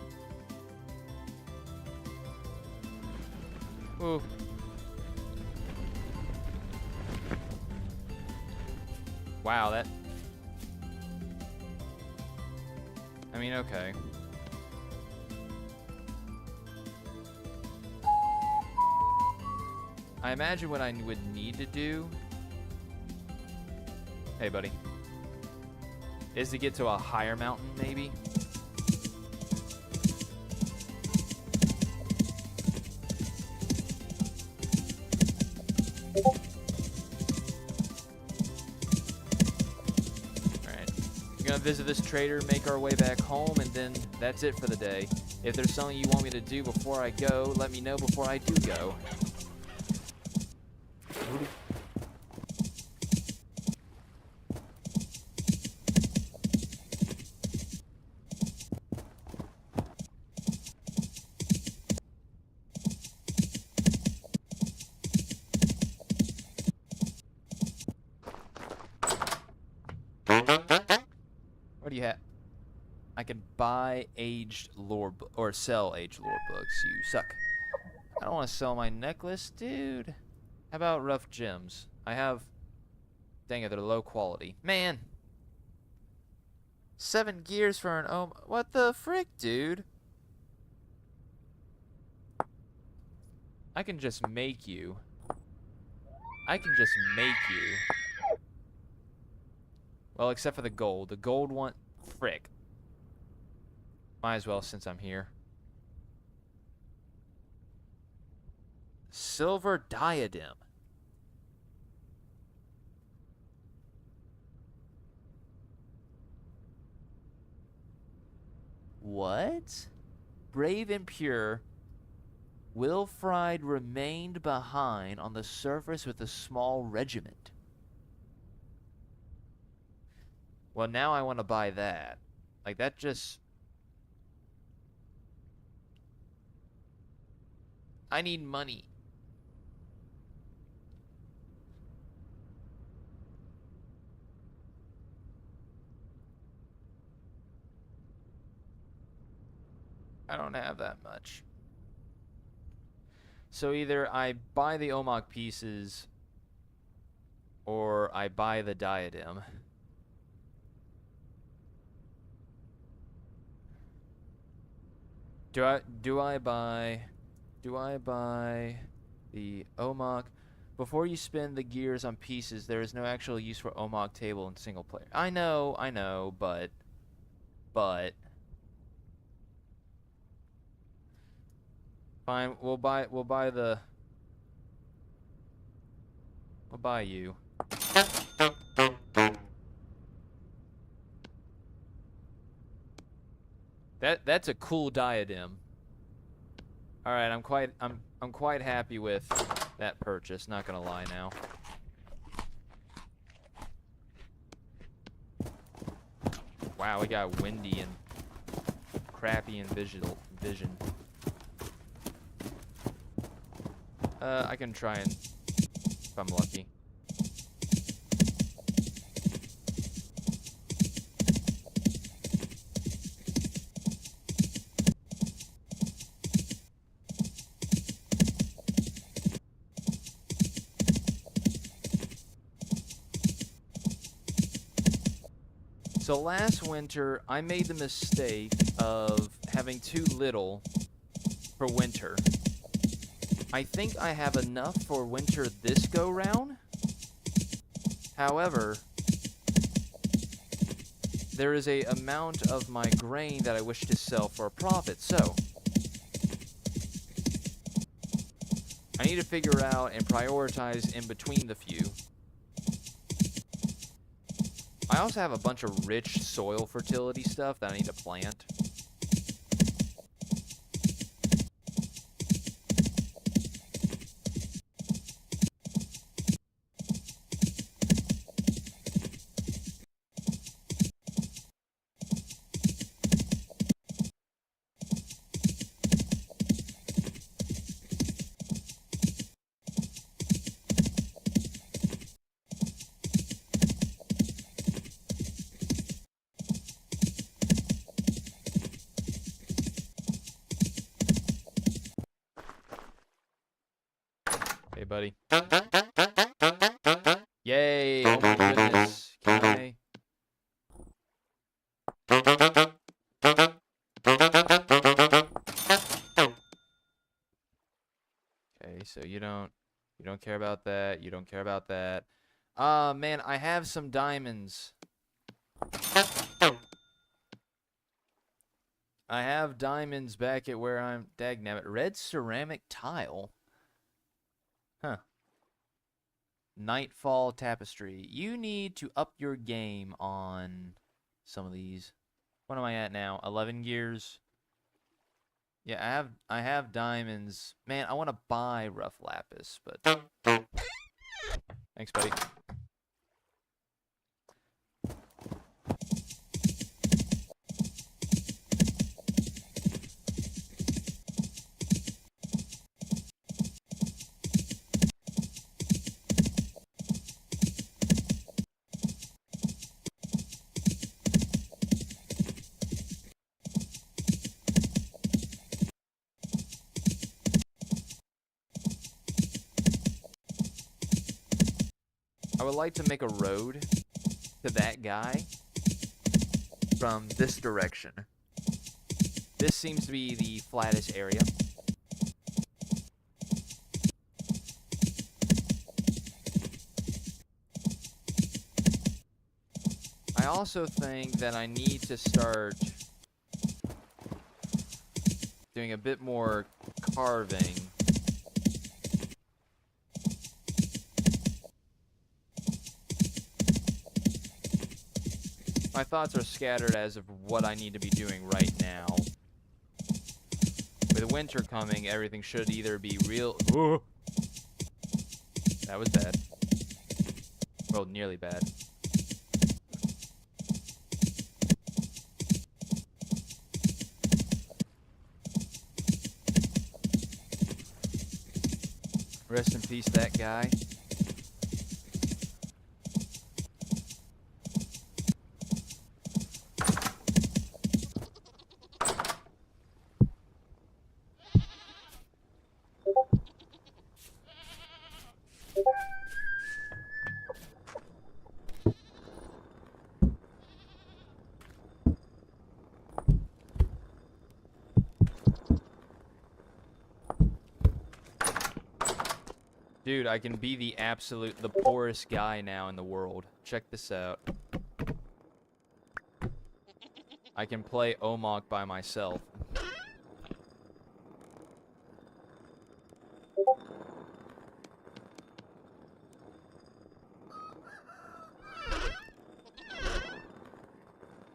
Ooh. Wow, that... I mean, okay. I imagine what I would need to do... Hey, buddy. Is to get to a higher mountain, maybe? Alright. We're gonna visit this trader, make our way back home, and then that's it for the day. If there's something you want me to do before I go, let me know before I do go. What do you have? I can buy aged lore or sell aged lore books. You suck. I don't want to sell my necklace, dude. How about rough gems? I have... Dang it, they're low quality. Man! 7 gears for an what the frick, dude? I can just make you. I can just make you. Well, except for the gold. The gold one... Frick. Might as well since I'm here. Silver diadem. What? Brave and pure, Wilfrid remained behind on the surface with a small regiment. Well, now I want to buy that. Like, that just... I need money. I don't have that much. So either I buy the Omok pieces or I buy the diadem. Do I buy the Omok? Before you spend the gears on pieces, there is no actual use for Omok table in single player. I know, but fine, we'll buy you. That's a cool diadem. All right, I'm quite happy with that purchase, not going to lie now. Wow, we got windy and crappy and vision. I can try and if I'm lucky. So last winter, I made the mistake of having too little for winter. I think I have enough for winter this go round. However, there is a amount of my grain that I wish to sell for a profit. So I need to figure out and prioritize in between the few. I also have a bunch of rich soil fertility stuff that I need to plant. Hey, buddy. Yay! Oh my goodness. Can I? Okay, so you don't care about that. You don't care about that. Man, I have some diamonds. I have diamonds back at where I'm. Dagnabbit. Red ceramic tile. Huh. Nightfall tapestry. You need to up your game on some of these. What am I at now? 11 gears. Yeah, I have diamonds. Man, I want to buy rough lapis, but thanks, buddy. I would like to make a road to that guy from this direction. This seems to be the flattest area. I also think that I need to start doing a bit more carving. My thoughts are scattered as of what I need to be doing right now. With winter coming, everything should either be real... Ooh. That was bad. Well, nearly bad. Rest in peace, that guy. Dude, I can be the poorest guy now in the world. Check this out. I can play Omok by myself.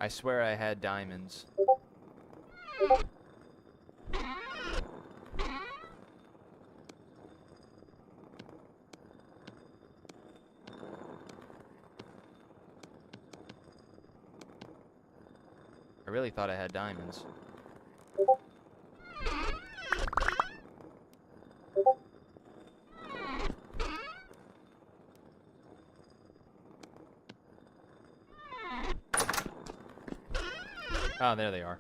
I swear I had diamonds. I really thought I had diamonds. Oh, there they are.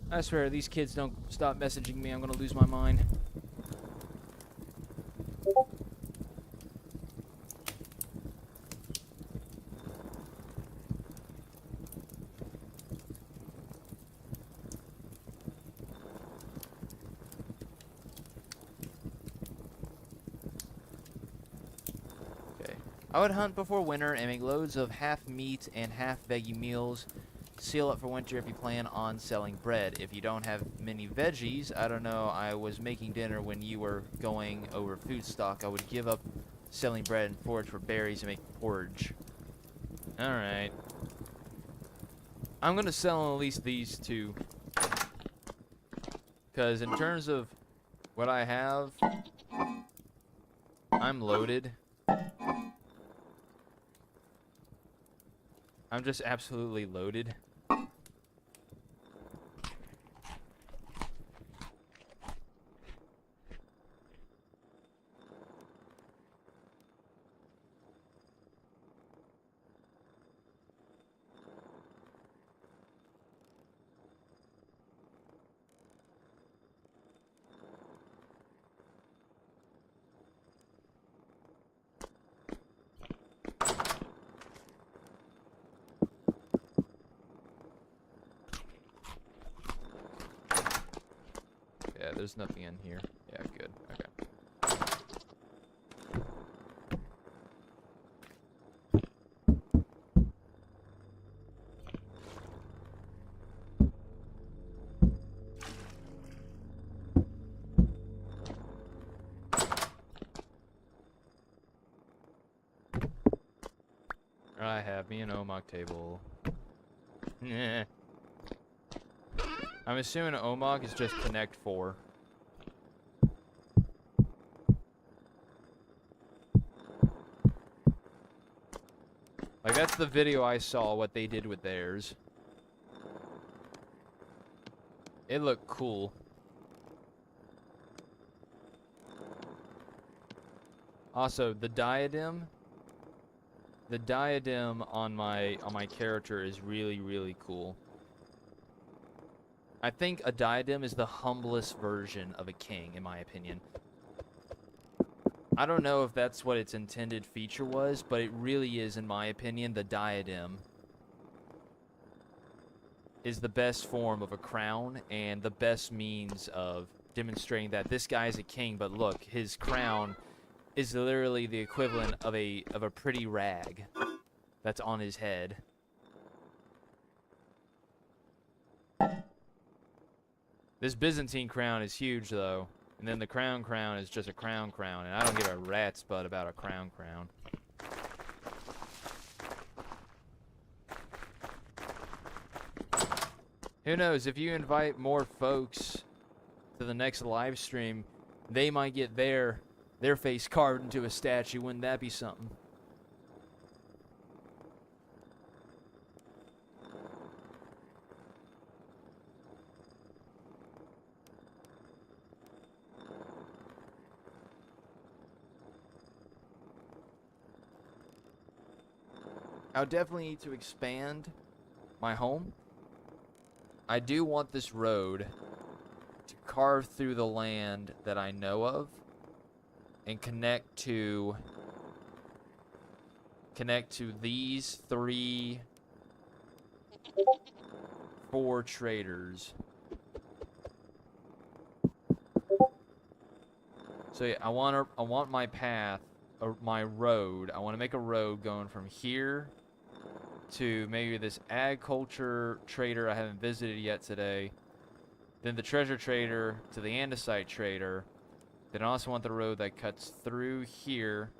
I swear, these kids don't stop messaging me, I'm gonna lose my mind. Okay. I would hunt before winter and make loads of half meat and half veggie meals. Seal up for winter if you plan on selling bread. If you don't have many veggies, I don't know, I was making dinner when you were going over food stock. I would give up selling bread and forage for berries and make porridge. Alright. I'm gonna sell at least these two. Because in terms of what I have, I'm loaded. I'm just absolutely loaded. Yeah, there's nothing in here. Yeah, good. Okay. I have me an Omok table. Nah. I'm assuming Omok is just Connect 4. Like, that's the video I saw, what they did with theirs. It looked cool. Also, the diadem on my character is really, really cool. I think a diadem is the humblest version of a king, in my opinion. I don't know if that's what its intended feature was, but it really is, in my opinion. The diadem is the best form of a crown and the best means of demonstrating that this guy is a king, but look, his crown is literally the equivalent of a pretty rag that's on his head. This Byzantine crown is huge, though. And then the crown is just a crown, and I don't give a rat's butt about a crown. Who knows, if you invite more folks to the next live stream, they might get their face carved into a statue. Wouldn't that be something? I would definitely need to expand my home. I do want this road to carve through the land that I know of and connect to these 4 traders. So yeah, I want my path, or my road. I want to make a road going from here to maybe this agriculture trader I haven't visited yet today, then the treasure trader to the andesite trader. Then I also want the road that cuts through here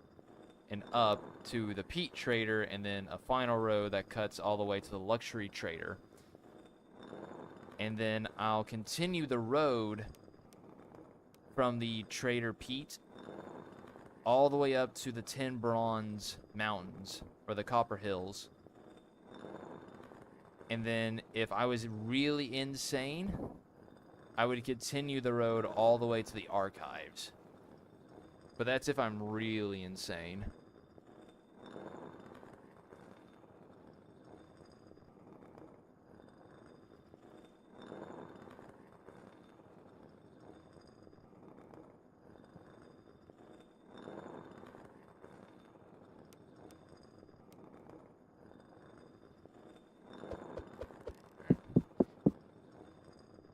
and up to the peat trader, and then a final road that cuts all the way to the luxury trader. And then I'll continue the road from the trader Pete all the way up to the 10 Bronze Mountains, or the Copper Hills. And then if I was really insane, I would continue the road all the way to the archives. But that's if I'm really insane.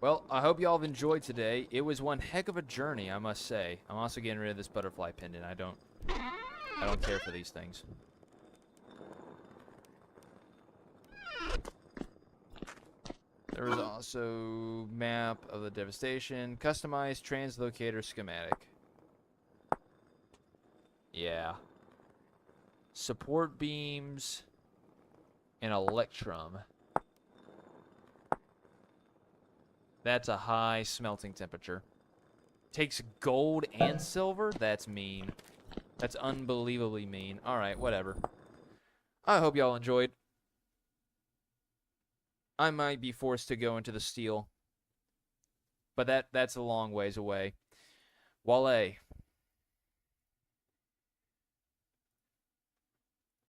Well, I hope y'all have enjoyed today. It was one heck of a journey, I must say. I'm also getting rid of this butterfly pendant. I don't care for these things. There was also map of the devastation, customized translocator schematic. Yeah, Support beams and electrum. That's a high smelting temperature. Takes gold and silver? That's mean. That's unbelievably mean. Alright, whatever. I hope y'all enjoyed. I might be forced to go into the steel. But that's a long ways away. Wale.